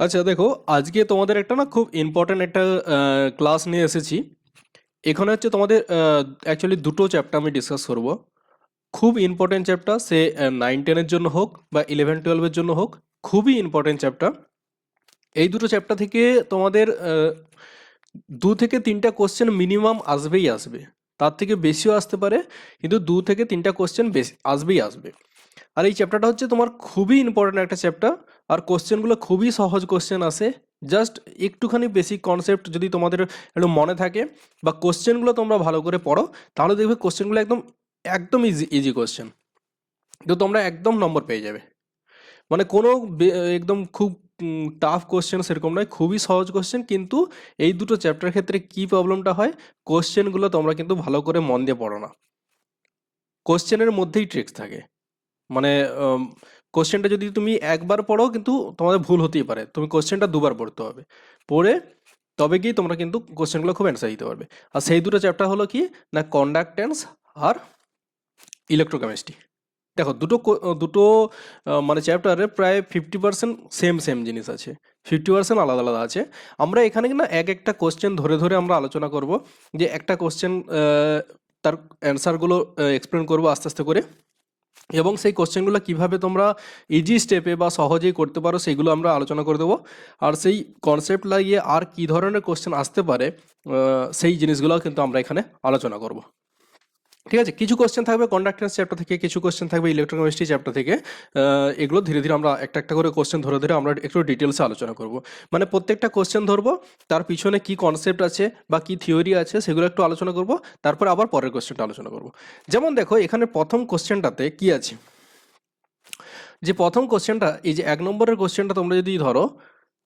আচ্ছা দেখো, আজকে তোমাদের একটা না খুব ইম্পর্ট্যান্ট একটা ক্লাস নিয়ে এসেছি। এখানে হচ্ছে তোমাদের অ্যাকচুয়ালি দুটো চ্যাপ্টার আমি ডিসকাস করব। খুব ইম্পর্ট্যান্ট চ্যাপ্টার, সে 9-10-এর জন্য হোক বা 11-12-এর জন্য হোক, খুবই ইম্পর্ট্যান্ট চ্যাপ্টার। এই দুটো চ্যাপ্টার থেকে তোমাদের 2 থেকে 3টা কোশ্চেন মিনিমাম আসবেই আসবে। তার থেকে বেশিও আসতে পারে, কিন্তু 2 থেকে 3টা কোশ্চেন বেশি আসবেই আসবে। আর এই চ্যাপ্টারটা হচ্ছে তোমার খুবই ইম্পর্ট্যান্ট একটা চ্যাপ্টার। আর কোশ্চেনগুলো খুবই সহজ কোশ্চেন আসে। জাস্ট একটুখানি বেসিক কনসেপ্ট যদি তোমাদের একটু মনে থাকে বা কোশ্চেনগুলো তোমরা ভালো করে পড়ো, তাহলে দেখবে কোশ্চেনগুলো একদম একদম ইজি ইজি কোশ্চেন, তো তোমরা একদম নম্বর পেয়ে যাবে। মানে কোনো একদম খুব টাফ কোশ্চেন সেরকম নয়, খুবই সহজ কোশ্চেন। কিন্তু এই দুটো চ্যাপ্টার ক্ষেত্রে কি প্রবলেমটা হয়, কোশ্চেনগুলো তোমরা কিন্তু ভালো করে মন দিয়ে পড়ো না। কোশ্চেনের মধ্যেই ট্রিক্স থাকে। মানে কোশ্চেনটা যদি তুমি একবার পড়ো কিন্তু তোমাদের ভুল হতেই পারে, তুমি কোশ্চেনটা দুবার পড়তে হবে। পড়ে তবে গিয়ে তোমরা কিন্তু কোশ্চেনগুলো খুব অ্যান্সার দিতে পারবে। আর সেই দুটো চ্যাপ্টার হলো কি না, কন্ডাক্টেন্স আর ইলেকট্রোকেমিস্ট্রি। দেখো দুটো দুটো মানে চ্যাপ্টারে প্রায় 50% সেম সেম জিনিস আছে, 50% আলাদা আলাদা আছে। আমরা এখানে না এক একটা কোশ্চেন ধরে ধরে আমরা আলোচনা করব, যে একটা কোশ্চেন তার অ্যান্সারগুলো এক্সপ্লেন করবো আস্তে আস্তে করে, এবং সেই কোশ্চেনগুলো কিভাবে তোমরা ইজি স্টেপে বা সহজেই করতে পারো সেগুলো আমরা আলোচনা করে দেবো। আর সেই কনসেপ্ট লাগিয়ে আর কি ধরনের কোশ্চেন আসতে পারে সেই জিনিসগুলো কিন্তু আমরা এখানে আলোচনা করব। ঠিক আছে, কিছু কোশ্চেন থাকবে কন্ডাক্টেন্স চ্যাপ্টার থেকে, কিছু কোশ্চেন থাকবে ইলেকট্রোকেমিস্ট্রি চ্যাপ্টার থেকে। এগুলো ধীরে ধীরে আমরা একটা একটা করে কোশ্চেন ধরে ধরে আমরা একটু ডিটেলসে আলোচনা করব। মানে প্রত্যেকটা কোশ্চেন ধরবো, তার পিছনে কি কনসেপ্ট আছে বা কি থিওরি আছে সেগুলো একটু আলোচনা করব, তারপর আবার পরের কোশ্চেনটা আলোচনা করব। যেমন দেখো এখানে প্রথম কোশ্চেনটাতে কি আছে, যে প্রথম কোশ্চেনটা, এই যে 1 নম্বরের কোশ্চেনটা তোমরা যদি ধরো,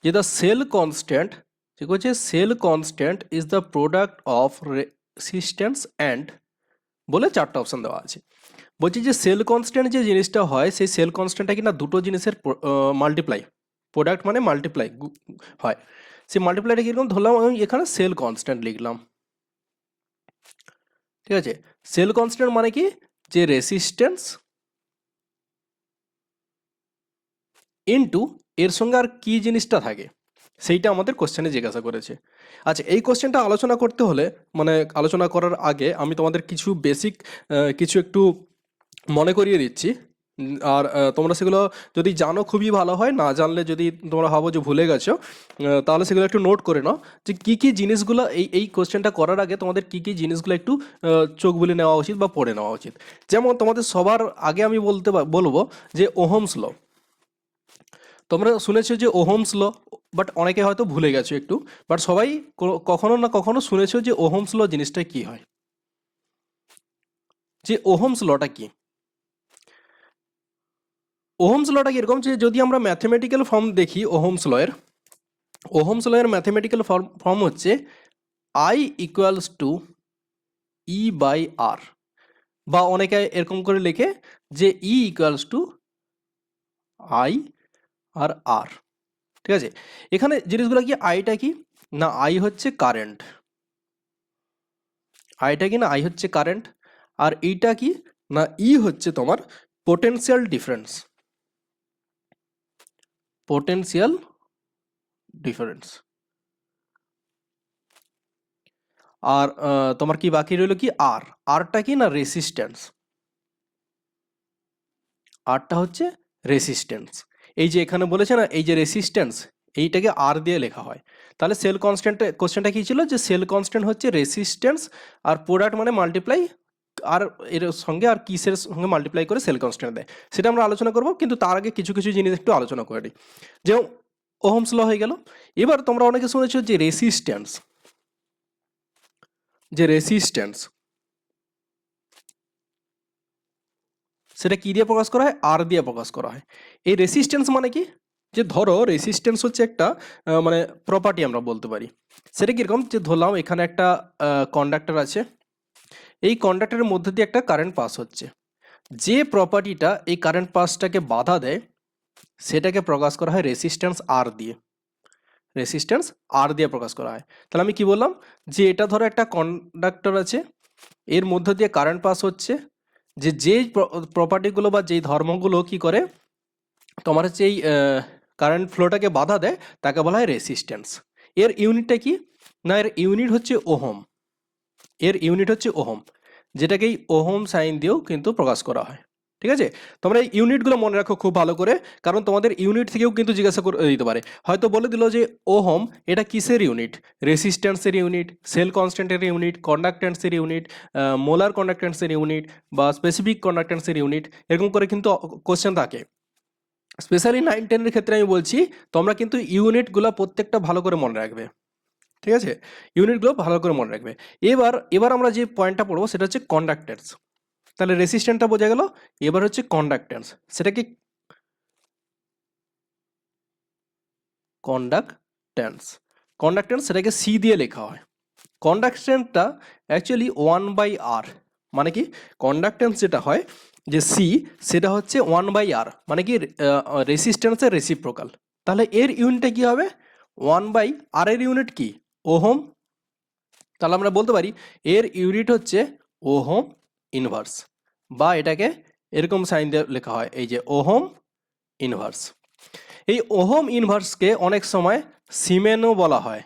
যে দ্য সেল কনস্ট্যান্ট, ঠিক আছে, cell constant is the product of resistance and, বলে 4টা অপশন দেওয়া আছে। বলছি যে সেল কনস্ট্যান্ট যে জিনিসটা হয়, সেই সেল কনস্ট্যান্টটা কিনা দুটো জিনিসের মাল্টিপ্লাই, প্রোডাক্ট মানে মাল্টিপ্লাই হয়। সেই মাল্টিপ্লাইটা কীরকম ধরলাম, আমি এখানে সেল কনস্ট্যান্ট লিখলাম। ঠিক আছে, সেল কনস্ট্যান্ট মানে কি, যে রেসিস্ট্যান্স ইনটু এর সঙ্গে আর কি জিনিসটা থাকে, সেইটা আমাদের কোশ্চেনে জিজ্ঞাসা করেছে। আচ্ছা, এই কোশ্চেনটা আলোচনা করতে হলে, মানে আলোচনা করার আগে আমি তোমাদের কিছু বেসিক কিছু একটু মনে করিয়ে দিচ্ছি। আর তোমরা সেগুলো যদি জানো খুবই ভালো হয়, না জানলে যদি তোমরা ভাবো যে ভুলে গেছো, তাহলে সেগুলো একটু নোট করে নাও, যে কী কী জিনিসগুলো এই কোশ্চেনটা করার আগে তোমাদের কী কী জিনিসগুলো একটু চোখ বুলে নেওয়া উচিত বা পড়ে নেওয়া উচিত। যেমন তোমাদের সবার আগে আমি বলবো যে ওহমস ল। তোমরা শুনেছো যে ওহমস ল, বাট অনেকে হয়তো ভুলে গেছো একটু। বাট সবাই কখনো না কখনো শুনেছো যে ওহমস ল জিনিসটা কি হয়, যে ওহমস লটা কি। ওহমস লটা কি এরকম, যে যদি আমরা ম্যাথমেটিক্যাল ফর্ম দেখি ওহমস লয়ের ম্যাথমেটিক্যাল ফর্ম হচ্ছে I equals to E by R, বা অনেকে এরকম করে লেখে যে E equals to I R R. ঠিক আছে, এখানে জিনিসগুলো কি, আইটা কি না, আই হচ্ছে কারেন্ট, আইটা কি না, আই হচ্ছে কারেন্ট। আর এইটা কি না, ই হচ্ছে তোমার পোটেনশিয়াল ডিফারেন্স, পোটেনশিয়াল ডিফারেন্স। আর তোমার কি বাকি রইল কি, আর, আরটা কি না রেসিস্ট্যান্স, আরটা হচ্ছে রেসিস্ট্যান্স। এই যে এখানে বলেছে না, এই যে রেসিস্ট্যান্স, এইটাকে আর দিয়ে লেখা হয়। তাহলে সেল কনস্ট্যান্ট, কোশ্চেনটা কি ছিল, যে সেল কনস্ট্যান্ট হচ্ছে রেসিস্ট্যান্স, আর প্রোডাক্ট মানে মাল্টিপ্লাই, আর এর সঙ্গে আর কিসের সঙ্গে মাল্টিপ্লাই করে সেল কনস্ট্যান্ট দেয়, সেটা আমরা আলোচনা করব। কিন্তু তার আগে কিছু কিছু জিনিস একটু আলোচনা করে নিই। যেমন ওহমস ল হয়ে গেল। এবার তোমরা অনেকে শুনেছো যে রেসিস্ট্যান্স, যে রেসিস্ট্যান্স সেটা কি দিয়ে প্রকাশ করা হয়, আর দিয়ে প্রকাশ করা হয়। এই রেসিস্ট্যান্স মানে কি, যে ধরো রেসিস্ট্যান্স হচ্ছে একটা মানে প্রপার্টি আমরা বলতে পারি। সেটা কীরকম, যে ধরলাম এখানে একটা কন্ডাক্টর আছে, এই কন্ডাক্টরের মধ্যে দিয়ে একটা কারেন্ট পাস হচ্ছে, যে প্রপার্টিটা এই কারেন্ট পাসটাকে বাধা দেয় সেটাকে প্রকাশ করা হয় রেসিস্ট্যান্স আর দিয়ে, রেসিস্ট্যান্স আর দিয়ে প্রকাশ করা হয়। তাহলে আমি কি বললাম, যে এটা ধরো একটা কন্ডাক্টর আছে, এর মধ্যে দিয়ে কারেন্ট পাস হচ্ছে, যেই প্রপার্টিগুলো বা যেই ধর্মগুলো কি করে, তোমার হচ্ছে এই কারেন্ট ফ্লোটাকে বাধা দেয় তাকে বলা হয় রেসিস্ট্যান্স। এর ইউনিটটা কি না, এর ইউনিট হচ্ছে ওহম। এর ইউনিট হচ্ছে ওহম, যেটাকেই ওহম সাইন দিয়েও কিন্তু প্রকাশ করা হয়। ঠিক আছে, তোমরা এই ইউনিটগুলো মনে রাখো খুব ভালো করে, কারণ তোমাদের ইউনিট থেকেও কিন্তু জিজ্ঞাসা করে দিতে পারে। হয়তো বলে দিল যে ওহম এটা কিসের ইউনিট, রেসিস্ট্যান্সের ইউনিট, সেল কনস্ট্যান্টের ইউনিট, কন্ডাক্ট্যান্সের ইউনিট, মোলার কন্ডাক্ট্যান্সের ইউনিট বা স্পেসিফিক কন্ডাক্ট্যান্সের ইউনিট, এরকম করে কিন্তু কোশ্চেন থাকে। স্পেশালি 9-10 ক্ষেত্রে আমি বলছি তোমরা কিন্তু ইউনিটগুলো প্রত্যেকটা ভালো করে মনে রাখবে। ঠিক আছে, ইউনিটগুলো ভালো করে মনে রাখবে। এবার আমরা যে পয়েন্টটা পড়বো সেটা হচ্ছে কন্ডাক্ট্যান্স। তাহলে রেসিস্ট্যান্সটা বোঝা গেল, এবার হচ্ছে কন্ডাক্ট্যান্স। সেটা কি কন্ডাক্ট্যান্স? কন্ডাক্ট্যান্স সেটাকে সি দিয়ে লেখা হয়। কন্ডাক্ট্যান্সটা অ্যাকচুয়ালি 1/r, মানে কি কন্ডাক্ট্যান্স যেটা হয় যে সি, সেটা হচ্ছে 1/r, মানে কি রেসিস্ট্যান্সের রেসিপ্রোকাল। তাহলে এর ইউনিটটা কি হবে? 1/r এর ইউনিট কি? ওহম। তাহলে আমরা বলতে পারি এর ইউনিট হচ্ছে ওহম ইনভার্স, বা এটাকে এরকম সাইন দিয়ে লেখা হয়, এই যে ওহম ইনভার্স। এই ওহম ইনভার্সকে অনেক সময় সিমেনও বলা হয়।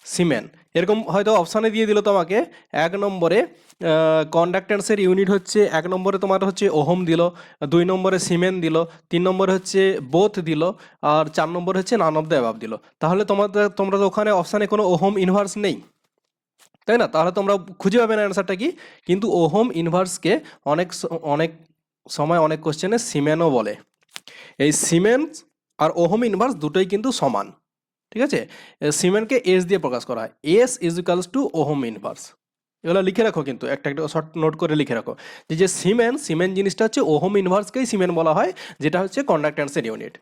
সিমেন, এরকম হয়তো অপশানে দিয়ে দিল তোমাকে 1 নম্বরে কন্ডাক্ট্যান্সের ইউনিট হচ্ছে 1 নম্বরে তোমার হচ্ছে ওহম দিল, 2 নম্বরে সিমেন দিল, 3 নম্বরে হচ্ছে বোথ দিল, আর 4 নম্বরে হচ্ছে নান অফ দ্য অ্যাবাভ দিল। তাহলে তোমরা তো ওখানে অপশানে কোনো ওহম ইনভার্স নেই, তাই না? তাহলে তোমরা খুঁজে পাবে না অ্যান্সারটা কি। কিন্তু ওহম ইনভার্সকে অনেক সময় অনেক কোশ্চেনে সিমেনও বলে। এই সিমেন্স আর ওহম ইনভার্স দুটোই কিন্তু সমান। ঠিক আছে, সিমেনকে এস দিয়ে প্রকাশ করা হয়, S is equals two ohm inverse. এগুলো লিখে রাখো, কিন্তু একটা একটা শর্ট নোট করে লিখে রাখো যে সিমেন জিনিসটা হচ্ছে ওহম ইনভার্সকেই সিমেন বলা হয়, যেটা হচ্ছে কন্ডাক্ট্যান্সের ইউনিট।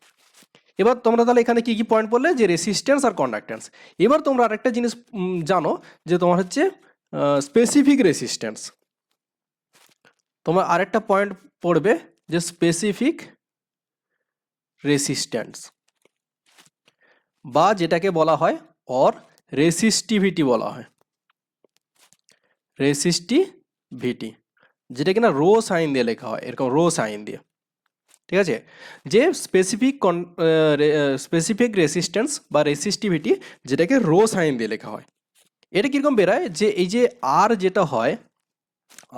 এবার তোমরা তাহলে এখানে কি কি পয়েন্ট পড়লে, যে রেসিস্ট্যান্স আর কন্ডাক্ট্যান্স। এবার তোমরা আরেকটা জিনিস জানো, যে তোমার হচ্ছে স্পেসিফিক রেসিস্ট্যান্স। তোমরা আরেকটা পয়েন্ট পড়বে যে স্পেসিফিক রেসিস্ট্যান্স, বা যেটাকে বলা হয় অর রেসিস্টিভিটি বলা হয়। রেসিস্টিভিটি, যেটা কিনা রো সাইন দিয়ে লেখা হয়, এরকম রো সাইন দিয়ে। ঠিক আছে, যে স্পেসিফিক রেসিস্ট্যান্স বা রেসিস্টিভিটি, যেটাকে রো সাইন দিয়ে লেখা হয়। এটা কীরকম বেরায়, যে এই যে আর যেটা হয়,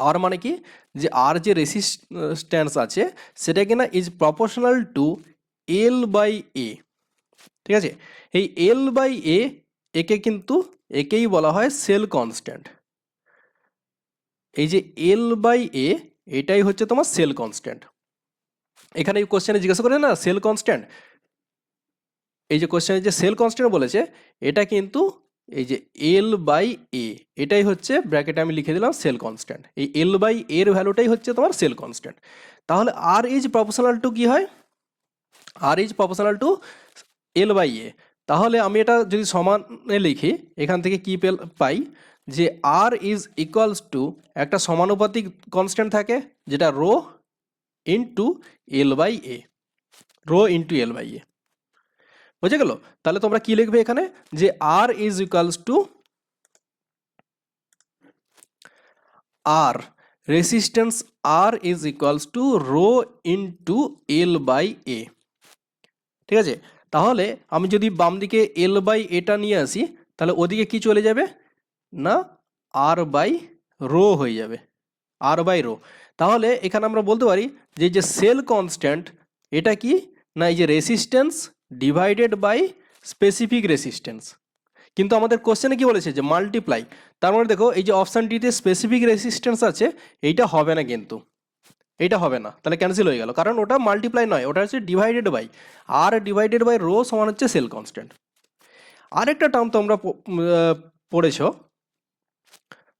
আর মানে কি, যে আর যে রেসিস্ট্যান্স আছে সেটা কিনা is proportional to L by A. ঠিক আছে, এই এল বাই এ একেই বলা হয় সেল কনস্ট্যান্ট। এই যে এল বাই এ, এটাই হচ্ছে তোমার সেল কনস্ট্যান্ট। এখানে এই কোশ্চেনে জিজ্ঞাসা করে না সেল কনস্ট্যান্ট, এই যে কোশ্চেনে যে সেল কনস্ট্যান্ট বলেছে, এটা কিন্তু এই যে এল বাই এ, এটাই হচ্ছে ব্র্যাকেটে আমি লিখে দিলাম সেল কনস্ট্যান্ট। এই এল বাই এর ভ্যালুটাই হচ্ছে তোমার সেল কনস্ট্যান্ট। তাহলে আর ইজ প্রপোর্শনাল টু কি হয়? R is proportional to L by A. তাহলে আমি এটা যদি সমানে লিখি, এখান থেকে কি পাই, যে আর ইজ ইকুয়ালস টু একটা সমানুপাতিক কনস্ট্যান্ট থাকে, যেটা rho into L by A, rho into L by A. বুঝে গেল? তাহলে তোমরা কি লিখবে এখানে, যে R is equals to R, resistance R is equals to rho into L by A. ঠিক আছে, তাহলে আমি যদি বাম দিকে এল বাই এটা নিয়ে আসি, তাহলে ওদিকে কি চলে যাবে না, আর বাই রো হয়ে যাবে, আর বাই রো। তাহলে এখানে আমরা বলতে পারি যে যে সেল কনস্ট্যান্ট, এটা কি না, এই যে resistance divided by specific resistance. কিন্তু আমাদের কোশ্চেনে কি বলেছে, যে মাল্টিপ্লাই। তার মানে দেখো এই যে অপশানটিতে স্পেসিফিক রেসিস্ট্যান্স আছে, এইটা হবে না, কিন্তু এইটা হবে না, তাহলে ক্যান্সেল হয়ে গেল, কারণ ওটা মাল্টিপ্লাই নয়, ওটা হচ্ছে ডিভাইডেড বাই, আর ডিভাইডেড বাই রো সমান হচ্ছে সেল কনস্ট্যান্ট। আরেকটা টার্ম তোমরা পড়েছ,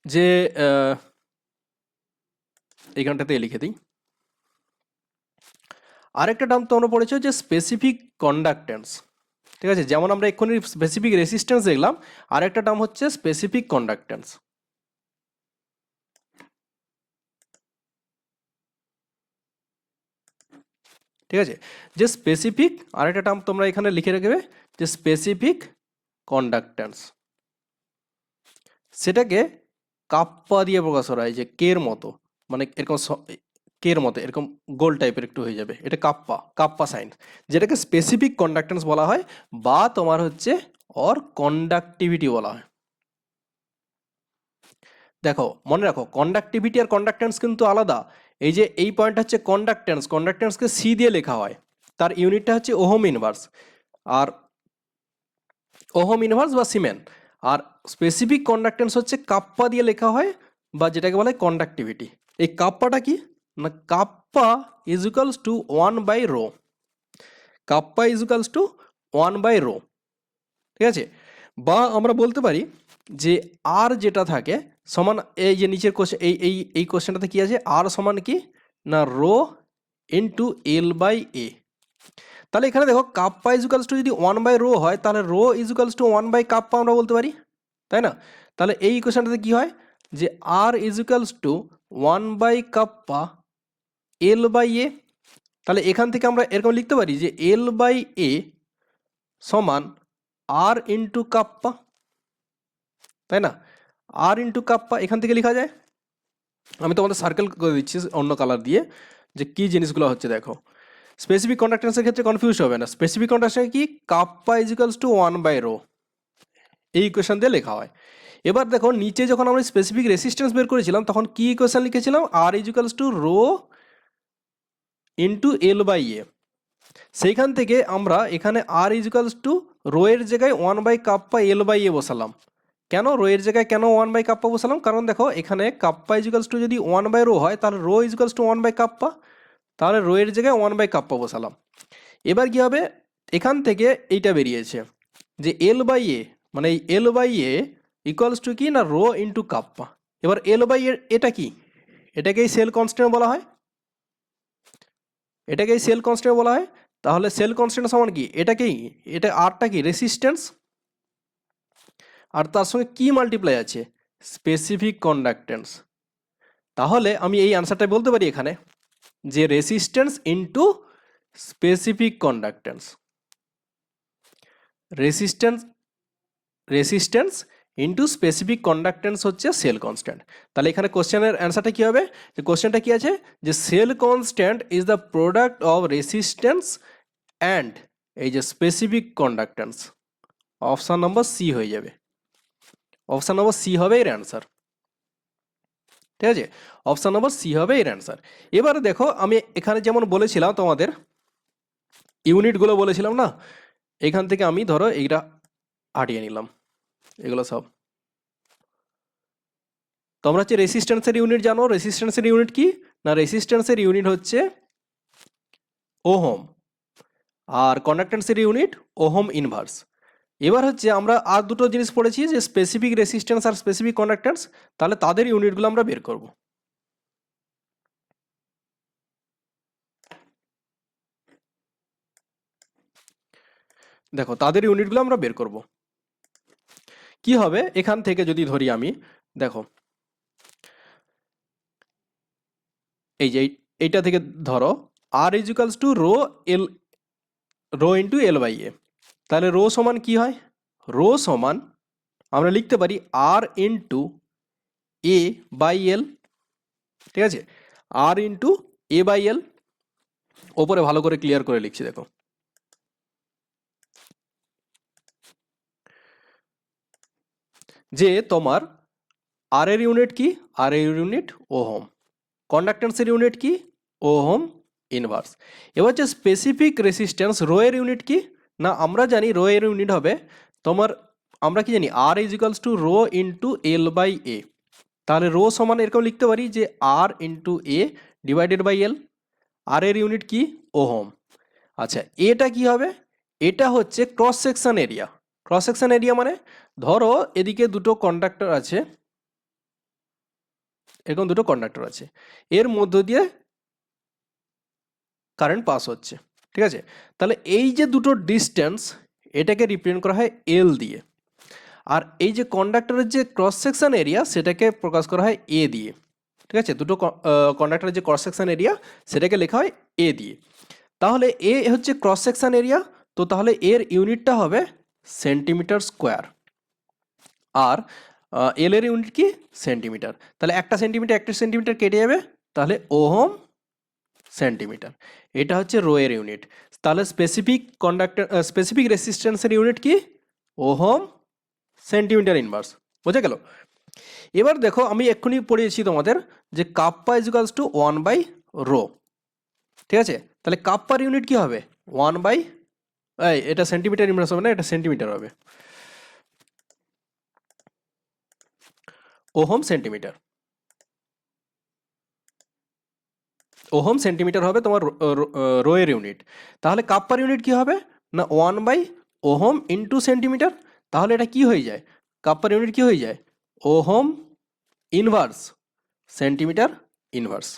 যে এইখানটাতে লিখে দিই, আরেকটা টার্ম তোমরা পড়েছো যে স্পেসিফিক কন্ডাক্ট্যান্স। ঠিক আছে, যেমন আমরা এক্ষুনি স্পেসিফিক রেসিস্ট্যান্স দেখলাম, আরেকটা টার্ম হচ্ছে স্পেসিফিক কন্ডাক্ট্যান্স। ঠিক আছে, যে স্পেসিফিক, আরেকটা টার্ম তোমরা এখানে লিখে রাখবে, যে স্পেসিফিক কন্ডাক্ট্যান্স, সেটাকে কাপ্পা দিয়ে প্রকাশ করা হয়, যে কে এর মতো, মানে এরকম কের মতো এরকম গোল টাইপের একটু হয়ে যাবে, এটা কাপ্পা, কাপ্পা সাইন, যেটাকে স্পেসিফিক কন্ডাক্টেন্স বলা হয় বা তোমার হচ্ছে অর কন্ডাক্টিভিটি বলা হয়। দেখো মনে রাখো কন্ডাক্টিভিটি আর কন্ডাক্টেন্স কিন্তু আলাদা। এই যে এই পয়েন্ট হচ্ছে কন্ডাক্টেন্স, কন্ডাক্টেন্সকে সি দিয়ে লেখা হয়, তার ইউনিটটা হচ্ছে ওহম ইনভার্স, আর ওহম ইনভার্স বা সিমেন। আর স্পেসিফিক কন্ডাক্টেন্স হচ্ছে কাপ্পা দিয়ে লেখা হয় বা যেটাকে বলা হয় কন্ডাক্টিভিটি। এই কাপ্পাটা কি না, kappa is equals to 1/ρ, kappa is equals to 1/ρ, ঠিক আছে। বা আমরা বলতে পারি যে আর যেটা থাকে সমান, এই যে নিচের কোশ্চেন এই এই এই কোশ্চেনটাতে কি আছে, আর সমান কি না রো ইন্টু L/A। তাহলে এখানে দেখো কাপ্পা ইজুকালস টু যদি 1/ρ হয় তাহলে রো ইজুকালস টু 1/কাপ্পা আমরা বলতে পারি, তাই না? তাহলে এই ইকুয়েশনটাতে কি হয় যে আর ইজুকালস টু 1/কাপ্পা L/A। তাহলে এখান থেকে আমরা এরকম লিখতে পারি যে L/A সমান আর ইন্টু কাপ্পা, তাই না? আর ইন্টু কাপ্পা এখান থেকে লেখা যায়। আমি তোমাদের সার্কেল করে দিচ্ছি অন্য কালার দিয়ে যে কি জিনিসগুলো হচ্ছে। দেখো স্পেসিফিক কন্ডাক্টেন্সের ক্ষেত্রে কনফিউজ হবে না, স্পেসিফিক কন্ডাক্টেন্স কি কাপ্পা ইজিক্যালস টু 1/ρ, এই ইকুয়েশন দিয়ে লেখা হয়। এবার দেখো নিচে যখন আমরা স্পেসিফিক রেসিস্ট্যান্স বের করেছিলাম তখন কি ইকুয়েশন লিখেছিলাম, R is equals to rho into L/A। সেইখান থেকে আমরা এখানে আর ইজিক্যালস টু রো এর জায়গায় 1/কাপ্পা L/A বসালাম। কেন রো এর জায়গায় কেন 1/কাপ্পা বসালাম, কারণ দেখো এখানে কাপ্পা ইজিক্যালস টু যদি 1/ρ হয় তাহলে রো ইজিক্যালস টু 1/কাপ্পা, তাহলে রো এর জায়গায় 1/কাপ্পা বসালাম। এবার কি হবে, এখান থেকে এইটা বেরিয়েছে যে L/A মানে এই L/A ইকুয়ালস টু কি না রো ইন্টু কাপ্পা। এবার L/A এটা কি, এটাকেই সেল কনস্ট্যান্ট বলা হয়, এটাকেই সেল কনস্ট্যান্ট বলা হয়। তাহলে সেল কনস্ট্যান্ট সমান কি, এটাকেই, এটা আরটা কি রেসিস্ট্যান্স, আর তার সঙ্গে কি মাল্টিপ্লাই আছে স্পেসিফিক কন্ডাক্টেন্স। তাহলে আমি এই আনসারটা বলতে পারি এখানে যে resistance into specific conductance, resistance resistance into specific conductance হচ্ছে সেল কনস্ট্যান্ট। তাহলে এখানে কোশ্চেনের অ্যান্সারটা কী হবে, যে কোশ্চেনটা কী আছে যে cell constant is the product of resistance and এই যে specific conductance. Option number C হয়ে যাবে, অপশান নম্বর সি হবে এর অ্যান্সার, ঠিক আছে। অপশান নম্বর সি হবে এর অ্যান্সার। এবারে দেখো আমি এখানে যেমন বলেছিলাম তোমাদের ইউনিটগুলো বলেছিলাম না, এখান থেকে আমি ধরো এইটা হাটিয়ে নিলাম, এগুলো সব তোমরা হচ্ছে রেসিস্ট্যান্সের ইউনিট জানো। রেসিস্ট্যান্সের ইউনিট কি না, রেসিস্ট্যান্সের ইউনিট হচ্ছে ওহম, আর কন্ডাক্টেন্সের ইউনিট ওহম ইনভার্স। এবার হচ্ছে আমরা আর দুটো জিনিস পড়েছি যে স্পেসিফিক রেসিস্ট্যান্স আর স্পেসিফিক কন্ডাক্টেন্স, তাহলে তাদের ইউনিটগুলো আমরা বের করব। দেখো তাদের ইউনিটগুলো আমরা বের করব কি হবে, এখান থেকে যদি ধরি আমি, দেখো এই যে এইটা থেকে ধরো R is equals to rho into L/A। তাহলে রো সমান কি হয়, রো সমান আমরা লিখতে পারি আর ইন্টু A/L, ঠিক আছে, আর ইন্টু A/L। ওপরে ভালো করে ক্লিয়ার করে লিখছি দেখো, যে তোমার আর এর ইউনিট কি, আর এর ইউনিট ওহম, কন্ডাক্টেন্সের ইউনিট কি ওহম ইনভার্স। এবার যে স্পেসিফিক রেসিস্ট্যান্স রো এর ইউনিট কি না, আমরা জানি রো এর ইউনিট হবে তোমার, আমরা কি জানি R is equals to rho into L/A। তাহলে রো সমান এরকম লিখতে পারি যে R into A divided by L। R এর ইউনিট কি ওহম। আচ্ছা এটা কি হবে, এটা হচ্ছে cross section area. Cross section area মানে ধরো এদিকে দুটো কন্ডাক্টর আছে, এরকম দুটো কন্ডাক্টর আছে, এর মধ্য দিয়ে কারেন্ট পাস হচ্ছে, ঠিক আছে। তাহলে এই যে দুটো ডিস্টেন্স এটাকে রিপ্রেজেন্ট করা হয় এল দিয়ে, আর এই যে কন্ডাক্টরের যে ক্রস সেকশন এরিয়া সেটাকে প্রকাশ করা হয় এ দিয়ে, ঠিক আছে। দুটো কন্ডাক্টরের যে ক্রস সেকশন এরিয়া সেটাকে লেখা হয় এ দিয়ে। তাহলে এ হচ্ছে ক্রস সেকশন এরিয়া, তো তাহলে এর ইউনিটটা হবে সেন্টিমিটার স্কোয়ার, আর এল এর ইউনিট কি সেন্টিমিটার। তাহলে একটা সেন্টিমিটার কেটে যাবে, তাহলে ওহম সেন্টিমিটার। এটা হচ্ছে রো এর ইউনিট। তাহলে স্পেসিফিক রেসিস্ট্যান্সের ইউনিট কি? Ohm centimetre inverse. বোঝা গেল? এবার দেখো আমি এক্ষুনি পড়িয়েছি তোমাদের যে কাপ্পা ইজুকালস টু 1/ρ। ঠিক আছে, তাহলে কাপ্পার ইউনিট কি হবে? 1 বাই, এটা সেন্টিমিটার ইনভার্স হবে না, এটা সেন্টিমিটার হবে। ওহম সেন্টিমিটার, ওহম সেন্টিমিটার হবে তোমার রো এর ইউনিট। তাহলে কাপ্পার ইউনিট কি হবে না 1/ওহম ইন্টু সেন্টিমিটার। তাহলে এটা কি হয়ে যায়? কাপ্পার ইউনিট কি হয়ে যায়? ওহম ইনভার্স সেন্টিমিটার ইনভার্স,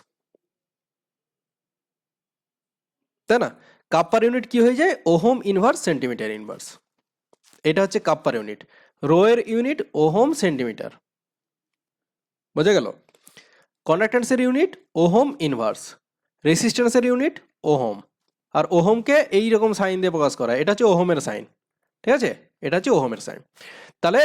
তাই না? কাপ্পার ইউনিট কি হয়ে যায়? Ohm inverse centimetre inverse. এটা হচ্ছে কাপ্পার ইউনিট। রো এর ইউনিট ওহম সেন্টিমিটার। বোঝা গেল? কন্ডাক্ট্যান্সের ইউনিট ওহম ইনভার্স, রেসিস্ট্যান্সের ইউনিট ওহম। আর ওহমকে এই রকম সাইন দিয়ে প্রকাশ করা, এটা হচ্ছে ওহমের সাইন। ঠিক আছে, এটা হচ্ছে ওহমের সাইন। তাহলে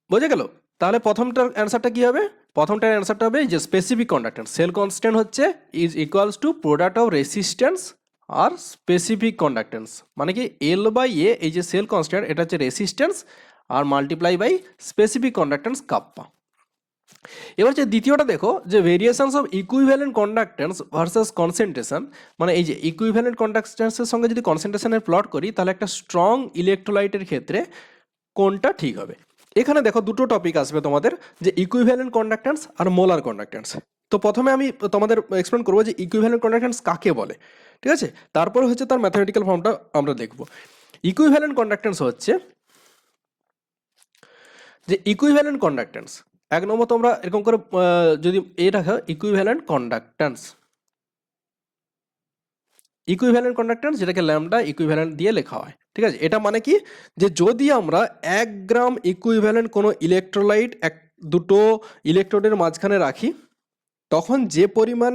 বোঝা গেল? তাহলে প্রথমটার অ্যান্সারটা কি হবে? প্রথমটার অ্যান্সারটা হবে যে স্পেসিফিক কন্ডাক্ট্যান্স সেল কনস্ট্যান্ট হচ্ছে is equals to product of resistance আর স্পেসিফিক কন্ডাক্ট্যান্স। মানে কি এল বাই এ, এই যে সেল কনস্ট্যান্ট এটা হচ্ছে রেসিস্ট্যান্স আর multiply by specific conductance kappa. এবার যে দ্বিতীয়টা দেখো যে variations of equivalent conductance versus concentration. মানে এই যে ইকুইভ্যালেন্ট কন্ডাক্ট্যান্সের সঙ্গে যদি কনসেন্ট্রেশনের প্লট করি তাহলে একটা স্ট্রং ইলেকট্রোলাইটের ক্ষেত্রে কোনটা ঠিক হবে। এখানে দেখো দুটো টপিক আসবে তোমাদের, যে ইকুইভ্যালেন্ট কন্ডাক্ট্যান্স আর মোলার কন্ডাক্ট্যান্স। তো প্রথমে আমি তোমাদের এক্সপ্লেন করবো যে ইকুইভ্যালেন্ট কন্ডাক্ট্যান্স কাকে বলে। ঠিক আছে, তারপরে হচ্ছে তার ম্যাথমেটিক্যাল ফর্মটা আমরা দেখব। ইকুইভ্যালেন্ট কন্ডাক্ট্যান্স হচ্ছে যে ইকুইভ্যালেন্ট কন্ডাক্ট্যান্স, এক নম্বর তোমরা এরকম করে যদি রাখো ইকুইভ্যালেন্ট কন্ডাক্ট্যান্স, ইকুইভ্যালেন্ট কন্ডাক্ট্যান্স যেটাকে ল্যামডা ইকুইভ্যালেন্ট দিয়ে লেখা হয়। ঠিক আছে, এটা মানে কি যে যদি আমরা 1 গ্রাম ইকুইভ্যালেন্ট কোনো ইলেকট্রোলাইট দুটো ইলেকট্রোডের মাঝখানে রাখি, তখন যে পরিমাণ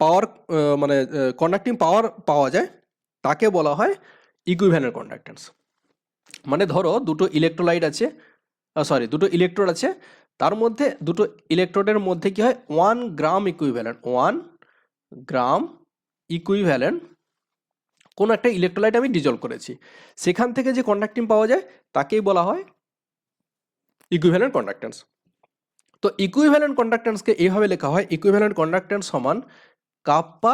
পাওয়ার মানে কন্ডাক্টিং পাওয়ার পাওয়া যায় তাকে বলা হয় ইকুইভ্যালেন্ট কন্ডাক্ট্যান্স। মানে ধরো দুটো ইলেকট্রোলাইট আছে, দুটো ইলেকট্রোড আছে, তার মধ্যে দুটো ইলেকট্রোডের মধ্যে কি হয় 1 গ্রাম ইকুইভ্যালেন্ট, 1 গ্রাম ইকুইভ্যালেন্ট কোনো একটা ইলেকট্রোলাইট আমি ডিজলভ করেছি, সেখান থেকে যে কন্ডাক্টিং পাওয়া যায় তাকেই বলা হয় ইকুইভ্যালেন্ট কন্ডাক্ট্যান্স। তো ইকুইভ্যালেন্ট কন্ডাক্ট্যান্সকে এইভাবে লেখা হয়, ইকুইভ্যালেন্ট কন্ডাক্ট্যান্স সমান কাপ্পা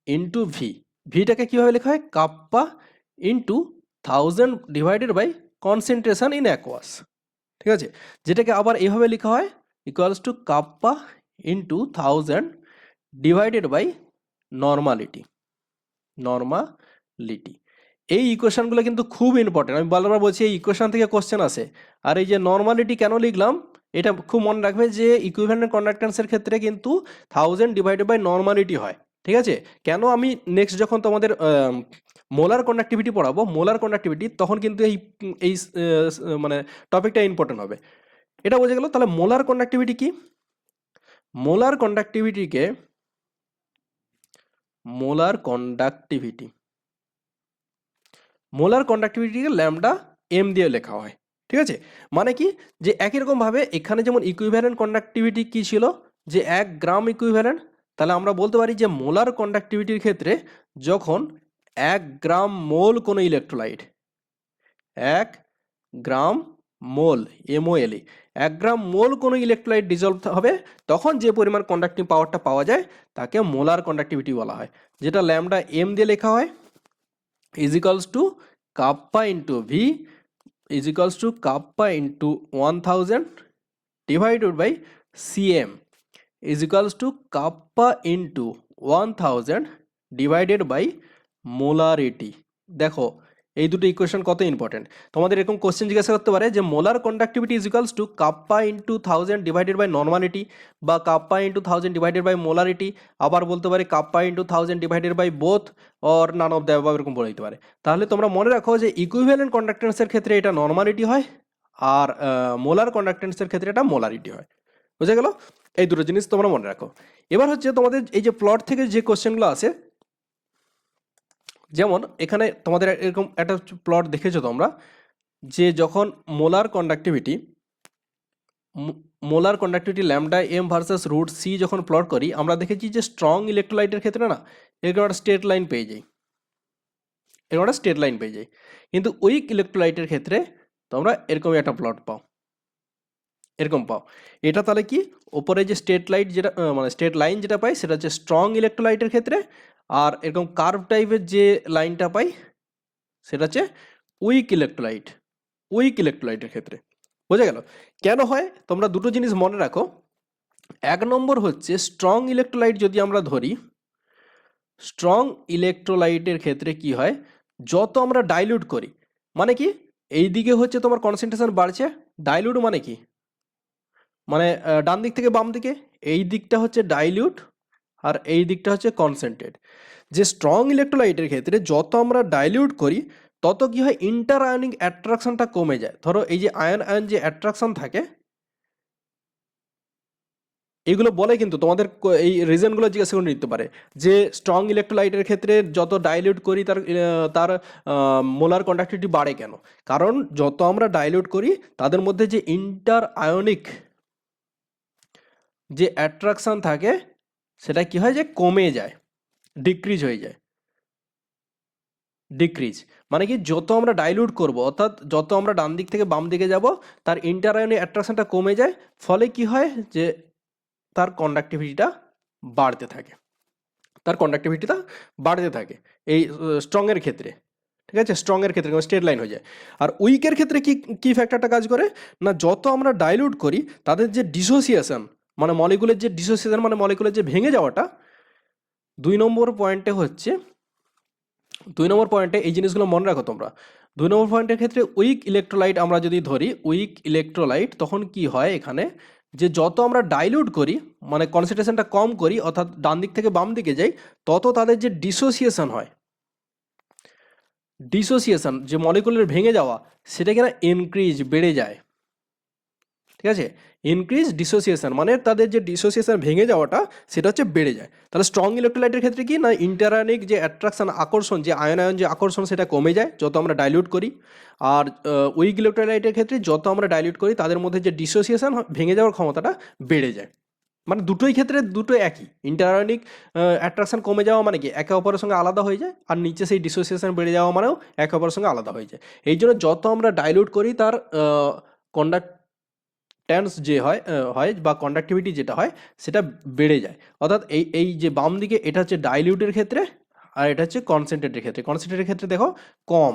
ইন্টু ভি। ভিটাকে কীভাবে লেখা হয়? Kappa into 1000 divided by concentration in aqueous. ঠিক আছে, যেটাকে আবার এইভাবে লেখা হয় equals to kappa into 1000 divided by normality. এই ইকুয়েশনগুলো কিন্তু খুব ইম্পর্টেন্ট, আমি বারবার বলছি এই ইকুয়েশন থেকে কোশ্চেন আসে। আর এই যে নর্মালিটি কেন লিখলাম এটা খুব মনে রাখবে যে ইকুইভ্যালেন্ট কন্ডাক্ট্যান্সের ক্ষেত্রে কিন্তু 1000 ডিভাইডেড বাই নর্মালিটি হয়। ঠিক আছে, কেন আমি নেক্সট যখন তোমাদের মোলার কন্ডাক্টিভিটি পড়াবো, মোলার কন্ডাক্টিভিটি, তখন কিন্তু এই মানে টপিকটা ইম্পর্টেন্ট হবে। এটা বোঝা গেল? তাহলে মোলার কন্ডাক্টিভিটি কি? মোলার কন্ডাক্টিভিটিকে ল্যামডা এম দিয়ে লেখা হয়। ঠিক আছে, মানে কি যে একই রকমভাবে এখানে যেমন ইকুইভ্যালেন্ট কন্ডাক্টিভিটি কি ছিল যে 1 গ্রাম ইকুইভ্যালেন্ট, তাহলে আমরা বলতে পারি যে মোলার কন্ডাক্টিভিটির ক্ষেত্রে যখন 1 গ্রাম মোল কোনো ইলেকট্রোলাইট, 1 গ্রাম মোল MOLE 1 গ্রাম মোল কোনো ইলেকট্রোলাইট ডিজলভ হবে, তখন যে পরিমাণ কন্ডাক্টিং পাওয়ারটা পাওয়া যায় তাকে মোলার কন্ডাক্টিভিটি বলা হয়, যেটা ল্যামডা এম দিয়ে লেখা হয় is equals to kappa into V is equals to kappa into 1000 divided by cm is equals to kappa into 1000 divided by molarity। দেখো এই দুটো ইকুয়েশন কত ইম্পর্টেন্ট। তোমাদের এরকম কোশ্চেন জিজ্ঞাসা করতে পারে যে molar conductivity is equals to kappa into 1000 divided by normality, বা kappa into 1000 divided by molarity, আবার বলতে পারে kappa into 1000 divided by both or none of the above, এরকম বলে দিতে পারে। তাহলে তোমরা মনে রাখো যে ইকুইভ্যালেন্ট কন্ডাক্ট্যান্সের ক্ষেত্রে এটা নর্মালিটি হয়, আর মোলার কন্ডাক্ট্যান্সের ক্ষেত্রে এটা মোলারিটি হয়। বুঝা গেল? এই দুটো জিনিস তোমরা মনে রাখো। এবার হচ্ছে তোমাদের এই যে প্লট থেকে যে কোশ্চেনগুলো আসে, যেমন এখানে তোমাদের এরকম একটা প্লট দেখেছো তোমরা, যে যখন molar conductivity molar conductivity lambda M versus root C যখন প্লট করি আমরা দেখেছি যে স্ট্রং ইলেকট্রোলাইটের ক্ষেত্রে না এরকম একটা স্ট্রেট লাইন পেয়ে যাই, এরকম একটা স্ট্রেট লাইন পেয়ে যাই, কিন্তু উইক ইলেকট্রোলাইটের ক্ষেত্রে তোমরা এরকমই একটা প্লট পাও, এরকম পাও। এটা তাহলে কি, ওপরে যে স্ট্রেট লাইট যেটা মানে স্ট্রেট লাইন যেটা পাই সেটা হচ্ছে স্ট্রং ইলেকট্রোলাইটের ক্ষেত্রে, আর এরকম কার্ভ টাইপের যে লাইনটা পাই সেটা হচ্ছে উইক ইলেকট্রোলাইট, উইক ইলেকট্রোলাইটের ক্ষেত্রে। বোঝা গেল কেন হয়? তোমরা দুটো জিনিস মনে রাখো। এক নম্বর হচ্ছে স্ট্রং ইলেকট্রোলাইট যদি আমরা ধরি, স্ট্রং ইলেকট্রোলাইটের ক্ষেত্রে কি হয়, যত আমরা ডাইলিউট করি, মানে কি এই দিকে হচ্ছে তোমার কনসেন্ট্রেশন বাড়ছে, ডাইলিউট মানে কি, মানে ডান দিক থেকে বাম দিকে, এই দিকটা হচ্ছে ডাইলিউট আর এই দিকটা হচ্ছে কনসেন্ট্রেট। যে স্ট্রং ইলেকট্রোলাইটের ক্ষেত্রে যত আমরা ডাইলিউট করি তত কি হয়, ইন্টার আয়নিক অ্যাট্রাকশনটা কমে যায়। ধরো এই যে আয়ন আয়ন যে অ্যাট্রাকশন থাকে, এগুলো বলে কিন্তু তোমাদের এই রিজনগুলো জিজ্ঞাসা করে নিতে পারে যে স্ট্রং ইলেকট্রোলাইটের ক্ষেত্রে যত ডাইলিউট করি তার মোলার কন্ডাক্টিভিটি বাড়ে কেন? কারণ যত আমরা ডাইলিউট করি তাদের মধ্যে যে ইন্টার আয়নিক যে অ্যাট্রাকশন থাকে সেটা কি হয়, যে কমে যায়, ডিক্রিজ হয়ে যায়। ডিক্রিজ মানে কি, যত আমরা ডাইলিউট করব অর্থাৎ যত আমরা ডান দিক থেকে বাম দিকে যাব তার ইন্টার আয়নিক অ্যাট্রাকশনটা কমে যায়, ফলে কি হয় যে তার কন্ডাক্টিভিটিটা বাড়তে থাকে, তার কন্ডাক্টিভিটিটা বাড়তে থাকে এই স্ট্রংয়ের ক্ষেত্রে। ঠিক আছে, স্ট্রংয়ের ক্ষেত্রে স্ট্রেট লাইন হয়ে যায়। আর উইকের ক্ষেত্রে কি কি ফ্যাক্টরটা কাজ করে না, যত আমরা ডাইলিউট করি তাদের যে ডিসোসিয়েশন মানে মলিকুলের যে ডিসোসিয়েশন মানে মলিকুলের যে ভেঙে যাওয়াটা, 2 নম্বর পয়েন্টে হচ্ছে, 2 নম্বর পয়েন্টে এই জিনিসগুলো মনে রাখো তোমরা। 2 নম্বর পয়েন্টের ক্ষেত্রে উইক ইলেকট্রোলাইট আমরা যদি ধরি, উইক ইলেকট্রোলাইট তখন কি হয় এখানে, যে যত আমরা ডাইলিউট করি মানে কনসেন্ট্রেশনটা কম করি অর্থাৎ ডান দিক থেকে বাম দিকে যাই, তত তাদের যে ডিসোসিয়েশন হয়, ডিসোসিয়েশন যে মলিকুলের ভেঙে যাওয়া সেটা কিনা ইনক্রিজ বেড়ে যায়। ঠিক আছে, ইনক্রিজ ডিসোসিয়েশন মানে তাদের যে ডিসোসিয়েশন ভেঙে যাওয়াটা সেটা হচ্ছে বেড়ে যায়। তাহলে স্ট্রং ইলেকট্রোলাইটের ক্ষেত্রে কি না, ইন্টারায়নিক যে অ্যাট্রাকশন আকর্ষণ যে আয়ন আয়ন যে আকর্ষণ সেটা কমে যায় যত আমরা ডাইলিউট করি। আর উইক ইলেকট্রোলাইটের ক্ষেত্রে যত আমরা ডাইলিউট করি তাদের মধ্যে যে ডিসোসিয়েশন ভেঙে যাওয়ার ক্ষমতাটা বেড়ে যায়। মানে দুটোই ক্ষেত্রে দুটো একই, ইন্টারায়নিক অ্যাট্রাকশন কমে যাওয়া মানে কি একে অপরের সঙ্গে আলাদা হয়ে যায়, আর নিচে সেই ডিসোসিয়েশন বেড়ে যাওয়া মানেও একে অপরের সঙ্গে আলাদা হয়ে যায়। এই জন্য যত আমরা ডাইলিউট করি তার কন্ডাক্ট্যান্স যে হয় বা কন্ডাক্টিভিটি যেটা হয় সেটা বেড়ে যায়। অর্থাৎ এই এই যে বাম দিকে এটা হচ্ছে ডাইলিউটের ক্ষেত্রে, আর এটা হচ্ছে কনসেন্ট্রেটের ক্ষেত্রে। কনসেন্ট্রেটের ক্ষেত্রে দেখো কম,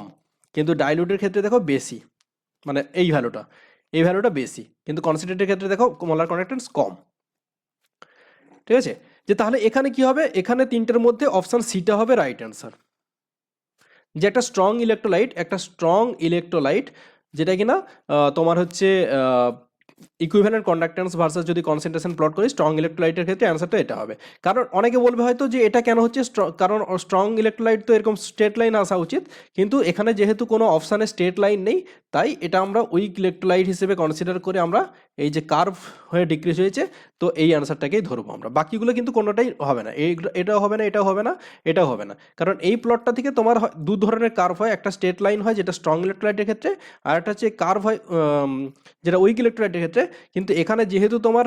কিন্তু ডাইলিউটের ক্ষেত্রে দেখো বেশি, মানে এই ভ্যালুটা বেশি, কিন্তু কনসেন্ট্রেটের ক্ষেত্রে দেখো মোলার কন্ডাক্ট্যান্স কম। ঠিক আছে, যে তাহলে এখানে কি হবে, এখানে তিনটের মধ্যে অপশান সিটা হবে রাইট অ্যান্সার। যে একটা স্ট্রং ইলেকট্রোলাইট যেটা কিনা তোমার হচ্ছে ইকুইভ্যালেন্ট কন্ডাক্ট্যান্স ভার্সাস যদি কনসেন্ট্রেশন প্লট করি স্ট্রং ইলেকট্রোলাইটের ক্ষেত্রে অ্যান্সারটা এটা হবে। কারণ অনেকে বলবে হয়তো যে এটা কেন হচ্ছে, কারণ স্ট্রং ইলেকট্রোলাইট তো এরকম স্ট্রেট লাইন আসা উচিত, কিন্তু এখানে যেহেতু কোনো অপশানে স্ট্রেট লাইন নেই তাই এটা আমরা উইক ইলেকট্রোলাইট হিসেবে কনসিডার করে আমরা এই যে কার্ভ হয়ে ডিক্রিজ হয়েছে তো এই অ্যান্সারটাকেই ধরবো আমরা। বাকিগুলো কিন্তু কোনোটাই হবে না, এটাও হবে না, এটাও হবে না, এটাও হবে না। কারণ এই প্লটটা থেকে তোমার দু ধরনের কার্ভ হয়, একটা স্ট্রেট লাইন হয় যেটা স্ট্রং ইলেকট্রোলাইটের ক্ষেত্রে, আর একটা হচ্ছে কার্ভ হয় যেটা উইক ইলেকট্রোলাইটের ক্ষেত্রে। কিন্তু এখানে যেহেতু তোমার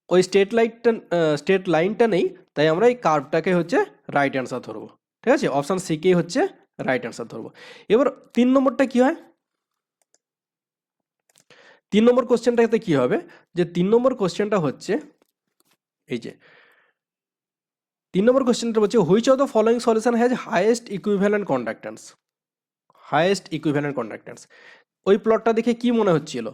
ওই স্ট্রেট লাইনটা নেই তাই আমরা এই কার্ভটাকে হচ্ছে রাইট অ্যান্সার ধরবো। ঠিক আছে, অপশান সি কেই হচ্ছে রাইট অ্যান্সার ধরবো। এবার 3 নম্বরটা কি হয়, 3 নম্বর কোশ্চেনটাতে কি হবে, যে 3 নম্বর কোশ্চেনটা হচ্ছে এই যে 3 নম্বর কোশ্চেনটা হচ্ছে which of the following solution has highest equivalent conductance, highest equivalent conductance. ওই প্লটটা দেখে কি মনে হচ্ছিল,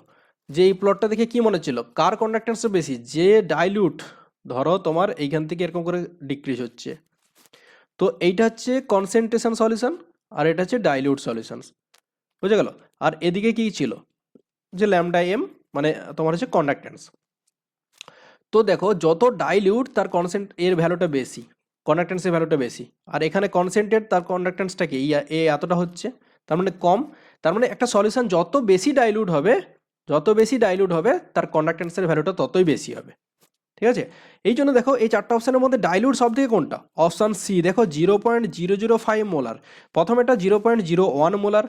যে এই প্লটটা দেখে কি মনে হচ্ছিল কার কন্ডাক্ট্যান্সটা বেশি, যে ডাইলিউট ধরো তোমার এইখান থেকে এরকম করে ডিক্রিজ হচ্ছে, তো এইটা হচ্ছে কনসেন্ট্রেশন সলিউশন আর এটা হচ্ছে ডাইলিউট সলিউশনস। বুঝে গেল? আর এদিকে কি ছিল, যে ল্যামডা এম মানে তোমার হচ্ছে কন্ডাক্ট্যান্স। তো দেখো যত ডাইলিউট তার এর ভ্যালুটা বেশি, কন্ডাক্ট্যান্সের ভ্যালুটা বেশি, আর এখানে কনসেন্ট্রেট তার কন্ডাক্ট্যান্সটা কি এতটা হচ্ছে, তার মানে কম। তার মানে একটা সলিউশন যত বেশি ডাইলিউট হবে তার কন্ডাক্ট্যান্সের ভ্যালুটা ততই বেশি হবে। ঠিক আছে, এই জন্য দেখো এই চারটা অপশানের মধ্যে ডাইলিউট সব থেকে কোনটা, অপশান সি। দেখো 0.005 মোলার, প্রথম এটা 0.01 মোলার,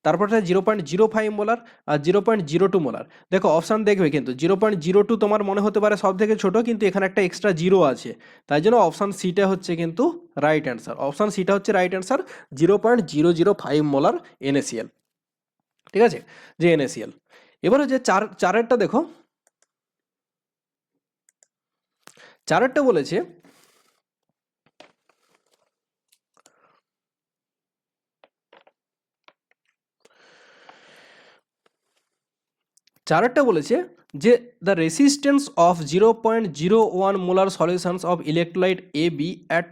তারপরটা 0.05 মোলার আর 0.02 মোলার। দেখো অপশান দেখবে কিন্তু 0.02 তোমার মনে হতে পারে সব থেকে ছোট, কিন্তু এখানে একটা এক্সট্রা জিরো আছে, তাই জন্য অপশান সিটা হচ্ছে কিন্তু রাইট অ্যান্সার। অপশান সিটা হচ্ছে রাইট অ্যান্সার, 0.005 মোলার NaCl। ঠিক আছে, যে NaCl। এবার হচ্ছে চারেরটা দেখো, চারেরটা বলেছে যে the resistance of 0.01 molar solutions of electrolyte AB at,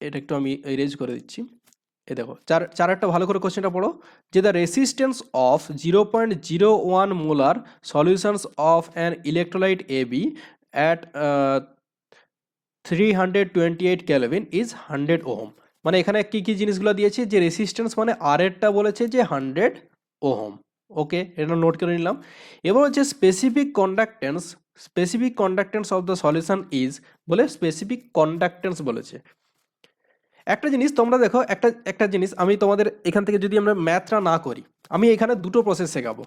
এটা একটু আমি ইরেজ করে দিচ্ছি। এ দেখো চারেরটা ভালো করে কোশ্চেনটা পড়ো, যে the resistance of 0.01 molar solutions of an electrolyte AB at 328 kelvin is 100 ohm. মানে এখানে কি কি জিনিসগুলো দিয়েছে, যে রেসিস্ট্যান্স মানে আর এরটা বলেছে যে 100 ওহম। ওকে, এটা নোট করে নিলাম। এবার হচ্ছে specific conductance of the solution is, বলে স্পেসিফিক কন্ডাক্টেন্স বলেছে। একটা জিনিস তোমরা দেখো, একটা জিনিস আমি তোমাদের এখান থেকে যদি আমরা ম্যাথটা না করি, আমি এখানে দুটো প্রসেস শেখাবো।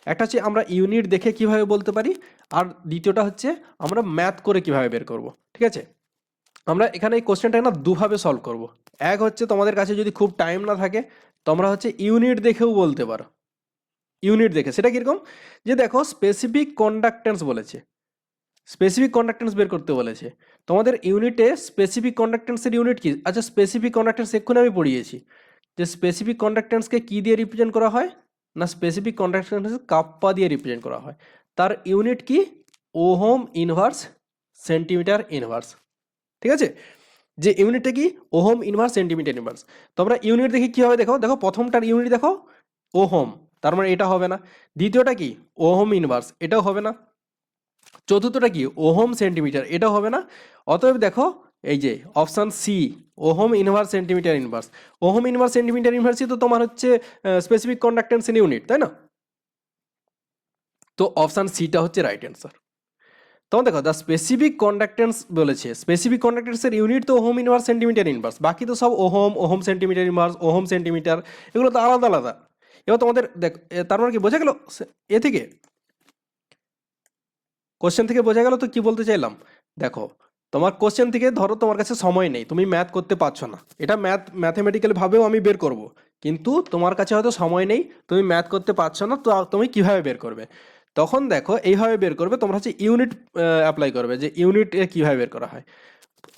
একটা হচ্ছে আমরা ইউনিট দেখে কিভাবে বলতে পারি, আর দ্বিতীয়টা হচ্ছে আমরা ম্যাথ করে কিভাবে বের করব। ঠিক আছে, আমরা এখানে এই কোশ্চেনটা না দুভাবে সলভ করব। এক হচ্ছে তোমাদের কাছে যদি খুব টাইম না থাকে, তোমরা হচ্ছে ইউনিট দেখেও বলতে পারো। ইউনিট দেখে সেটা কীরকম, যে দেখো স্পেসিফিক কন্ডাক্টেন্স বলেছে, স্পেসিফিক কন্ডাক্টেন্স বের করতে বলেছে। তোমাদের ইউনিটে স্পেসিফিক কন্ডাক্টেন্সের ইউনিট কি? আচ্ছা, স্পেসিফিক কন্ডাক্টেন্স এক্ষুনি আমি পড়িয়েছি, যে স্পেসিফিক কন্ডাক্টেন্সকে কী দিয়ে রিপ্রেজেন্ট করা হয় না, স্পেসিফিক কন্ডাক্টেন্স কাপ্পা দিয়ে রিপ্রেজেন্ট করা হয়। তার ইউনিট কি? Ohm inverse centimetre inverse. ঠিক আছে, যে ইউনিটটা কি? Ohm inverse centimetre inverse. তোমরা ইউনিট দেখে কী হবে দেখো, দেখো প্রথমটার ইউনিট দেখো ওহম, তার মানে এটা হবে না। দ্বিতীয়টা কি? ওহম ইনভার্স, এটাও হবে না। চতুর্থটা কি? ওহম সেন্টিমিটার, এটাও হবে না। অতএব দেখো এই যে option C, ohm inverse centimetre inverse. Ohm inverse centimetre ইনভার্সই তো তোমার হচ্ছে স্পেসিফিক কন্ডাক্টেন্স ইন ইউনিট, তাই না? তো অপশান সিটা হচ্ছে রাইট অ্যান্সার। তখন দেখো দ্য স্পেসিফিক কন্ডাক্টেন্স বলেছে, স্পেসিফিক কন্ডাক্টেন্সের ইউনিট তো ওহম ইনভার্স সেন্টিমিটার ইনভার্স, বাকি তো সব ohm centimetre inverse, ohm centimetre, এগুলো তো আলাদা আলাদা। এবার তোমাদের দেখ, তার মানে কি বোঝা গেল এ থেকে, কোশ্চেন থেকে বোঝা গেল তো কি বলতে চাইলাম? দেখো তোমার কোশ্চেন থেকে ধরো তোমার কাছে সময় নেই, তুমি ম্যাথ করতে পারছো না, এটা ম্যাথমেটিক্যাল ভাবেও আমি বের করব, কিন্তু তোমার কাছে হয়তো সময় নেই, তুমি ম্যাথ করতে পারছো না, তো তুমি কিভাবে বের করবে? তখন দেখো এইভাবে বের করবে, তোমরা হচ্ছে ইউনিট অ্যাপ্লাই করবে, যে ইউনিট কিভাবে বের করা হয়।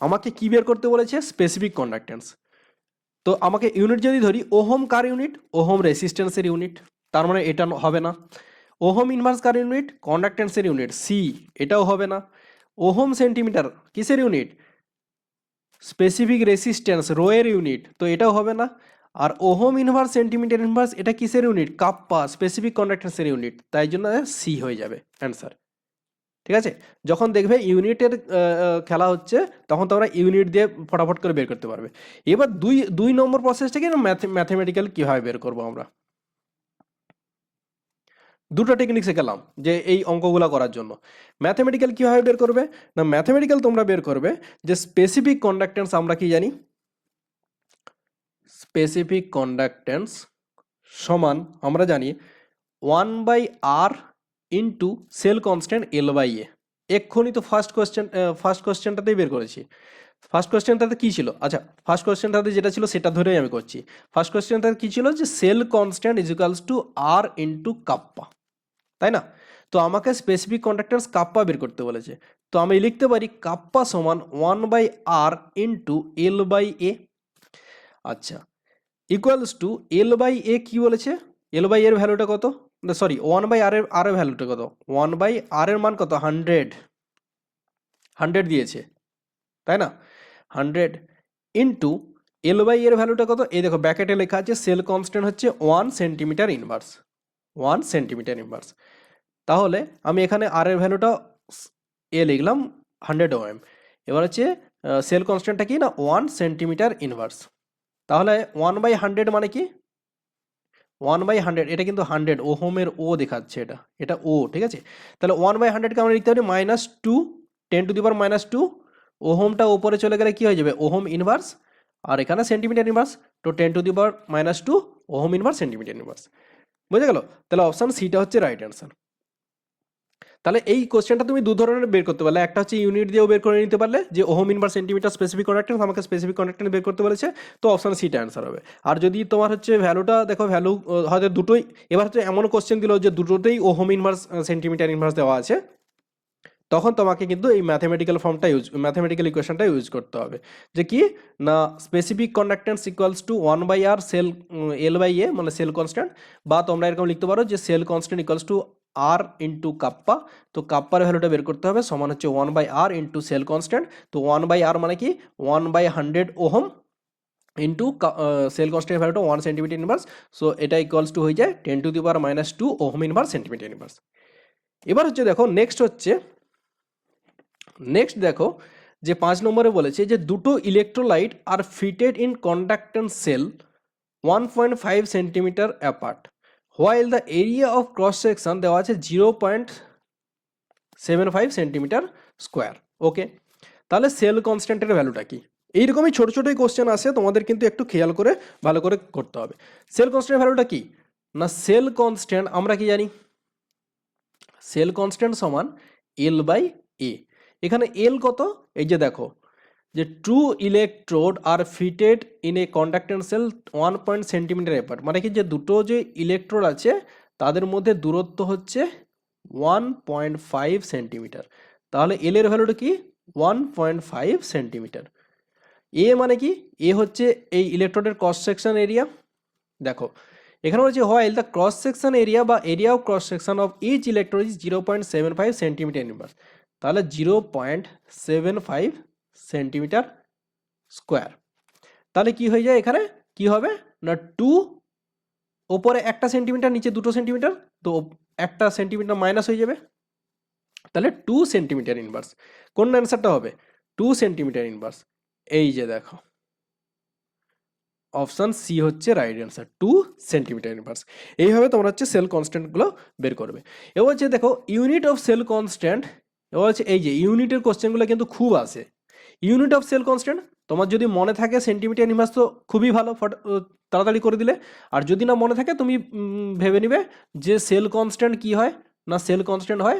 আমাকে কি বের করতে বলেছে? Specific conductance. তো আমাকে ইউনিট যদি ধরি, ওহম কার ইউনিট? ওহম রেসিস্ট্যান্সের ইউনিট, তার মানে এটা হবে না। ওহম ইনভার্স কার ইউনিট? কন্ডাক্টেন্সের ইউনিট, সি, এটাও হবে না। ওহম সেন্টিমিটার কিসের ইউনিট? স্পেসিফিক রেসিস্ট্যান্স, রো এর ইউনিট, তো এটাও হবে না। আর ওহম ইনভার্স সেন্টিমিটার ইনভার্স, এটা কিসের ইউনিট? কাপ্পা, স্পেসিফিক কন্ডাক্টেন্সের ইউনিট, তাই জন্য সি হয়ে যাবে অ্যান্সার। ঠিক আছে, যখন দেখবে ইউনিটের খেলা হচ্ছে, তখন তোমরা ইউনিট দিয়ে ফটাফট করে বের করতে পারবে। এবার দুই নম্বর প্রসেসটাকে ম্যাথমেটিক্যাল কীভাবে বের করবো আমরা, দুটো টেকনিক শেখালাম যে এই অঙ্কগুলো করার জন্য। ম্যাথমেটিক্যাল কীভাবে বের করবে না, ম্যাথমেটিক্যাল তোমরা বের করবে যে স্পেসিফিক কন্ডাক্টেন্স, আমরা কি জানি? স্পেসিফিক কন্ডাক্টেন্স সমান আমরা জানি 1/r into sell constant L/A। এক্ষুনি তো ফার্স্ট কোয়েশ্চেনটাতেই বের করেছি। ফার্স্ট কোয়েশ্চেনটাতে কী ছিল? আচ্ছা, ফার্স্ট কোয়েশ্চেনটাতে যেটা ছিল সেটা ধরেই আমি করছি। ফার্স্ট কোয়েশ্চেনটাতে কী ছিল? যে cell constant is equals to R into kappa, তাই না? তো আমাকে স্পেসিফিক কন্ডাক্টেন্স কাপ্পা বের করতে বলেছে, তো আমি লিখতে পারি কাপ্পা সমান 1/r ইন্টু L/A। আচ্ছা, ইকুয়ালস টু L/A কি বলেছে? L/A এর ভ্যালুটা কত? সরি, 1/r এর ভ্যালুটা কত? 1/r এর মান কত? 100 দিয়েছে, তাই না? 100 ইন্টু L/A এর ভ্যালুটা কত? এই দেখো ব্র্যাকেটে লেখা আছে সেল কনস্ট্যান্ট হচ্ছে 1 সেন্টিমিটার ইনভার্স, 1 সেন্টিমিটার ইনভার্স। তাহলে আমি এখানে আর এর ভ্যালুটা লিখলাম 100 ওএম। এবার হচ্ছে সেল কনস্ট্যান্টটা কি না, 1 সেন্টিমিটার ইনভার্স। তাহলে 1/100 মানে কি? 1/100, এটা কিন্তু 100 ওহমের ও দেখাচ্ছে, এটা ও, ঠিক আছে? তাহলে 1/100কে আমরা লিখতে পারি -2, 10⁻²। ওহমটা ওপরে চলে গেলে কি হয়ে যাবে? ওহম ইনভার্স, আর এখানে সেন্টিমিটার ইনভার্স, তো 10⁻², ওহম ইনভার্স সেন্টিমিটার ইনভার্স। বুঝে গেল? তাহলে অপশান সিটা হচ্ছে রাইট অ্যান্সার। তাহলে এই কোশ্চেনটা তুমি দু ধরনের বের করতে পারলে, একটা হচ্ছে ইউনিট দিয়েও বের করে নিতে পারলে যে ohm inverse centimetre specific conductance, আমাকে স্পেসিফিক কন্ডাক্টেন্স বের করতে বলেছে, তো অপশান সিটা অ্যান্সার হবে। আর যদি তোমার হচ্ছে ভ্যালুটা দেখো, ভ্যালু হয়তো দুটোই, এবার হচ্ছে এমন কোশ্চেন দিল যে দুটোতেই ওহম ইনভার্স সেন্টিমিটার ইনভার্স দেওয়া আছে, তখন তোমাকে কিন্তু এই ম্যাথমেটিক্যাল ফর্মটা ম্যাথমেটিক্যাল ইকুয়েশনটা ইউজ করতে হবে, যে কি না specific conductance equals to 1/r cell L/A, মানে সেল কনস্ট্যান্ট, বা তোমরা এরকম লিখতে পারো যে cell constant equals to R into kappa. তো কাপ্পার ভ্যালুটা বের করতে হবে, সমান হচ্ছে 1/r ইন্টু সেল কনস্ট্যান্ট। তো 1/r মানে কি 1/100 ওহম ইন্টু সেল কনস্ট্যান্টের ভ্যালুটা 1 সেন্টিমিটার ইনভার্স। সো এটা ইকুয়ালস টু হয়ে যায় 10⁻⁻² ওহম ইনভার্স সেন্টিমিটার ইনভার্স। এবার হচ্ছে দেখো নেক্সট দেখো যে 5 নম্বরে বলেছে যে দুটো electrolyte are fitted in conductance cell 1.5 centimetre apart, while the area of cross section দেওয়া আছে 0.75 সেন্টিমিটার স্কোয়ার। ওকে, তাহলে সেল কনস্ট্যান্টের ভ্যালুটা কি? এইরকমই ছোটো ছোটোই কোশ্চেন আসে, তোমাদের কিন্তু একটু খেয়াল করে ভালো করে করতে হবে। সেল কনস্ট্যান্টের ভ্যালুটা কি না, সেল কনস্ট্যান্ট আমরা কি জানি, সেল কনস্ট্যান্ট সমান L/A। এখানে এল কত, এই যে দেখো যে two electrode are fitted in a conductance cell 1 centimetre apart, মানে কি যে দুটো যে ইলেকট্রোড আছে তাদের মধ্যে দূরত্ব হচ্ছে 1.5 সেন্টিমিটার। তাহলে এল এর ভ্যালুটা কি 1.5 সেন্টিমিটার। এ মানে কি, এ হচ্ছে এই ইলেকট্রোডের ক্রস সেকশন এরিয়া। দেখো এখানে বলছে while the cross section area বা area of cross section of each electrode is 0.75 centimetre inverse. তাহলে 0.75 সেন্টিমিটার স্কোয়ার। তাহলে কি হয়ে যায়, এখানে কি হবে না 2, ওপরে 1 সেন্টিমিটার, নিচে 2 সেন্টিমিটার, তো 1 সেন্টিমিটার মাইনাস হয়ে যাবে, তাহলে 2 সেন্টিমিটার ইনভার্স। কোন অ্যান্সারটা হবে 2 সেন্টিমিটার ইনভার্স। এই যে দেখো অপশান সি হচ্ছে রাইট অ্যান্সার, 2 সেন্টিমিটার ইনভার্স। এইভাবে তোমরা হচ্ছে সেল কনস্ট্যান্টগুলো বের করবে। এবার হচ্ছে দেখো ইউনিট অফ সেল কনস্ট্যান্ট, এবার হচ্ছে এই যে ইউনিটের কোশ্চেনগুলো কিন্তু খুব আসে। ইউনিট অফ সেল কনস্ট্যান্ট তোমার যদি মনে থাকে সেন্টিমিটার ইনভার্স, তো খুবই ভালো, তাড়াতাড়ি করে দিলে। আর যদি না মনে থাকে তুমি ভেবে নিবে যে সেল কনস্ট্যান্ট কি হয় না, সেল কনস্ট্যান্ট হয়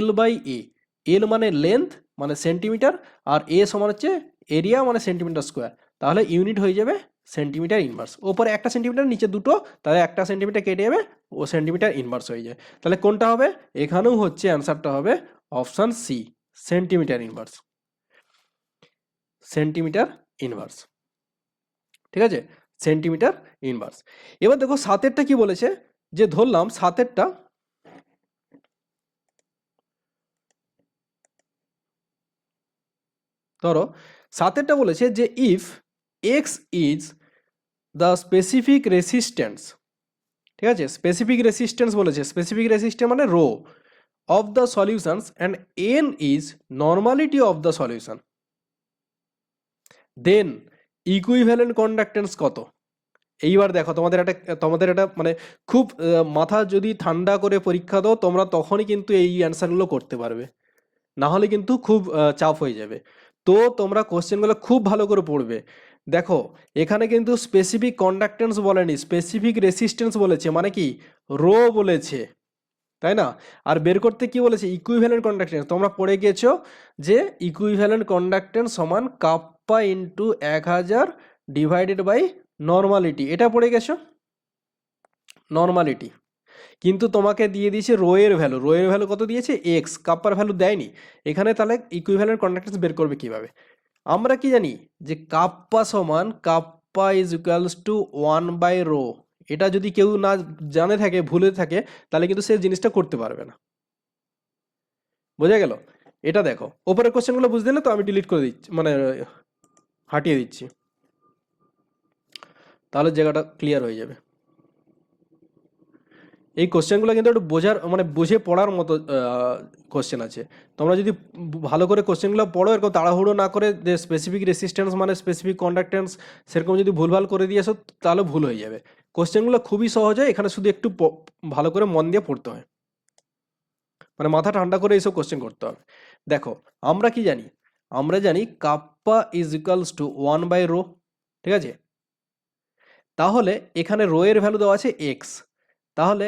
L/A। এল মানে লেন্থ মানে সেন্টিমিটার, আর এ সমান হচ্ছে এরিয়া মানে সেন্টিমিটার স্কোয়ার। তাহলে ইউনিট হয়ে যাবে সেন্টিমিটার ইনভার্স। ওপরে 1 সেন্টিমিটার, নিচে 2, তাহলে 1 সেন্টিমিটার কেটে যাবে, ও সেন্টিমিটার ইনভার্স হয়ে যায়। তাহলে কোনটা হবে, এখানেও হচ্ছে অ্যান্সারটা হবে option C, centimetre inverse, centimetre inverse. ঠিক আছে, সেন্টিমিটার ইনভার্স। এবার দেখো 7এরটা কি বলেছে, যে ধরলাম 7এরটা ধরো 7এরটা বলেছে যে if X is the specific resistance, ঠিক আছে, স্পেসিফিক রেসিস্ট্যান্স বলেছে, স্পেসিফিক রেসিস্ট্যান্স মানে rho of the solutions and N is normality of the solution, then equivalent conductance কত? এইবার দেখো তোমাদের এটা মানে খুব মাথা যদি ঠান্ডা করে পরীক্ষা দাও তোমরা, তখনই কিন্তু এই অ্যান্সারগুলো করতে পারবে, না হলে কিন্তু খুব চাপ হয়ে যাবে। তো তোমরা কোশ্চেনগুলো খুব ভালো করে পড়বে। দেখো এখানে কিন্তু স্পেসিফিক কন্ডাক্টেন্স বলেনি, স্পেসিফিক রেসিস্ট্যান্স বলেছে, মানে কি রো বলেছে, তাই না? আর বের করতে কি বলেছে, ইকুইভ্যালেন্ট কন্ডাক্টেন্স। তোমরা পড়ে গেছো যে ইকুইভ্যালেন্ট কন্ডাক্টেন্স সমান kappa into 1000 divided by normality, এটা পড়ে গেছো নর্মালিটি। কিন্তু তোমাকে দিয়ে দিয়েছে রোয়ের ভ্যালু, রোয়ের ভ্যালু কত দিয়েছে এক্স, কাপ্পার ভ্যালু দেয়নি এখানে। তাহলে ইকুইভ্যালেন্ট কন্ডাক্টেন্স বের করবে কিভাবে? আমরা কি জানি যে কাপ্পা সমান কাপ্পা ইজ ইকুয়ালস টু 1/ρ। এটা যদি কেউ না জানে থাকে, ভুলে থাকে, তাহলে কিন্তু সে জিনিসটা করতে পারবে না। বোঝা গেল? এটা দেখো ওপরের কোশ্চেনগুলো বুঝতে না, তো আমি ডিলিট করে দিচ্ছি, মানে হাটিয়ে দিচ্ছি, তাহলে জায়গাটা ক্লিয়ার হয়ে যাবে। এই কোশ্চেনগুলো কিন্তু একটু বোঝার মানে বুঝে পড়ার মতো কোশ্চেন আছে। তোমরা যদি ভালো করে কোশ্চেনগুলো পড়ো, এরকম তাড়াহুড়ো না করে যে স্পেসিফিক রেসিস্ট্যান্স মানে স্পেসিফিক কন্ডাক্টেন্স সেরকম যদি ভুলভাল করে দিয়ে আসো, তাহলে ভুল হয়ে যাবে। কোশ্চেনগুলো খুবই সহজ হয়, এখানে শুধু একটু ভালো করে মন দিয়ে পড়তে হয়, মানে মাথা ঠান্ডা করে এইসব কোশ্চেন করতে হবে। দেখো আমরা কি জানি, আমরা জানি কাপ্পা ইজ ইকুয়ালস টু 1/ρ, ঠিক আছে। তাহলে এখানে রো এর ভ্যালু দেওয়া আছে এক্স, তাহলে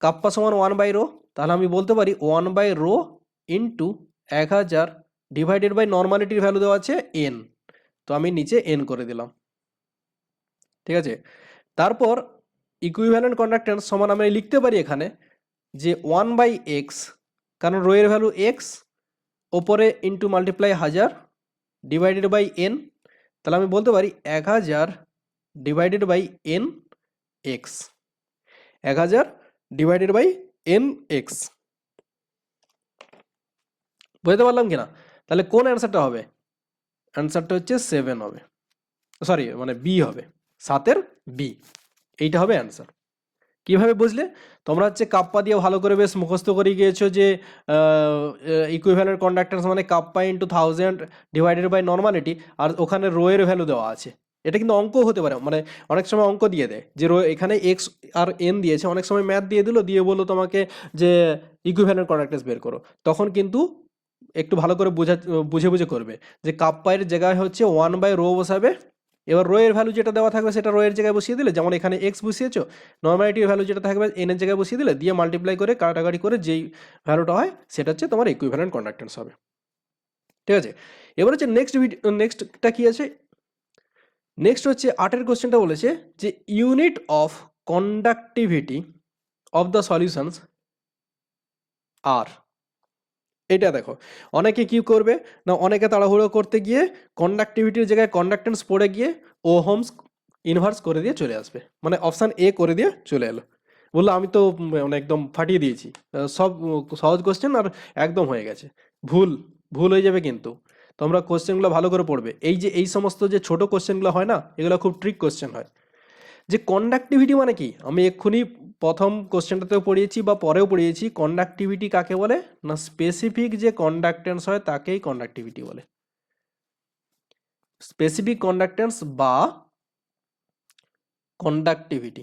কাপ্পা সমান 1/ρ, তাহলে আমি বলতে পারি 1/ρ ইন্টু 1000 ডিভাইডেড বাই নর্মালিটির ভ্যালু দেওয়া আছে এন, তো আমি নিচে এন করে দিলাম। ঠিক আছে, তারপর ইকুইভ্যালেন্ট কন্ডাক্ট্যান্স সমান আমি লিখতে পারি এখানে যে 1/x, কারণ রো এর ভ্যালু এক্স, ওপরে into multiply 1000 divided by N, তাহলে আমি বলতে পারি 1000 divided by N X, 1000 divided by N X. বুঝতে পারলাম কিনা? তাহলে কোন অ্যান্সারটা হবে? অ্যান্সারটা হচ্ছে 7 হবে, সরি মানে বি হবে, 7-এর বি, এইটা হবে অ্যান্সার। কিভাবে বুঝলে? তোমরা হচ্ছে কাপ্পা দিয়ে ভালো করে বেশ মুখস্থ করে গিয়েছো যে ইকুইভ্যালেন্ট কন্ডাক্ট্যান্স মানে kappa into 1000 divided by normality, আর ওখানে রো এর ভ্যালু দেওয়া আছে। এটা কিন্তু অঙ্ক হতে পারে, মানে অনেক সময় অঙ্ক দিয়ে দেয় যে রো এখানে এক্স আর এন দিয়েছে, অনেক সময় ম্যাথ দিয়ে দিল, দিয়ে বললো তোমাকে যে ইকুইভ্যালেন্ট কন্ডাক্ট্যান্স বের করো, তখন কিন্তু একটু ভালো করে বুঝে বুঝে করবে যে কাপ্পায়ের জায়গায় হচ্ছে 1/ρ বসাবে, এবার রো এর ভ্যালু যেটা দেওয়া থাকবে সেটা রো এর জায়গায় বসিয়ে দিলে, যেমন এখানে এক্স বসিয়েছো, নর্মালিটির ভ্যালু যেটা থাকবে এন এর জায়গায় বসিয়ে দিলে, দিয়ে মাল্টিপ্লাই করে কাটাকাটি করে যেই ভ্যালুটা হয় সেটা হচ্ছে তোমার ইকুইভ্যালেন্ট কন্ডাক্ট্যান্স হবে। ঠিক আছে, এবার হচ্ছে নেক্সটটা কি আছে? নেক্সট হচ্ছে 8-এর কোশ্চেনটা বলেছে যে unit of conductivity of the solutions are. এটা দেখো, অনেকে কি করবে না, অনেকে তাড়াহুড়ো করতে গিয়ে কন্ডাক্টিভিটির জায়গায় কন্ডাক্টেন্স পড়ে গিয়ে ওহমস ইনভার্স করে দিয়ে চলে আসবে, মানে অপশান এ করে দিয়ে চলে এলো, বললো আমি তো মানে একদম ফাটিয়ে দিয়েছি, সব সহজ কোশ্চেন আর একদম হয়ে গেছে। ভুল, ভুল হয়ে যাবে কিন্তু। তোমরা কোশ্চেনগুলো ভালো করে পড়বে, এই যে এই সমস্ত যে ছোট কোশ্চেনগুলো হয় না, এগুলো খুব ট্রিক কোশ্চেন হয়। যে কন্ডাক্টিভিটি মানে কি, আমি এক্ষুনি প্রথম কোশ্চেনটাতেও পড়িয়েছি বা পরেও পড়িয়েছি, কন্ডাক্টিভিটি কাকে বলে না, স্পেসিফিক যে কন্ডাক্টেন্স হয় তাকেই কন্ডাক্টিভিটি বলে। স্পেসিফিক কন্ডাক্টেন্স বা কন্ডাক্টিভিটি,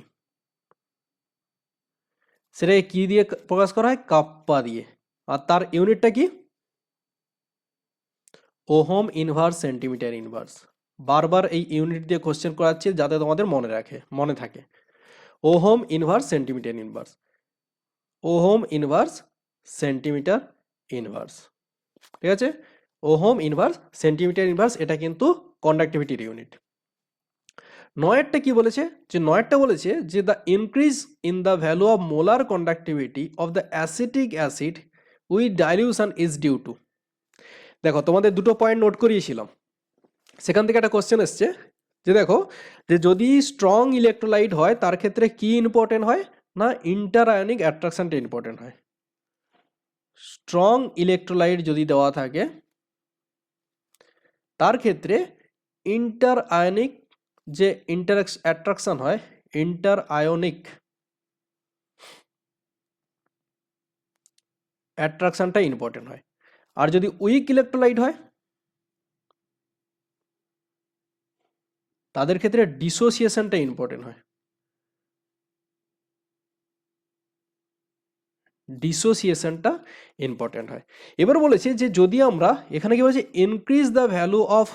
সেটা কি দিয়ে প্রকাশ করা হয়? কাপ্পা দিয়ে। আর তার ইউনিটটা কি? Ohm inverse centimetre inverse. বারবার এই ইউনিট দিয়ে কোশ্চেন করাচ্ছি যাতে তোমাদের মনে থাকে। Ohm inverse centimetre inverse, ohm inverse centimetre inverse. ঠিক আছে, ওহম ইনভার্স সেন্টিমিটার ইনভার্স, এটা কিন্তু কন্ডাক্টিভিটির ইউনিট। 9-এরটা কি বলেছে? যে 9-এরটা বলেছে যে the increase in the value of molar conductivity of the acetic acid with dilution is due to. দেখো তোমাদের দুটো পয়েন্ট নোট করিয়েছিলাম, সেখান থেকে একটা কোশ্চেন এসছে যে দেখো, যে যদি স্ট্রং ইলেকট্রোলাইট হয় তার ক্ষেত্রে কি ইম্পর্টেন্ট হয় না, ইন্টার আয়নিক অ্যাট্রাকশনটা ইম্পর্টেন্ট হয়। স্ট্রং ইলেকট্রোলাইট যদি দেওয়া থাকে তার ক্ষেত্রে ইন্টার আয়নিক যে অ্যাট্রাকশন হয়, ইন্টার আয়নিক অ্যাট্রাকশনটা ইম্পর্টেন্ট হয়। আর যদি উইক ইলেকট্রোলাইট হয় তাদের ক্ষেত্রে ডিসোসিয়েশনটা ইম্পর্টেন্ট হয়, ডিসোসিয়েশনটা ইম্পর্টেন্ট হয়। এবার বলেছে যে যদি আমরা এখানে কি বলেছে, increase the value of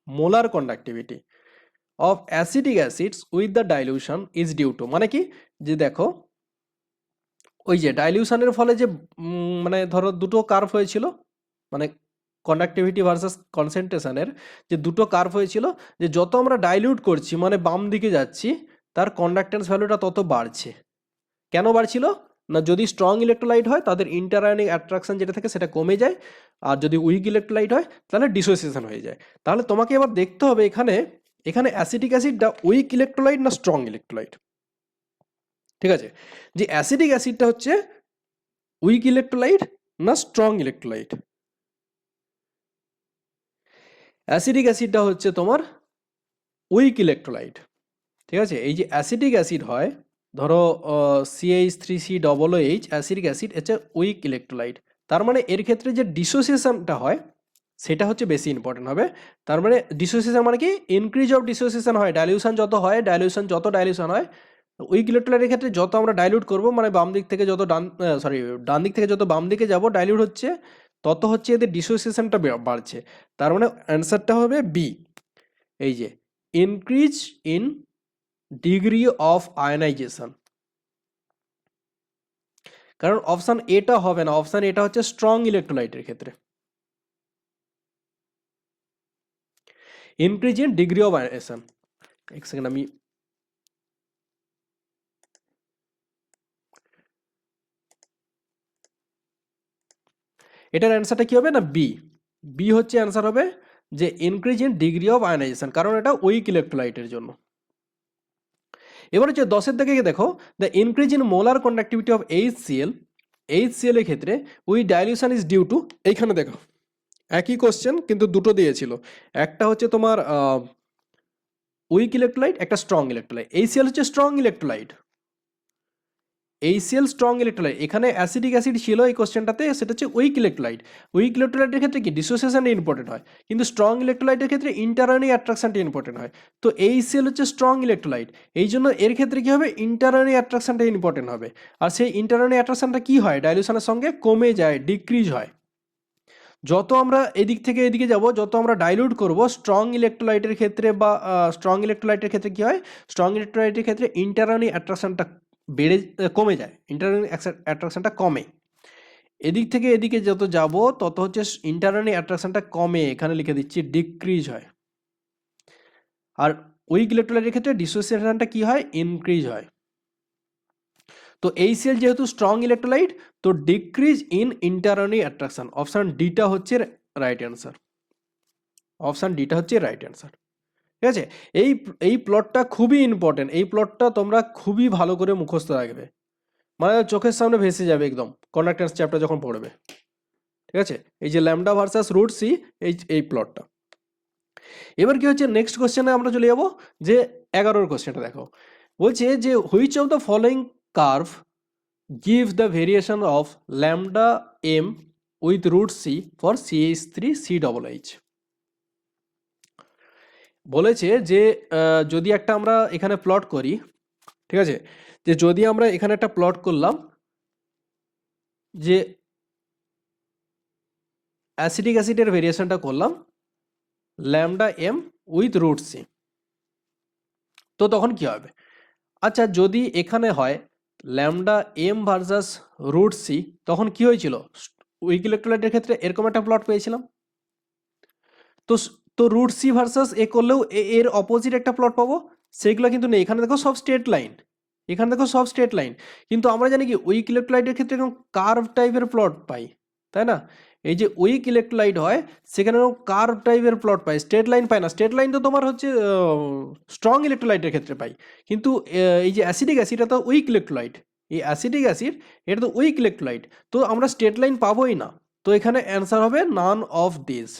molar conductivity of acidic acids with the dilution is due to, মানে কি, যে দেখো ওই যে ডাইলিউশনের ফলে যে মানে ধরো দুটো কার্ভ হয়েছিল, মানে কন্ডাক্টিভিটি ভার্সাস কনসেন্ট্রেশনের যে দুটো কার্ভ হয়েছিল, যে যত আমরা ডাইলিউট করছি মানে বাম দিকে যাচ্ছি, তার কন্ডাক্টেন্স ভ্যালুটা তত বাড়ছে। কেন বাড়ছিল না, যদি স্ট্রং ইলেকট্রোলাইট হয় তাদের ইন্টারআয়নিক অ্যাট্রাকশন যেটা থাকে সেটা কমে যায়, আর যদি উইক ইলেকট্রোলাইট হয় তাহলে ডিসোসিয়েশন হয়ে যায়। তাহলে তোমাকে এবার দেখতে হবে এখানে অ্যাসিটিক অ্যাসিডটা উইক ইলেকট্রোলাইট না স্ট্রং ইলেকট্রোলাইট। ঠিক আছে, যে অ্যাসিডিক অ্যাসিডটা হচ্ছে উইক ইলেকট্রোলাইট না স্ট্রং ইলেকট্রোলাইট? অ্যাসিডিক অ্যাসিডটা হচ্ছে তোমার উইক ইলেকট্রোলাইট। ঠিক আছে, এই যে অ্যাসিডিক অ্যাসিড হয়, ধরো CH3COOH অ্যাসিডিক অ্যাসিড হচ্ছে উইক ইলেকট্রোলাইট, তার মানে এর ক্ষেত্রে যে ডিসোসিয়েশনটা হয় সেটা হচ্ছে বেশি ইম্পর্টেন্ট হবে। তার মানে ডিসোসিয়েশন মানে কি, ইনক্রিজ অফ ডিসোসিয়েশন হয়, ডাইলিউশন যত হয়, যত ডাইলিউশন হয় উইক ইলেকট্রোলাইটের ক্ষেত্রে যত আমরা ডাইলিউট করব, মানে বাম দিক থেকে যত ডান দিক থেকে যত বাম দিকে যাব ডাইলিউট হচ্ছে, তত হচ্ছে এদের ডিসোসিয়েশনটা বাড়ছে। তার মানে অ্যান্সারটা হবে বি, এই যে increase in degree of ionisation, কারণ অপশন এটা হবে না, অপশন এটা হচ্ছে স্ট্রং ইলেকট্রোলাইটের ক্ষেত্রে। Increase in degree of ionisation, এক সেকেন্ড আমি এটার অ্যান্সারটা কি হবে না বি, বি হচ্ছে অ্যান্সার হবে যে increase in degree of ionisation, কারণ এটা উইক ইলেকট্রোলাইটের জন্য। এবার হচ্ছে 10-এর দিকে দেখো, the increase in molar conductivity of HCl, HCl এর ক্ষেত্রে we dilution is due to, এইখানে দেখো একই কোশ্চেন কিন্তু দুটো দিয়েছিল, একটা হচ্ছে তোমার উইক ইলেকট্রোলাইট, একটা স্ট্রং ইলেকট্রোলাইট। HCl হচ্ছে strong electrolyte, HCl strong electrolyte, এখানে অ্যাসিডিক অ্যাসিড ছিল এই কোশ্চেনটাতে, সেটা হচ্ছে উইক ইলেকট্রোলাইট। উইক ইলেকট্রোলাইটের ক্ষেত্রে কি ডিসোসিয়েশনটা ইম্পর্টেন্ট হয়, কিন্তু স্ট্রং ইলেকট্রোলাইটের ক্ষেত্রে ইন্টারনি অ্যাট্রাকশনটা ইম্পর্টেন্ট হয়। তো HCl হচ্ছে স্ট্রং ইলেকট্রোলাইট, এই জন্য এর ক্ষেত্রে কি হবে, ইন্টারনি অ্যাট্রাকশনটা ইম্পর্টেন্ট হবে। আর সেই ইন্টারনি অ্যাট্রাকশনটা কি হয়, ডাইলিউশনের সঙ্গে কমে যায়, ডিক্রিজ হয়। যত আমরা এদিক থেকে এদিকে যাব, যত আমরা ডাইলিউট করব স্ট্রং ইলেকট্রোলাইটের ক্ষেত্রে বা স্ট্রং ইলেকট্রোলাইটের ক্ষেত্রে কি হয়, স্ট্রং ইলেকট্রোলাইটের ক্ষেত্রে ইন্টারনি অ্যাট্রাকশনটা কমে যায়, ইন্টারনি অ্যাট্রাকশনটা কমে। এদিক থেকে এদিকে যত যাব তত হচ্ছে ইন্টারনি অ্যাট্রাকশনটা কমে, এখানে লিখে দিচ্ছি ডিক্রিজ হয়। আর উইক ইলেকট্রোলাইটের ক্ষেত্রে ডিসোসিয়েশনটা কি হয়, ইনক্রিজ হয়। তো HCl যেহেতু স্ট্রং ইলেকট্রোলাইট, তো decrease in interionic attraction, option ডিটা হচ্ছে রাইট অ্যান্সার, অপশন ডিটা হচ্ছে রাইট অ্যান্সার। ঠিক আছে, এই এই প্লটটা খুবই ইম্পর্টেন্ট, এই প্লটটা তোমরা খুবই ভালো করে মুখস্থ রাখবে, মানে চোখের সামনে ভেসে যাবে একদম কন্ডাক্ট্যান্স চ্যাপ্টার যখন পড়বে। ঠিক আছে, এই যে ল্যামডা ভার্সাস রুট সি, এই প্লটটা। এবার কি হচ্ছে, নেক্সট কোশ্চেনে আমরা চলে যাব, যে 11 কোশ্চেনটা দেখো, বলছে যে which of the following curve give the variation of lambda M with root C for CH3CH। বলেছে যে যদি একটা আমরা এখানে প্লট করি, ঠিক আছে, যে যদি আমরা এখানে একটা প্লট করলাম, যে অ্যাসিডিক অ্যাসিডের ভেরিয়েশনটা করলাম lambda M with root C, তো তখন কি হবে। আচ্ছা, যদি এখানে হয় lambda M versus root C, তখন কি হয়েছিল, উইক ইলেকট্রোলাইটের ক্ষেত্রে এরকম একটা প্লট পেয়েছিলাম। তো তো রুট সি ভার্সাস এ করলেও এর অপোজিট একটা প্লট পাবো, সেগুলো কিন্তু নেই। এখানে দেখো সব স্ট্রেট লাইন, এখানে দেখো সব স্ট্রেট লাইন, কিন্তু আমরা জানি কি উইক ইলেকট্রোলাইটের ক্ষেত্রে এরকম কার্ভ টাইপের প্লট পাই, তাই না। এই যে উইক ইলেকট্রোলাইট হয় সেখানে কার্ভ টাইপের প্লট পাই, স্ট্রেট লাইন পাই না। স্ট্রেট লাইন তো তোমার হচ্ছে স্ট্রং ইলেকট্রোলাইটের ক্ষেত্রে পাই, কিন্তু এই যে অ্যাসিডিক অ্যাসিড, এটা তো উইক ইলেকট্রোলাইট, এই অ্যাসিডিক অ্যাসিড এটা তো উইক ইলেকট্রোলাইট, তো আমরা স্ট্রেট লাইন পাবোই না। তো এখানে অ্যান্সার হবে নান অফ দিস,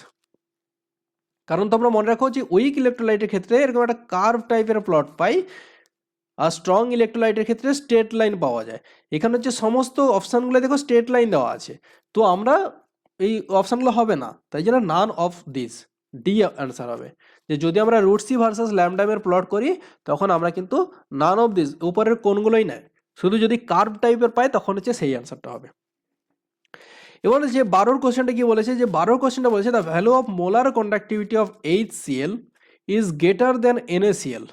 কারণ তোমরা মনে রাখো যে উইক ইলেকট্রোলাইটের ক্ষেত্রে এরকম একটা কার্ভ টাইপের প্লট পাই, আর স্ট্রং ইলেকট্রোলাইটের ক্ষেত্রে স্ট্রেট লাইন পাওয়া যায়। এখানে হচ্ছে সমস্ত অপশানগুলো দেখো স্ট্রেট লাইন দেওয়া আছে, তো আমরা এই অপশানগুলো হবে না, তাই জন্য none of this, D answer হবে। যে যদি আমরা রুট সি ভার্সাস ল্যামডামের প্লট করি, তখন আমরা কিন্তু নান অফ দিস উপরের কোনগুলোই নেয়, শুধু যদি কার্ভ টাইপের পাই তখন হচ্ছে সেই অ্যান্সারটা হবে। এবার যে 12 কোশ্চেনটা কি বলেছে, যে 12 কোশ্চেনটা বলেছে the value of molar conductivity of HCl is greater than NaCl।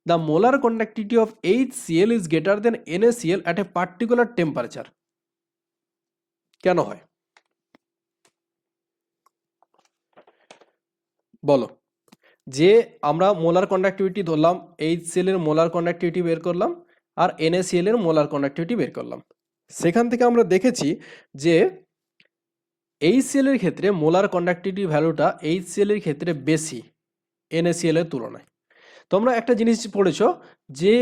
The molar conductivity of HCl is greater than NaCl at a particular temperature. কেন হয় বলো। যে আমরা মোলার কন্ডাক্টিভিটি ধরলাম, HCl এর মোলার কন্ডাক্টিভিটি বের করলাম, আর NaCl এর মোলার কন্ডাক্টিভিটি বের করলাম, সেখান থেকে আমরা দেখেছি যে HCl এর ক্ষেত্রে মোলার কন্ডাক্টিভিটি ভ্যালুটা HCl এর ক্ষেত্রে বেশি NaCl এর তুলনায়। তোমরা একটা জিনিস পড়েছো যে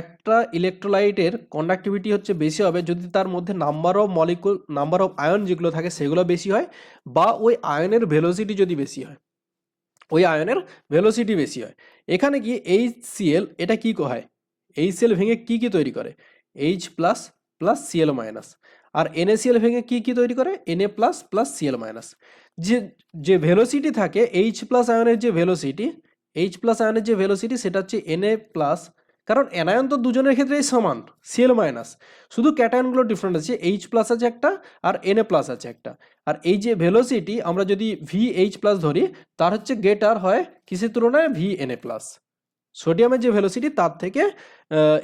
একটা ইলেকট্রোলাইটের কন্ডাক্টিভিটি হচ্ছে বেশি হবে যদি তার মধ্যে number of molecule, number of ion যেগুলো থাকে সেগুলো বেশি হয়, বা ওই আয়নের ভেলোসিটি যদি বেশি হয়, ওই আয়নের ভেলোসিটি বেশি হয়। এখানে কি HCl এটা কি হয়, HCl ভেঙে কি কি তৈরি করে, H plus plus Cl minus, আর NaCl ভেঙে কি কি তৈরি করে, Na plus plus Cl minus. যে যে ভেলোসিটি থাকে H প্লাস আয়নের যে ভেলোসিটি, H প্লাস আয়নের যে ভেলোসিটি সেটা হচ্ছে Na প্লাস, কারণ অ্যানায়ন তো দুজনের ক্ষেত্রেই সমান Cl মাইনাস, শুধু ক্যাটায়নগুলো ডিফারেন্ট আছে, H প্লাস আছে একটা আর Na প্লাস আছে একটা। আর এই যে ভেলোসিটি আমরা যদি VH প্লাস ধরি, তার হচ্ছে গ্রেটার হয় কিসের তুলনায়, VNa প্লাস। সোডিয়ামের যে ভেলোসিটি তার থেকে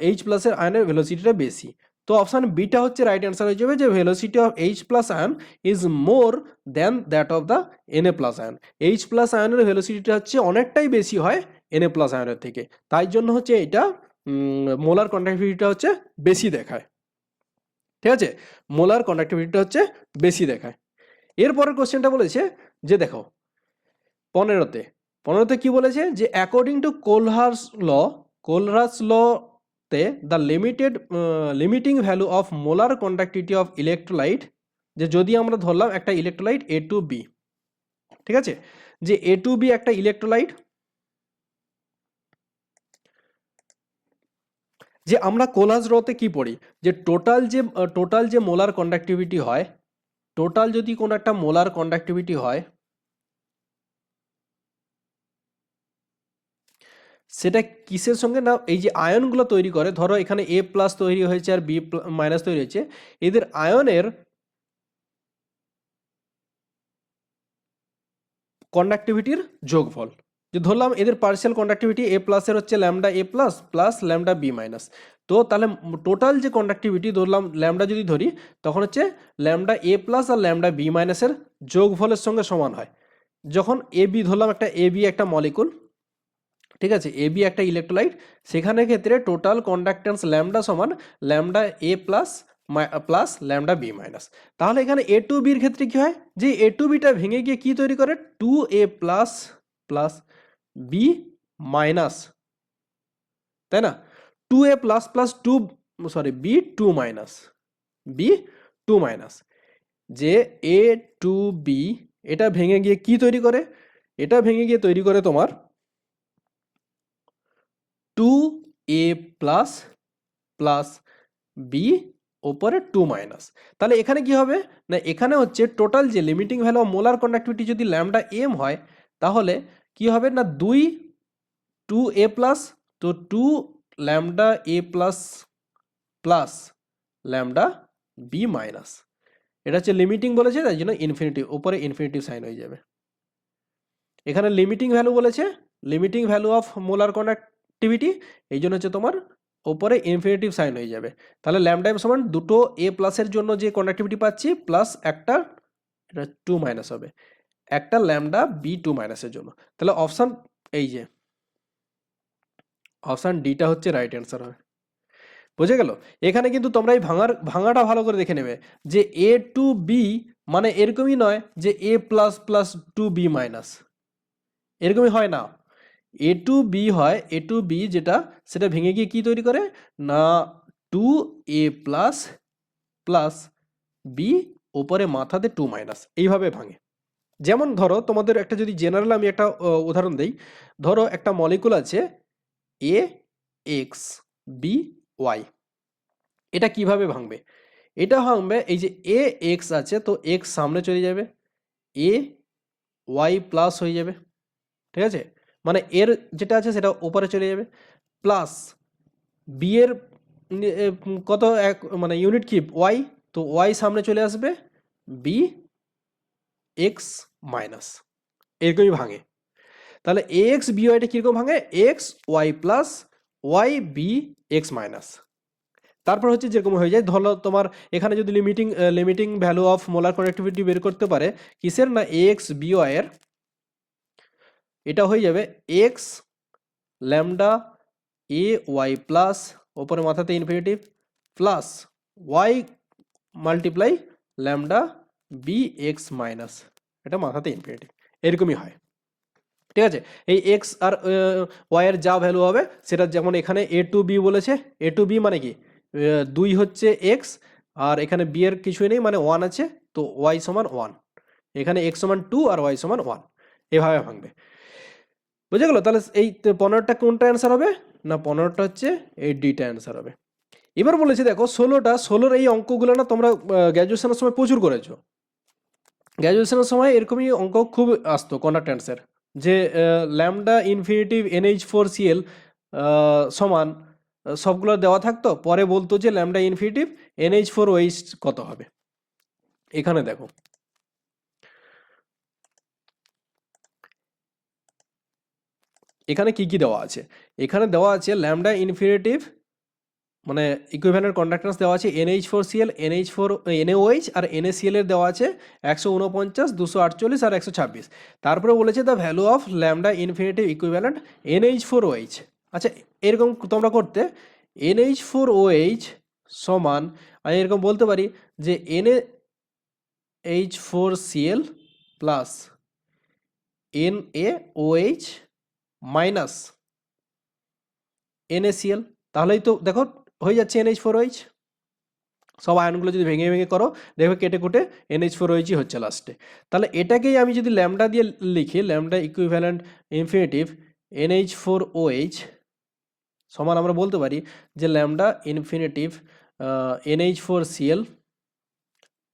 এইচ প্লাসের আয়নের ভেলোসিটিটা বেশি। তো অপশান বিটা হচ্ছে রাইট অ্যান্সার হয়ে যাবে, যে velocity of H plus ion is more than that of the NA plus ion. H plus আয়নের ভেলোসিটিটা হচ্ছে অনেকটাই বেশি হয় এনএ প্লাস আয়নের থেকে, তাই জন্য হচ্ছে এটা মোলার কন্ডাক্টিভিটিটা হচ্ছে বেশি দেখায়। ঠিক আছে, মোলার কন্ডাক্টিভিটিটা হচ্ছে বেশি দেখায়। এরপরের কোশ্চেনটা বলেছে যে দেখো 15তে কি বলেছে, যে অ্যাকর্ডিং টু কোলহার্স লতে the limiting value of molar conductivity of electrolyte, যে যদি আমরা ধরলাম একটা ইলেকট্রোলাইট A2B, ঠিক আছে, যে A2B একটা ইলেকট্রোলাইট, যে আমরা কোলহার্স লতে কি পড়ি, যে টোটাল যে মোলার কন্ডাক্টিভিটি হয়, টোটাল যদি কোনো একটা মোলার কন্ডাক্টিভিটি হয়, সেটা কিসের সঙ্গে না, এই যে আয়নগুলো তৈরি করে, ধরো এখানে A প্লাস তৈরি হয়েছে আর B মাইনাস তৈরি হয়েছে, এদের আয়নের কন্ডাক্টিভিটির যোগফল। যে ধরলাম এদের পার্শিয়াল কন্ডাক্টিভিটি A প্লাসের হচ্ছে lambda A plus plus lambda B minus, তো তাহলে টোটাল যে কন্ডাক্টিভিটি ধরলাম ল্যামডা যদি ধরি, তখন হচ্ছে ল্যামডা A প্লাস আর ল্যামডা B মাইনাসের যোগফলের সঙ্গে সমান হয়। যখন AB ধরলাম একটা AB একটা মলিকুল, ঠিক আছে, AB একটা ইলেকট্রোলাইট, সেখানে ক্ষেত্রে টোটাল কন্ডাক্ট্যান্স ল্যামডা সমান lambda A plus plus lambda B minus. তাহলে এখানে A2B এর ক্ষেত্রে কি হয়, যে A2Bটা ভেঙে গিয়ে কি তৈরি করে, 2A plus plus B minus, তাই না, 2A plus plus B2 minus, B2 minus, যে A2B এটা ভেঙে গিয়ে কি তৈরি করে, এটা ভেঙে গিয়ে তৈরি করে তোমার 2A প্লাস প্লাস বি ওপরে 2 মাইনাস। তাহলে এখানে কি হবে না, এখানে হচ্ছে টোটাল যে limiting value of molar conductivity যদি ল্যামডা এম হয়, তাহলে কি হবে না 2A প্লাস, তো 2 lambda A plus plus lambda B minus, এটা হচ্ছে লিমিটিং বলেছে, তাই জন্য ইনফিনিটি ওপরে ইনফিনিটিভ সাইন হয়ে যাবে। এখানে লিমিটিং ভ্যালু বলেছে, limiting value of molar conductivity, এই জন্য হচ্ছে তোমার ওপরে ইনফিনিটিভ সাইন হয়ে যাবে। তাহলে ল্যামডা এম সমান দুটো A প্লাসের জন্য যে কন্ডাক্টিভিটি পাচ্ছি প্লাস একটা, এটা 2 মাইনাস হবে, একটা ল্যামডা B2 মাইনাসের জন্য। তাহলে অপশান এই যে অপশান ডিটা হচ্ছে রাইট অ্যান্সার হবে। বুঝে গেল? এখানে কিন্তু তোমরা এই ভাঙাটা ভালো করে দেখে নেবে, যে A2B মানে এরকমই নয় যে A plus plus 2B minus, এরকমই হয় না। A2B হয়, A2B যেটা সেটা ভেঙে গিয়ে কি তৈরি করে না 2A প্লাস প্লাস বি ওপরে মাথাতে 2 মাইনাস, এইভাবে ভাঙে। যেমন ধরো তোমাদের একটা যদি জেনারেল আমি একটা উদাহরণ দেই, ধরো একটা মলিকুল আছে AXBY, এটা কিভাবে ভাঙবে, এটা ভাঙবে এই যে AX আছে, তো X সামনে চলে যাবে, AY প্লাস হয়ে যাবে, ঠিক আছে, মানে এর যেটা আছে সেটা ওপরে চলে যাবে, প্লাস বি এর কত এক মানে ইউনিট কি ওয়াই, তো ওয়াই সামনে চলে আসবে, বি এক্স মাইনাস, এরকমই ভাঙে। তাহলে এ এক্স বি ওয়াইটা কীরকম ভাঙে, X Y plus Y B X minus. তারপর হচ্ছে যেরকম হয়ে যায়, ধরো তোমার এখানে যদি limiting value of molar conductivity বের করতে পারে কিসের না এক্স বি ওয়াই এর, এটা হয়ে যাবে X lambda A Y plus ওপরে মাথাতে infinitive plus Y multiply lambda B X minus, এটা মাথাতে ইনফিনিটিভ, এরকমই হয়। ঠিক আছে, এই এক্স আর ওয়াই এর যা ভ্যালু হবে সেটা, যেমন এখানে A2B বলেছে, A2B মানে কি 2 হচ্ছে এক্স, আর এখানে বি এর কিছুই নেই মানে 1 আছে, তো ওয়াই সমান 1, এখানে এক্স সমান 2 আর ওয়াই সমান 1, এভাবে ভাঙবে। বুঝে গেল? তাহলে এই 15টা কোনটা অ্যান্সার হবে না, 15টা হচ্ছে এই ডিটা অ্যান্সার হবে। এবার বলেছে দেখো 16র এই অঙ্কগুলো না তোমরা গ্র্যাজুয়েশনের সময় প্রচুর করেছো, গ্র্যাজুয়েশনের সময় এরকমই অঙ্ক খুব আসতো কন্ডাক্ট্যান্সের, যে ল্যামডা ইনফিনিটিভ NH4Cl সমান সবগুলো দেওয়া থাকতো, পরে বলতো যে ল্যামডা ইনফিনিটিভ NH4OH কত হবে। এখানে দেখো এখানে কি কি দেওয়া আছে? এখানে দেওয়া আছে ল্যামডা ইনফিনিটিভ মানে ইকুইভ্যালেন্ট কন্ডাক্ট্যান্স দেওয়া আছে NH4Cl, NaOH আর NaCl এর দেওয়া আছে 149, 248 আর 126। তারপরে বলেছে the value of lambda infinitive equivalent NH4OH। আচ্ছা, এরকম তোমরা করতে NH4OH সমান আমি এরকম বলতে পারি যে NaH4Cl plus NaOH minus NaCl। তাহলেই তো দেখো হয়ে যাচ্ছে NH4OH। সব আয়নগুলো যদি ভেঙে ভেঙে করো দেখবে কেটে কুটে NH4OH হচ্ছে লাস্টে। তাহলে এটাকেই আমি যদি ল্যামডা দিয়ে লিখি, ল্যামডা ইকুইভ্যালেন্ট ইনফিনিটিভ NH4OH সমান আমরা বলতে পারি যে lambda infinitive NH4Cl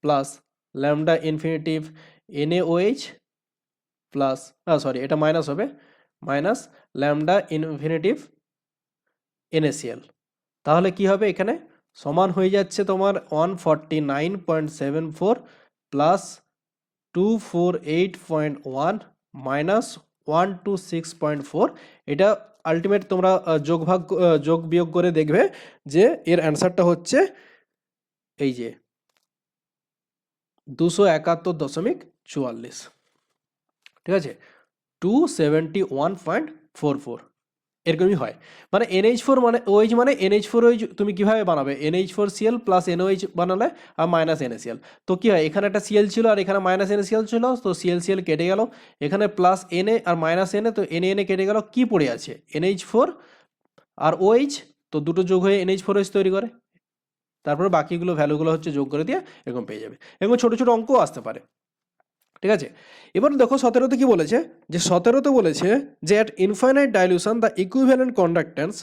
plus lambda infinitive NaOH plus sorry এটা মাইনাস হবে, মাইনাস ল্যামডা ইনফিনিটিভ NaCl। তাহলে কি হবে এখানে সমান হয়ে যাচ্ছে তোমার 149.74 প্লাস 248.1 মাইনাস 126.4। এটা আলটিমেট তোমরা যোগ বিয়োগ করে দেখবে যে এর অ্যান্সারটা হচ্ছে এই যে 271.44। ঠিক আছে, 271.44 এরকমই হয়। মানে NH4 মানে OH মানে NH4OH তুমি কিভাবে বানাবে? NH4Cl প্লাস NaOH বানালে আর মাইনাস NaCl। তো কি হয়, এখানে একটা Cl ছিল আর এখানে মাইনাস NaCl ছিল, তো Cl কেটে গেল, এখানে প্লাস Na আর মাইনাস Na, তো Na কেটে গেল, কি পড়ে আছে NH4 আর OH, তো দুটো যোগ হয়ে NH4OH তৈরি করে। তারপরে বাকিগুলো ভ্যালুগুলো হচ্ছে যোগ করে দিয়ে এরকম পেয়ে যাবে। এরকম ছোটো ছোটো অঙ্কও আসতে পারে। ঠিক আছে, এবার দেখো 17তে কি বলেছে, যে 17তে বলেছে যে at infinite dilution the equivalent conductance.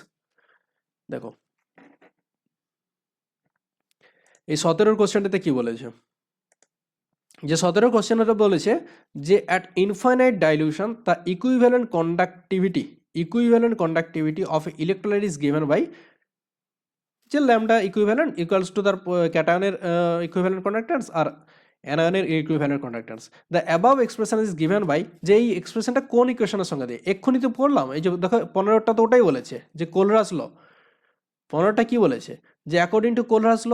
দেখো এই 17 কোশ্চেনটাতে কি বলেছে, যে 17 কোশ্চেনটা বলেছে যে at infinite dilution the equivalent conductivity of electrolyte is given by যে ল্যামডা ইকুইভ্যালেন্ট ইকুয়ালস টু তার ক্যাটায়নের ইকুইভ্যালেন্ট কন্ডাক্ট্যান্স আর অ্যানায়নের equivalent conductance. The above expression is given by, যে এই এক্সপ্রেশনটা কোন ইকুয়েশনের সঙ্গে দিয়ে এক্ষুনি তো পড়লাম, এই যে দেখো 15টা তো ওটাই বলেছে যে কোলরাস ল। 15টা কি বলেছে যে অ্যাকর্ডিং টু কোলরাস ল।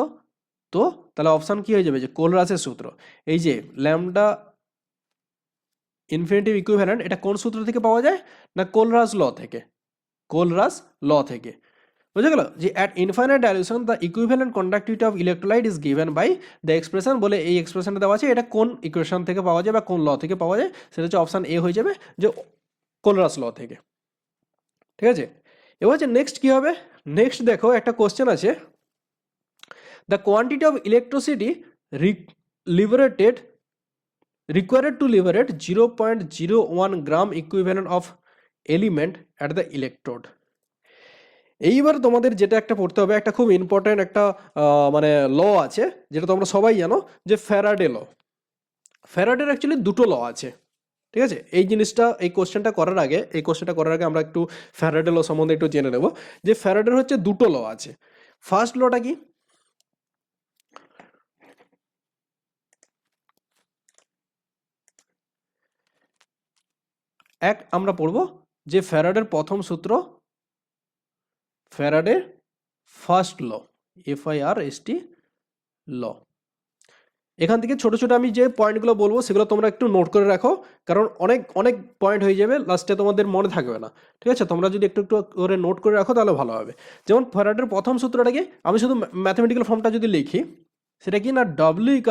তো তাহলে অপশান কি হয়ে যাবে যে কোলরাসের সূত্র। এই যে ল্যামডা ইনফিনিটিভ ইকুইভ্যালেন্ট এটা কোন সূত্র থেকে পাওয়া যায় না কোলরাস ল থেকে, কোলরাস ল থেকে। বুঝে গেল যে at infinite dilution the equivalent conductivity of electrolyte is given by the expression, বলে এই এক্সপ্রেশনটা দেওয়া আছে, এটা কোন ইকুয়েশন থেকে পাওয়া যায় বা কোন ল থেকে পাওয়া যায়, সেটা হচ্ছে অপশান এ হয়ে যাবে যে কোলরাস ল থেকে। ঠিক আছে, এবার হচ্ছে নেক্সট কি হবে, নেক্সট দেখো একটা কোশ্চেন আছে, the quantity of electricity liberated required to liberate 0.01 gram equivalent of element at the electrode। এইবার তোমাদের যেটা একটা পড়তে হবে, একটা খুব ইম্পর্টেন্ট একটা মানে ল আছে যেটা তোমরা সবাই জানো, যে ফ্যারাডে ল। ফ্যারাডের অ্যাকচুয়ালি দুটো ল আছে। ঠিক আছে, এই জিনিসটা এই কোশ্চেনটা করার আগে আমরা একটু ফ্যারাডে ল সম্বন্ধে একটু জেনে নেব, যে ফ্যারাডের হচ্ছে দুটো ল আছে। ফার্স্ট লটা কি, আমরা পড়ব যে ফ্যারাডের প্রথম সূত্র, ফ্যারাডের ফার্স্ট ল, FIRST ল। এখান থেকে ছোট ছোট আমি যে পয়েন্টগুলো বলবো সেগুলো তোমরা একটু নোট করে রাখো, কারণ অনেক অনেক পয়েন্ট হয়ে যাবে, লাস্টে তোমাদের মনে থাকবে না। ঠিক আছে, তোমরা যদি একটু একটু করে নোট করে রাখো তাহলে ভালো হবে। যেমন ফ্যারাডের প্রথম সূত্রটাকে আমি শুধু ম্যাথমেটিক্যাল ফর্মটা যদি লিখি, সেটা কি না W =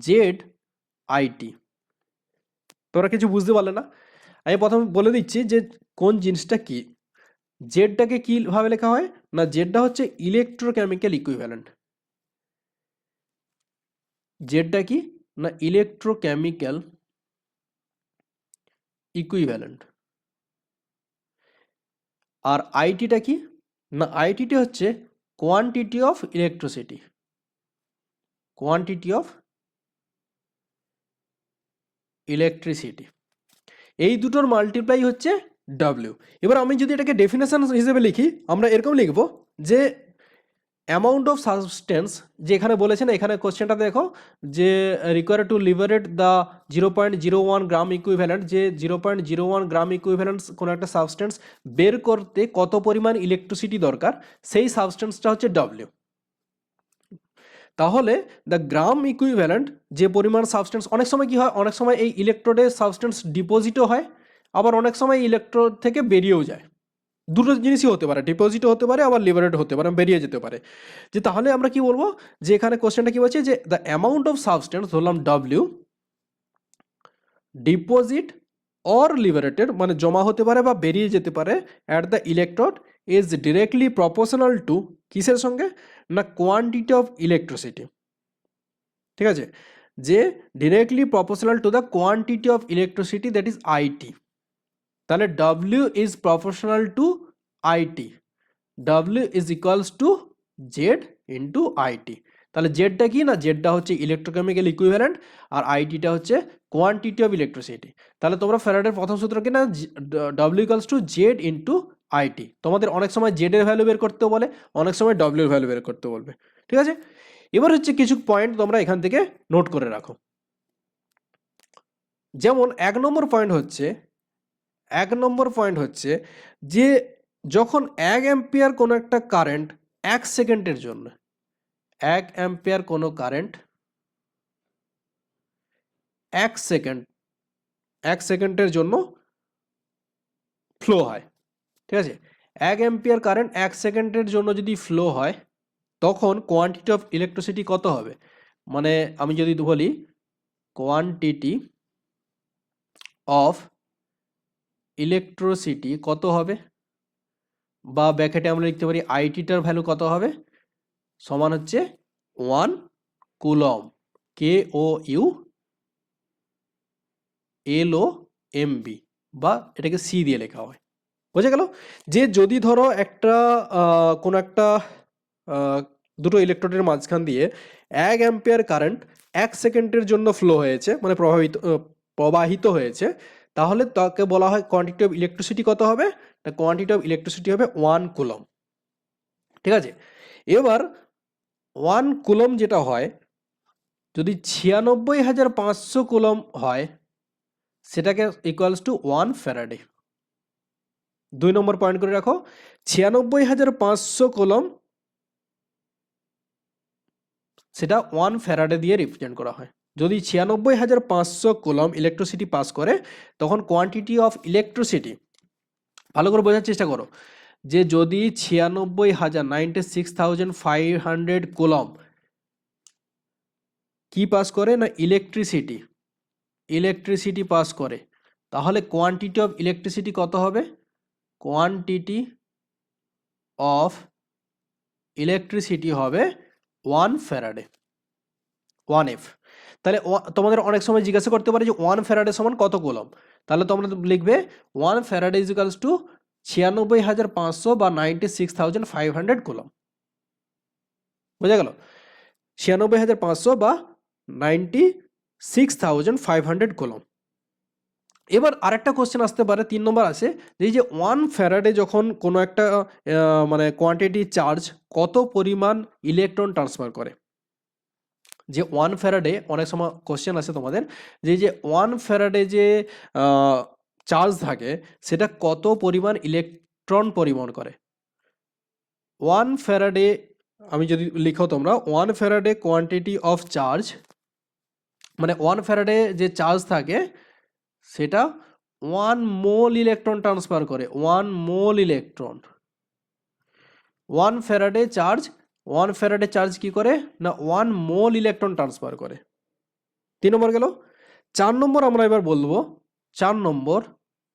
ZIT। তোমরা কিছু বুঝতে পারলে না, আমি প্রথম বলে দিচ্ছি যে কোন জিনিসটা কি। জেডটাকে কিভাবে লেখা হয় না, জেডটা হচ্ছে ইলেকট্রোকেমিক্যাল ইকুইভ্যালেন্ট। জেডটা কি না ইলেকট্রোকেমিক্যাল ইকুইভ্যালেন্ট। আর আইটিটা কি না, আইটিটি হচ্ছে quantity of electricity, quantity of electricity. এই দুটোর মাল্টিপ্লাই হচ্ছে ডব্লিউ। এবার আমি যদি এটাকে ডেফিনেশন হিসেবে লিখি, আমরা এরকম লিখব যে অ্যামাউন্ট অফ সাবস্টেন্স, যে এখানে বলেছেন, এখানে কোশ্চেনটা দেখো যে require to liberate the 0.01 gram equivalent, যে 0.01 গ্রাম ইকুইভ্যালেন্ট কোনো একটা সাবস্টেন্স বের করতে কত পরিমাণ ইলেকট্রিসিটি দরকার, সেই সাবস্টেন্সটা হচ্ছে ডব্লিউ। তাহলে দ্য গ্রাম ইকুইভ্যালেন্ট যে পরিমাণ সাবস্টেন্স, অনেক সময় কি হয়, অনেক সময় এই ইলেকট্রোডে সাবস্টেন্স ডিপোজিটও হয়, আবার অনেক সময় ইলেকট্রোড থেকে বেরিয়েও যায়। দুটো জিনিসই হতে পারে, ডিপোজিটও হতে পারে, আবার লিবারেট হতে পারে, বেরিয়ে যেতে পারে। যে তাহলে আমরা কি বলবো, যে এখানে কোশ্চেনটা কি বলছে, যে দ্য অ্যামাউন্ট অফ সাবস্টেন্স, ধরলাম ডব্লিউ, ডিপোজিট অর লিবারেটেড, মানে জমা হতে পারে বা বেরিয়ে যেতে পারে, at the electrode is directly proportional to, কিসের সঙ্গে না, কোয়ান্টিটি অফ ইলেকট্রিসিটি। ঠিক আছে, যে directly proportional to the quantity of electricity, that is IT. তাহলে W is proportional to IT, W is equals to Z into IT. তাহলে জেডটা কি না, জেডটা হচ্ছে ইলেকট্রোকেমিক্যাল ইকুইভ্যালেন্ট, আর আইটিটা হচ্ছে কোয়ান্টিটি অফ ইলেকট্রিসিটি। তাহলে তোমরা ফ্যারাডের প্রথম সূত্র কি না, W equals to Z into IT. তোমাদের অনেক সময় জেড এর ভ্যালু বের করতে বলে, অনেক সময় ডব্লিউ এর ভ্যালু বের করতে বলবে। ঠিক আছে, এবার হচ্ছে কিছু পয়েন্ট তোমরা এখান থেকে নোট করে রাখো। যেমন এক নম্বর পয়েন্ট হচ্ছে যে যখন 1 অ্যাম্পিয়ার কোনো একটা কারেন্ট 1 সেকেন্ডের জন্য, 1 অ্যাম্পিয়ার কোনো কারেন্ট 1 সেকেন্ডের জন্য ফ্লো হয়। ঠিক আছে, 1 অ্যাম্পিয়ার কারেন্ট 1 সেকেন্ডের জন্য যদি ফ্লো হয়, তখন কোয়ান্টিটি অফ ইলেকট্রিসিটি কত হবে, মানে আমি যদি বলি কোয়ান্টিটি অফ ইলেকট্রিসিটি কত হবে, বা ব্র্যাকেটে আমরা লিখতে পারি আইটিটার ভ্যালু কত হবে, সমান হচ্ছে 1 কুলম, KOULOMB, বা এটাকে সি দিয়ে লেখা হয়। বোঝা গেল, যে যদি ধরো একটা কোনো একটা দুটো ইলেকট্রোডের মাঝখান দিয়ে 1 অ্যাম্পিয়ার কারেন্ট 1 সেকেন্ডের জন্য ফ্লো হয়েছে, মানে প্রবাহিত হয়েছে, তাহলে তাকে বলা হয় কোয়ান্টিটি অফ ইলেকট্রিসিটি কত হবে, কোয়ান্টিটি অফ ইলেকট্রিসিটি হবে 1 কুলম। ঠিক আছে, এবার 1 কুলম যেটা হয়, যদি 96,500 কুলম হয়, সেটাকে equals to 1 Faraday. 2 number point করে রাখো, 96,500 কুলম, সেটা 1 ফ্যারাডে দিয়ে রিপ্রেজেন্ট করা হয়। যদি 96,500 কুলম ইলেকট্রিসিটি পাস করে, তখন কোয়ান্টিটি অফ ইলেকট্রিসিটি, ভালো করে বোঝার চেষ্টা করো, যে যদি 96,500 কুলম কি পাস করে না, ইলেকট্রিসিটি পাস করে, তাহলে কোয়ান্টিটি অফ ইলেকট্রিসিটি কত হবে, কোয়ান্টিটি অফ ইলেকট্রিসিটি হবে 1 ফ্যারাডে, 1F। তাহলে তোমাদের অনেক সময় জিজ্ঞাসা করতে পারে যে 1 ফ্যারাডে সমান কত কুলম, তাহলে তোমরা লিখবে 1 ফ্যারাডে ইজ ইকুয়ালস টু 96,500 বা 96,500 কুলম। বোঝা গেল, 96,500 বা 96,500 কুলম। এবার আরেকটা কোশ্চেন আসতে পারে, 3 নম্বর আছে, যে এই যে 1 ফ্যারাডে যখন কোনো একটা মানে কোয়ান্টিটি চার্জ কত পরিমাণ ইলেকট্রন ট্রান্সফার করে। যে 1 ফ্যারাডে, অনেক সময় কোশ্চেন আছে তোমাদের, যে এই যে 1 ফ্যারাডে যে চার্জ থাকে, সেটা কত পরিমাণ ইলেকট্রন পরিবহন করে। 1 ফ্যারাডে, আমি যদি লিখো তোমরা, 1 ফ্যারাডে কোয়ান্টিটি অফ চার্জ, মানে 1 ফ্যারাডে যে চার্জ থাকে, সেটা 1 মোল ইলেকট্রন ট্রান্সফার করে, 1 মোল ইলেকট্রন। 1 ফ্যারাডে চার্জ কি করে না, 1 মোল ইলেকট্রন ট্রান্সফার করে। 3 নম্বর গেল। 4 নম্বর আমরা এবার বলবো। 4 নম্বর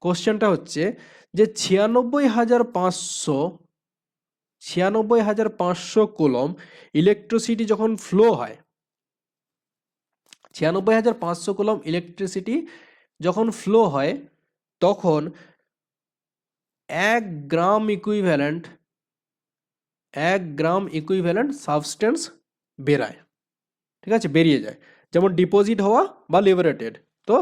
কোশ্চেনটা হচ্ছে যে 96,500 কুলম ইলেকট্রিসিটি যখন ফ্লো হয়, 96,500 কুলম ইলেকট্রিসিটি যখন ফ্লো হয়, তখন 1 গ্রাম ইকুইভ্যালেন্ট সাবস্টেন্স বেরায়। ঠিক আছে, বেরিয়ে যায়। যেমন ডিপোজিট হওয়া বা লিবারেটেড, তো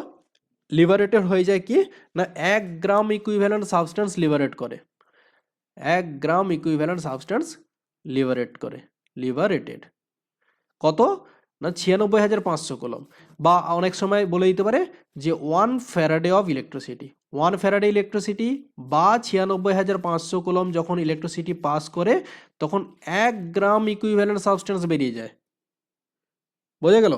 লিবারেটেড হয়ে যায় কি না, 1 গ্রাম ইকুইভ্যালেন্ট সাবস্টেন্স লিবারেট করে, 1 গ্রাম ইকুইভ্যালেন্ট সাবস্টেন্স লিবারেট করে। লিবারেটেড। কত না 96,500 কুলম, বা অনেক সময় বলে দিতে পারে যে 1 Faraday of electricity. 1 Faraday electricity বা 96,500 কুলম যখন ইলেকট্রিসিটি পাস করে তখন 1 গ্রাম ইকুইভ্যালেন্ট সাবস্টেন্স বেরিয়ে যায়। বোঝা গেল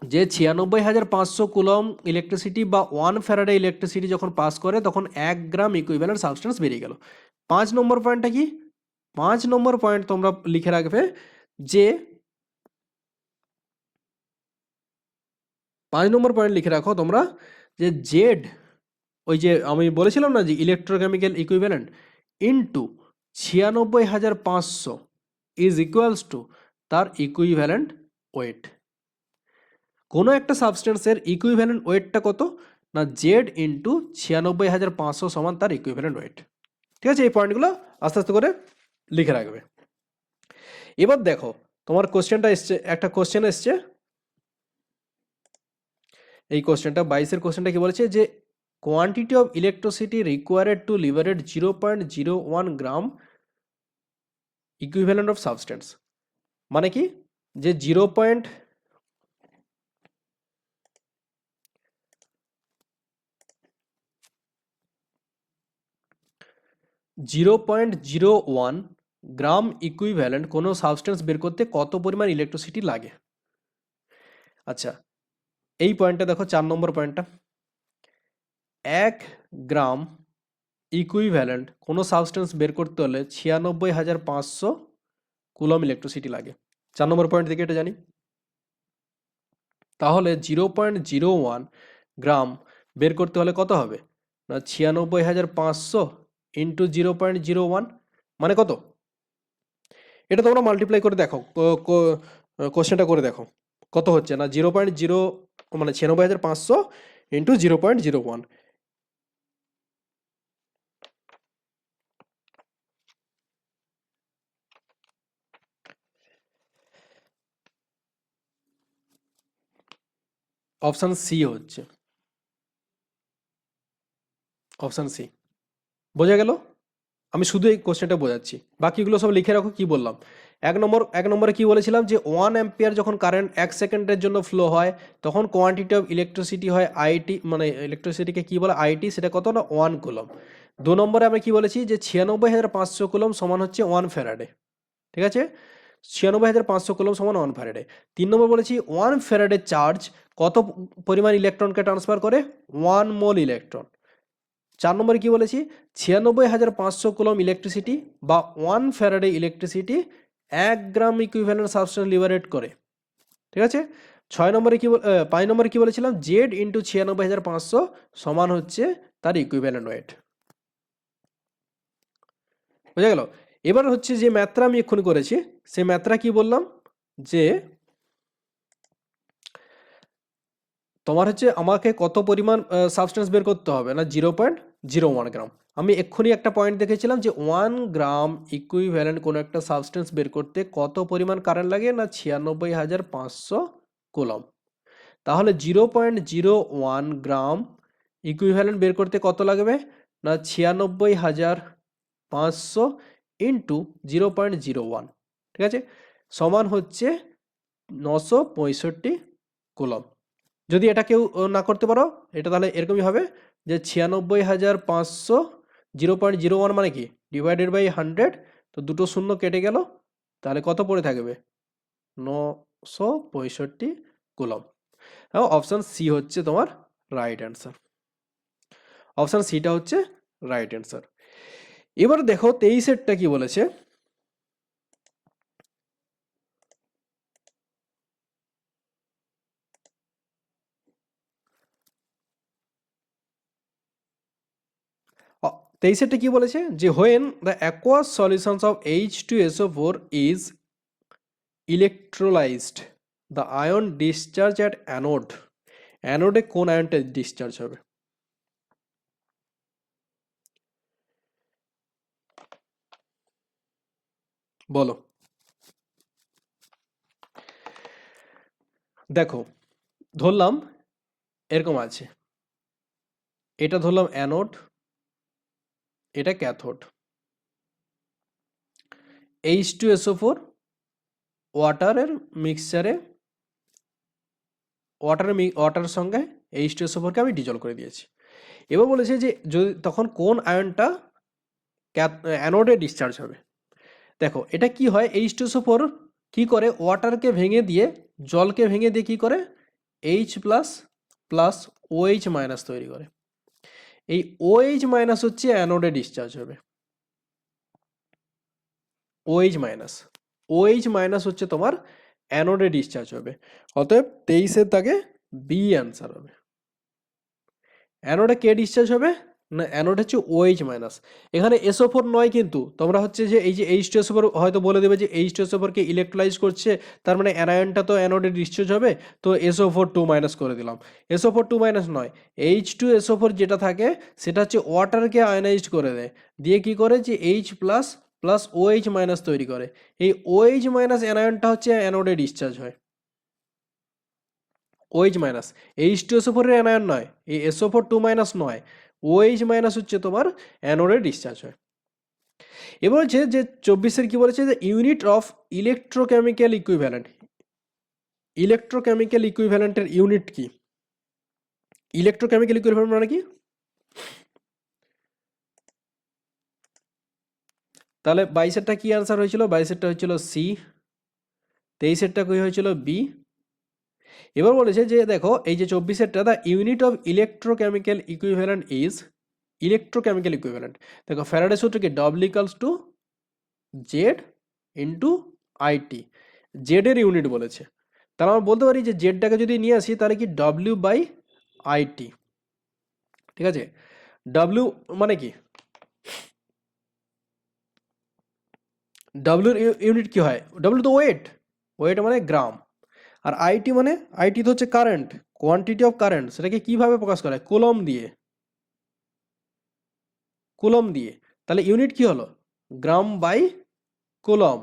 যে 96,500 কুলম ইলেকট্রিসিটি বা 1 ফ্যারাডে ইলেকট্রিসিটি যখন পাস করে তখন 1 গ্রাম ইকুইভ্যালেন্ট সাবস্টেন্স বেরিয়ে গেল। 5 নম্বর পয়েন্টটা কি? 5 নম্বর পয়েন্ট তোমরা লিখে রাখবে যে 5 নম্বর পয়েন্ট লিখে রাখো তোমরা যে জেড, ওই যে আমি বলেছিলাম না যে electrochemical equivalent into 96,500 is equals to তার ইকুইভ্যালেন্ট ওয়েট। কোনো একটা সাবস্টেন্সের ইকুইভ্যালেন্ট ওয়েটটা কত না জেড ইন্টু 96,500 সমান তার ইকুইভ্যালেন্ট ওয়েট। ঠিক আছে, এই পয়েন্টগুলো আস্তে আস্তে করে লিখে রাখবে। এবার দেখো তোমার কোশ্চেনটা এসছে, একটা কোশ্চেন এসছে, এই কোশ্চেনটা 22-এর কোশ্চেনটা কি বলেছে যে quantity of electricity required to liberate 0.01 gram equivalent of substance. মানে কি যে 0.01 গ্রাম ইকুইভ্যালেন্ট কোনো সাবস্টেন্স বের করতে কত পরিমাণ ইলেকট্রিসিটি লাগে। আচ্ছা, এই পয়েন্টটা দেখো 4 নম্বর পয়েন্টটা, 1 গ্রাম ইকুইভ্যালেন্ট কোনো সাবস্টেন্স বের করতে হলে 96,500 কুলম ইলেকট্রিসিটি লাগে। 4 নম্বর পয়েন্ট থেকে এটা জানি। তাহলে 0.01 গ্রাম বের করতে হলে কত হবে না 96,500 ইন্টু 0.01 মানে কত? এটা তোমরা মাল্টিপ্লাই করে দেখো, কোশ্চেনটা করে দেখো কত হচ্ছে না 0.0 মানে 96,500 ইন্টু 0.01। অপশান সি হচ্ছে, অপশান সি। বোঝা গেল? আমি শুধু এই কোশ্চেনটা বোঝাচ্ছি, বাকিগুলো সব লিখে রাখো। কি বললাম? এক নম্বরে কি বলেছিলাম যে 1 অ্যাম্পিয়ার যখন কারেন্ট 1 সেকেন্ডের জন্য ফ্লো হয় তখন কোয়ান্টিটি অফ ইলেকট্রিসিটি হয় আইটি, মানে ইলেকট্রিসিটিকে কি বলে আইটি, সেটা কত না 1 কুলম। 2 নম্বরে আমি কি বলেছি যে 96,500 কুলম সমান হচ্ছে 1 ফ্যারাডে। ঠিক আছে, 96,500 কুলম সমান 1 ফ্যারাডে। 3 নম্বর বলেছি 1 ফ্যারাডে চার্জ কত পরিমাণ ইলেকট্রনকে ট্রান্সফার করে 1 মোল ইলেকট্রন। 4 নম্বরে কি বলেছি 96,500 কুলম ইলেকট্রিসিটি বা 1 ফ্যারাডে ইলেকট্রিসিটি 1 গ্রাম ইকুইভ্যালেন্ট সাবস্টেন্স লিবারেট করে। ঠিক আছে, 5 নম্বরে কি বলেছিলাম জেড ইন্টু 96,500 সমান হচ্ছে তার ইকুইভ্যালেন্ট ওয়েট। বুঝা গেল? এবার হচ্ছে যে ম্যাথটা আমি এক্ষুনি করেছি সেই ম্যাথটা কি বললাম যে তোমার হচ্ছে আমাকে কত পরিমাণ সাবস্টেন্স বের করতে হবে না 0.01 গ্রাম। আমি এক্ষুনি একটা পয়েন্ট দেখেছিলাম যে 1 গ্রাম ইকুইভ্যালেন্ট কোনো একটা সাবস্টেন্স বের করতে কত পরিমাণ কারেন্ট লাগে না 96,500 কুলম। তাহলে 0.01 গ্রাম ইকুইভ্যালেন্ট বের করতে কত লাগবে না 96,500 ইন্টু 0.01। ঠিক আছে, সমান হচ্ছে 965 কুলম। যদি এটা কেউ না করতে পারো এটা তাহলে এরকমই হবে যে 96,500 0.01 মানে কি ডিভাইডেড বাই 100, তো দুটো শূন্য কেটে গেল, তাহলে কত পড়ে থাকবে 965 কুলম। অপশান সি হচ্ছে তোমার রাইট অ্যান্সার। অপশান সিটা হচ্ছে রাইট অ্যান্সার। এবার দেখো 23-এরটা কি বলেছে, তেইশেরটা কি বলেছে যে when the aqueous solutions of H2SO4 is electrolysed the ion discharge at anode. অ্যানোডে কোন আয়নটা ডিসচার্জ হবে? বলো। দেখো ধরলাম এরকম আছে, এটা ধরলাম অ্যানোড, এটা ক্যাথোড। H2SO4 ওয়াটারের মিক্সচারে ওয়াটারের সঙ্গে H2SO4কে আমি ডিজলভ করে দিয়েছি। এবার বলেছে যে যদি তখন কোন আয়নটা অ্যানোডে ডিসচার্জ হবে। দেখো এটা কি হয়, H2SO4 কি করে, ওয়াটারকে ভেঙে দিয়ে, জলকে ভেঙে দিয়ে কি করে, H plus plus OH minus তৈরি করে। এই OH মাইনাস হচ্ছে অ্যানোডে ডিসচার্জ হবে। OH মাইনাস, OH মাইনাস হচ্ছে তোমার অ্যানোডে ডিসচার্জ হবে। অতএব 23-এর দাগে বি অ্যান্সার হবে। অ্যানোডে কে ডিসচার্জ হবে না, অ্যানোড হচ্ছে OH মাইনাস। এখানে SO4 নয়, কিন্তু তোমরা হচ্ছে যে এই যে H2SO4 হয়তো বলে দেবে যে H2SO4 কে ইলেকট্রোলাইজ করছে, তার মানে অ্যানায়নটা তো অ্যানোডে ডিসচার্জ হবে, তো SO4 2 মাইনাস করে দিলাম। SO4 2 মাইনাস নয়, H2SO4 যেটা থাকে সেটা হচ্ছে ওয়াটারকে আয়নাইজড করে দেয়, দিয়ে কি করে যে H plus plus OH minus তৈরি করে। এই OH মাইনাস অ্যানায়নটা হচ্ছে অ্যানোডে ডিসচার্জ হয়। OH মাইনাস H2SO4 এর অ্যানায়ন নয়, এই SO4 2 মাইনাস নয়, OH মাইনাস হচ্ছে তোমার অ্যানোডে ডিসচার্জ হয়। এবার হচ্ছে যে 24-এর কি বলেছে, যে unit of electrochemical equivalent. Electrochemical ইকুইভ্যালেন্টের ইউনিট কি? ইলেকট্রোকেমিক্যাল ইকুইভ্যালেন্ট মানে কি? তাহলে 22-এরটা কি আনসার হয়েছিল? 22-এরটা হয়েছিল সি, 23-এরটা কি হয়েছিল বি। এবার বলেছে যে দেখো এই যে 24-এরটা, the unit of electrochemical equivalent is, electrochemical equivalent দেখো ফ্যারাডে সূত্র কি, W equals to Z into IT. Z এর ইউনিট বলেছে, তাহলে আমরা বলতে পারি যে জেডটাকে যদি নিয়ে আসি তাহলে কি ডব্লিউ বাই আইটি। ঠিক আছে, ডব্লিউ মানে কি, ডব্লিউর ইউনিট কি হয়, ডব্লিউ তো ওয়েট, ওয়েট মানে গ্রাম। আর আইটি মানে, আইটি তো হচ্ছে কারেন্ট, কোয়ান্টিটি অফ কারেন্ট, সেটাকে কিভাবে প্রকাশ করা হয়, কুলম দিয়ে, কুলম দিয়ে। তাহলে ইউনিট কি হলো, gram by coulomb,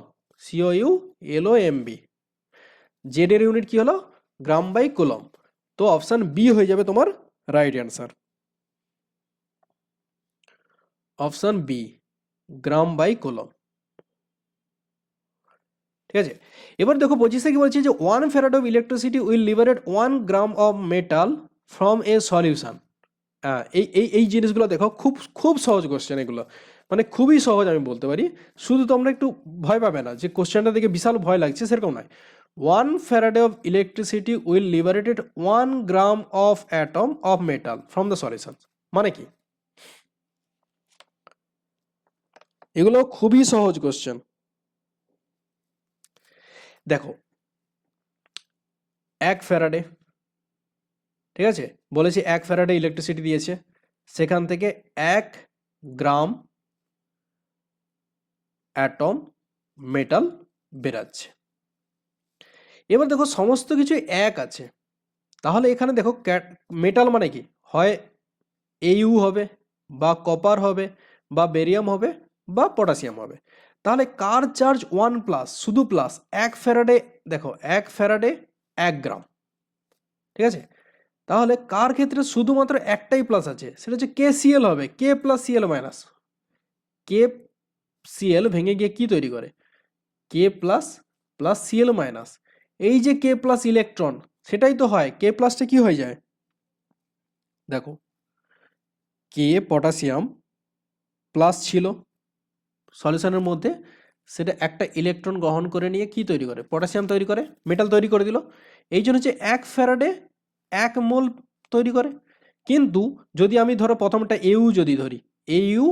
COULOMB। Z এর ইউনিট কি হলো, গ্রাম বাই কুলম। তো অপশন বি হয়ে যাবে তোমার right answer, option B, gram by coulomb. ঠিক আছে, এবার দেখো 25-এ কি বলছে যে 1 farad of electricity will liberate 1 gram of metal from a solution. এই এই এই জিনিসগুলো দেখো, খুব খুব সহজ কোশ্চেন এগুলো, মানে খুবই সহজ আমি বলতে পারি। শুধু তোমরা একটু ভয় পাবে না যে কোশ্চেনটা দেখে বিশাল ভয় লাগছে, সেরকম নয়। 1 farad of electricity will liberated 1 gram of atom of metal from the solution, মানে কি? এগুলো খুবই সহজ কোশ্চেন। দেখো 1 ফ্যারাডে, ঠিক আছে, বলেছি 1 ফ্যারাডে ইলেকট্রিসিটি দিয়েছে, সেখান থেকে 1 গ্রাম অ্যাটম মেটাল বেরাচ্ছে। এবার দেখো সমস্ত কিছু এক আছে, তাহলে এখানে দেখো মেটাল মানে কি, হয় AU হবে, বা কপার হবে, বা বেরিয়াম হবে, বা পটাশিয়াম হবে। তাহলে কার চার্জ 1 প্লাস, শুধু প্লাস, 1 ফ্যারাডে, দেখো 1 ফ্যারাডে 1 গ্রাম, ঠিক আছে, তাহলে কার ক্ষেত্রে শুধুমাত্র একটাই প্লাস আছে, সেটা হচ্ছে KCl হবে, K plus Cl minus. KCl ভেঙে গিয়ে কি তৈরি করে, K plus plus Cl minus. এই যে K প্লাস ইলেকট্রন, সেটাই তো হয়, K প্লাসটা কি হয়ে যায়, দেখো K পটাশিয়াম প্লাস ছিল সলিউশনের মধ্যে, সেটা একটা ইলেকট্রন গ্রহণ করে নিয়ে কি তৈরি করে, পটাশিয়াম তৈরি করে, মেটাল তৈরি করে দিল। এই জন্য হচ্ছে 1 ফ্যারাডে 1 মোল তৈরি করে। কিন্তু যদি আমি ধরো প্রথমটা AU যদি ধরি, AU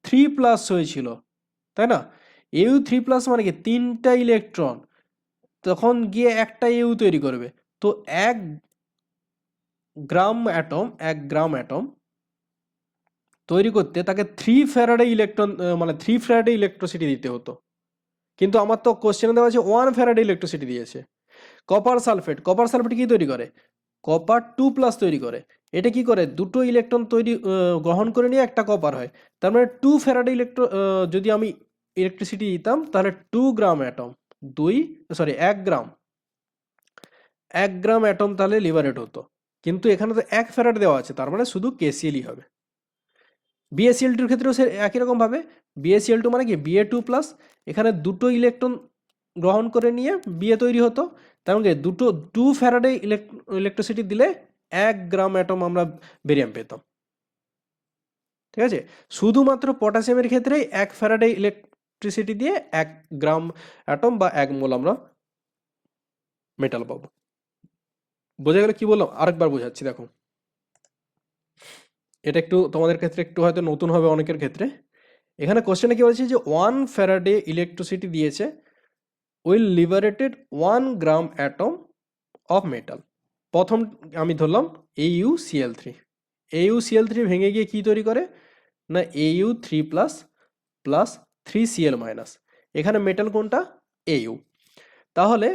3 প্লাস হয়েছিল, তাই না, AU 3 প্লাস মানে কি 3টা ইলেকট্রন, তখন গিয়ে একটা AU তৈরি করবে। তো 1 গ্রাম অ্যাটম তৈরি করতে তাকে 3 ফ্যারাডে ইলেকট্রন, মানে 3 ফ্যারাডে ইলেকট্রিসিটি দিতে হতো। কিন্তু আমার তো কোশ্চেনে দেওয়া আছে 1 ফ্যারাডে ইলেকট্রিসিটি দিয়েছে। কপার সালফেট, কপার সালফেট কি তৈরি করে, কপার 2 প্লাস তৈরি করে। এটা কি করে, দুটো ইলেকট্রন গ্রহণ করে নিয়ে একটা কপার হয়। তার মানে 2 ফ্যারাডে যদি আমি ইলেকট্রিসিটি দিতাম, তাহলে 2 গ্রাম অ্যাটম, 1 গ্রাম, 1 গ্রাম অ্যাটম তাহলে লিবারেট হতো। কিন্তু এখানে তো 1 ফ্যারাড দেওয়া আছে, তার মানে শুধু KCl হবে। BaCl2 এর ক্ষেত্রেও সে একই রকমভাবে BaCl2 মানে কি Ba2+, এখানে দুটো ইলেকট্রন গ্রহণ করে নিয়ে Ba তৈরি হতো, তার মানে দুটো 2 ফ্যারাডে ইলেকট্রিসিটি দিলে 1 গ্রাম অ্যাটম আমরা বেরিয়াম পেতাম। ঠিক আছে, শুধুমাত্র পটাশিয়ামের ক্ষেত্রে 1 ফ্যারাডে ইলেকট্রিসিটি দিয়ে 1 গ্রাম অ্যাটম বা 1 মোল আমরা মেটাল পাবো। বোঝা গেল কি বললাম? আরেকবার বোঝাচ্ছি, দেখো এটা একটু তোমাদের ক্ষেত্রে একটু হয়তো নতুন হবে অনেকের ক্ষেত্রে। এখানে কোশ্চেনে কি বলছে যে 1 ফ্যারাডে ইলেকট্রিসিটি দিয়েছে, will liberated 1 gram atom of metal. প্রথম আমি ধরলাম AuCl3, AuCl3 ভেঙে গিয়ে কি তৈরি করে না Au3+ প্লাস 3Cl মাইনাস, এখানে মেটাল কোনটা Au, তাহলে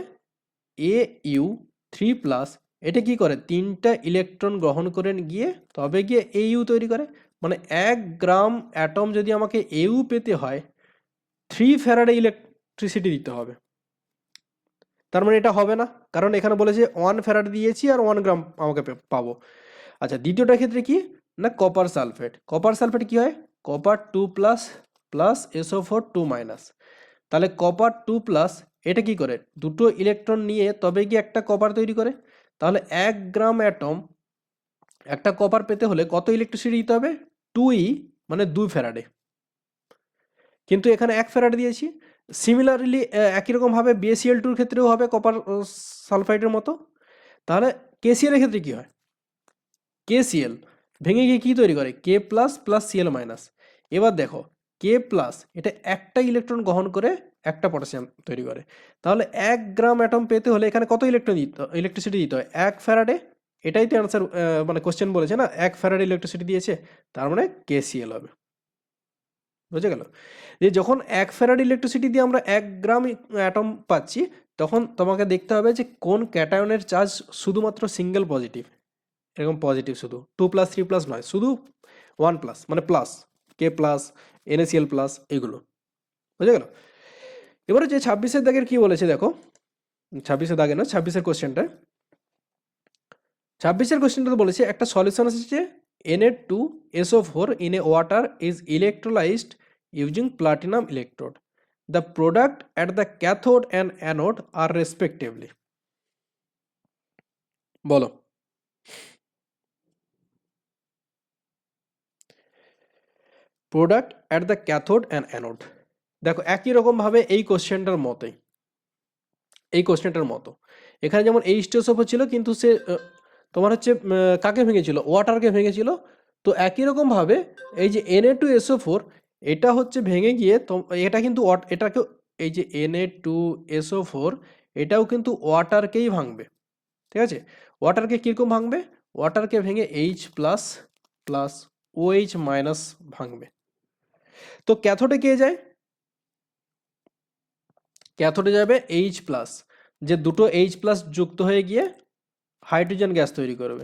Au3+ এটা কি করে 3টা ইলেকট্রন গ্রহণ করে গিয়ে তবে গিয়ে Au তৈরি করে, মানে 1 গ্রাম অ্যাটম যদি আমাকে Au পেতে হয় 3 ফ্যারাডে ইলেকট্রিসিটি দিতে হবে। তার মানে এটা হবে না, কারণ এখানে বলেছে 1 ফ্যারাড দিয়েছি আর 1 গ্রাম আমাকে পাবো। আচ্ছা, দ্বিতীয়টা ক্ষেত্রে কি না কপার সালফেট, কপার সালফেট কি হয় কপার 2+ প্লাস SO4 2-, তাহলে কপার 2+ এটা কি করে দুটো ইলেকট্রন নিয়ে তবে গিয়ে একটা কপার তৈরি করে, তাহলে 1 গ্রাম অ্যাটম একটা কপার পেতে হলে কত ইলেকট্রিসিটি দিতে হবে 2E, মানে 2 ফ্যারাডে, কিন্তু এখানে 1 ফ্যারাডে দিয়েছি। সিমিলারলি একই রকমভাবে BaCl2 এর ক্ষেত্রেও হবে কপার সালফাইডের মতো। তাহলে KCl এর ক্ষেত্রে কি হয় KCl ভেঙে গিয়ে কি তৈরি করে K+ প্লাস Cl মাইনাস। এবার দেখো K+, এটা একটা ইলেকট্রন গ্রহণ করে একটা পটাশিয়াম তৈরি করে, তাহলে 1 গ্রাম অ্যাটম পেতে হলে এখানে কত ইলেকট্রিসিটি দিতে হয় 1 ফ্যারাডে, এটাই তো অ্যান্সার, মানে কোশ্চেন বলেছে না 1 ফ্যারাডে ইলেকট্রিসিটি দিয়েছে, তার মানে KCl হবে। বুঝে গেল যে যখন 1 ফ্যারাড ইলেকট্রিসিটি দিয়ে আমরা 1 গ্রাম অ্যাটম পাচ্ছি, তখন তোমাকে দেখতে হবে যে কোন ক্যাটায়নের চার্জ শুধুমাত্র সিঙ্গেল পজিটিভ, এরকম পজিটিভ শুধু 2+, 3+ নয়, শুধু 1+, মানে প্লাস K+, NaCl+, এগুলো। বুঝে গেল? এবারে যে 26-এর দাগের কি বলেছে দেখো, 26-এর দাগে না 26-এর কোশ্চেনটা, 26-এর কোশ্চেনটা বলেছে একটা সলিউশন আছে যে Na2SO4 in a water is electrolyzed using platinum electrode. The product at the cathode and anode are respectively. বলো product at the cathode and anode. দেখো একই রকমভাবে এই কোশ্চেনটার মতোই, এই কোশ্চেনটার মতো এখানে যেমন H2SO4 ছিল, কিন্তু সে তোমার হচ্ছে কাকে ভেঙেছিল ওয়াটারকে ভেঙেছিল, তো একই রকমভাবে এই যে Na2SO4 এটা হচ্ছে ভেঙে গিয়ে এটা কিন্তু এটাকে এই যে Na2SO4 এটাও কিন্তু ওয়াটারকেই ভাঙবে। ঠিক আছে, ওয়াটারকে কীরকম ভাঙবে ওয়াটারকে ভেঙে H+ প্লাস OH মাইনাস ভাঙবে। তো ক্যাথোডে কে যায় ক্যাথোডে যাবে H+, যে দুটো H+ যুক্ত হয়ে গিয়ে হাইড্রোজেন গ্যাস তৈরি করবে,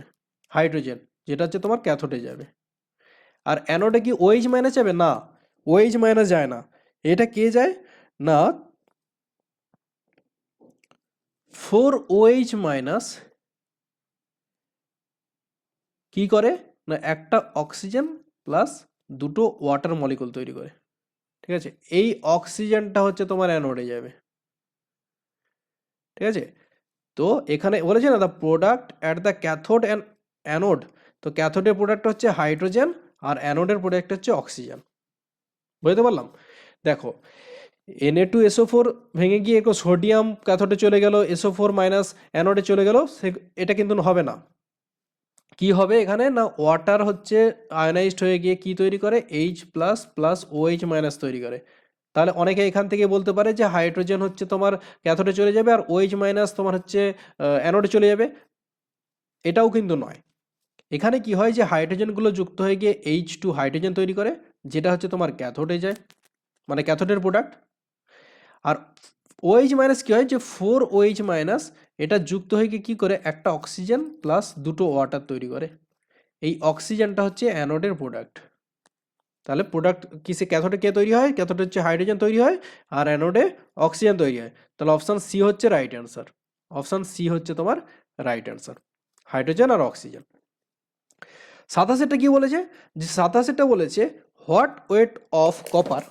হাইড্রোজেন যেটা হচ্ছে তোমার ক্যাথোডে যাবে। আর অ্যানোডে কি OH মাইনাস যাবে না, OH মাইনাস যায় না, এটা কে যায় না 4OH মাইনাস কি করে না একটা অক্সিজেন প্লাস দুটো ওয়াটার মলিকুল তৈরি করে। ঠিক আছে, এই অক্সিজেনটা হচ্ছে তোমার অ্যানোডে যাবে। ঠিক আছে, তো এখানে বলেছে না the product at the cathode and anode, তো ক্যাথোডের প্রোডাক্ট হচ্ছে হাইড্রোজেন আর অ্যানোডের প্রোডাক্ট হচ্ছে অক্সিজেন। বুঝতে পারলাম? দেখো Na2SO4 ভেঙে গিয়ে এরকম সোডিয়াম ক্যাথোডে চলে গেল, SO4 মাইনাস অ্যানোডে চলে গেল, এটা কিন্তু হবে না। কি হবে এখানে না ওয়াটার হচ্ছে আয়নাইজড হয়ে গিয়ে কি তৈরি করে H+ প্লাস OH মাইনাস তৈরি করে। তাহলে অনেকে এখান থেকে বলতে পারে যে হাইড্রোজেন হচ্ছে তোমার ক্যাথোডে চলে যাবে আর OH মাইনাস তোমার হচ্ছে অ্যানোডে চলে যাবে, এটাও কিন্তু নয়। এখানে কি হয় যে হাইড্রোজেনগুলো যুক্ত হয়ে গিয়ে H2 হাইড্রোজেন তৈরি করে, যেটা হচ্ছে তোমার ক্যাথোডে যায়, মানে ক্যাথোডের প্রোডাক্ট। আর OH মাইনাস কি হয় যে 4OH মাইনাস এটা যুক্ত হয়ে গিয়ে কী করে একটা অক্সিজেন প্লাস দুটো ওয়াটার তৈরি করে, এই অক্সিজেনটা হচ্ছে অ্যানোডের প্রোডাক্ট। তাহলে প্রোডাক্ট কিসে ক্যাথোডে কে তৈরি হয় ক্যাথোডে হচ্ছে হাইড্রোজেন তৈরি হয় আর অ্যানোডে অক্সিজেন তৈরি হয়, তাহলে অপশান সি হচ্ছে রাইট অ্যান্সার। অপশান সি হচ্ছে তোমার রাইট অ্যান্সার, হাইড্রোজেন আর অক্সিজেন। সাতাশেরটা কি বলেছে, যে সাতাশেরটা বলেছে হোয়াট ওয়েট অফ কপার,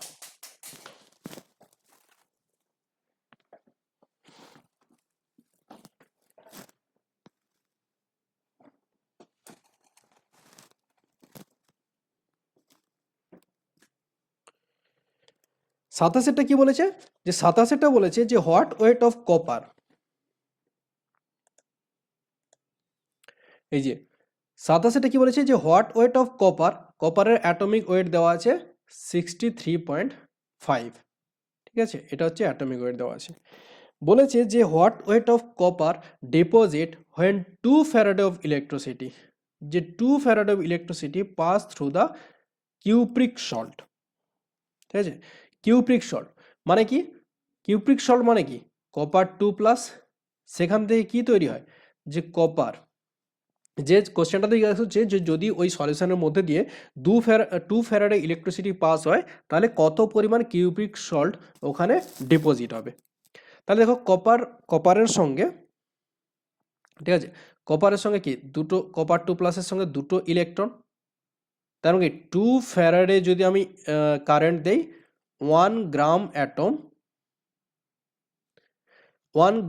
সাতাশেরটা কি বলেছে, যে সাতাশেরটা বলেছে যে হোয়াট ওয়েট অফ কপার, এই যে সাতাশেরটা কি বলেছে যে হোয়াট ওয়েট অফ কপার, কপারের অ্যাটমিক ওয়েট দেওয়া আছে 63.5, ঠিক আছে, এটা হচ্ছে অ্যাটমিক ওয়েট দেওয়া আছে। বলেছে যে what weight of copper deposit when 2 Faraday of electricity, যে 2 Faraday of electricity pass through the cupric salt, ঠিক আছে। কিউপ্রিক সল্ট মানে কি, কিউপ্রিক সল্ট মানে কি, কপার 2+, সেখান থেকে কি তৈরি হয়, যে কপার, যে কোশ্চেনটাতে হচ্ছে যে যদি ওই সলিউশনের মধ্যে দিয়ে 2 ফ্যারাডে ইলেকট্রিসিটি পাস হয় তাহলে কত পরিমাণ কিউপ্রিক সল্ট ওখানে ডিপোজিট হবে। তাহলে দেখো কপারের সঙ্গে, ঠিক আছে, কপারের সঙ্গে কি দুটো, কপার 2+-এর সঙ্গে দুটো ইলেকট্রন, তার মানে 2 ফ্যারাডে যদি আমি কারেন্ট দেই 1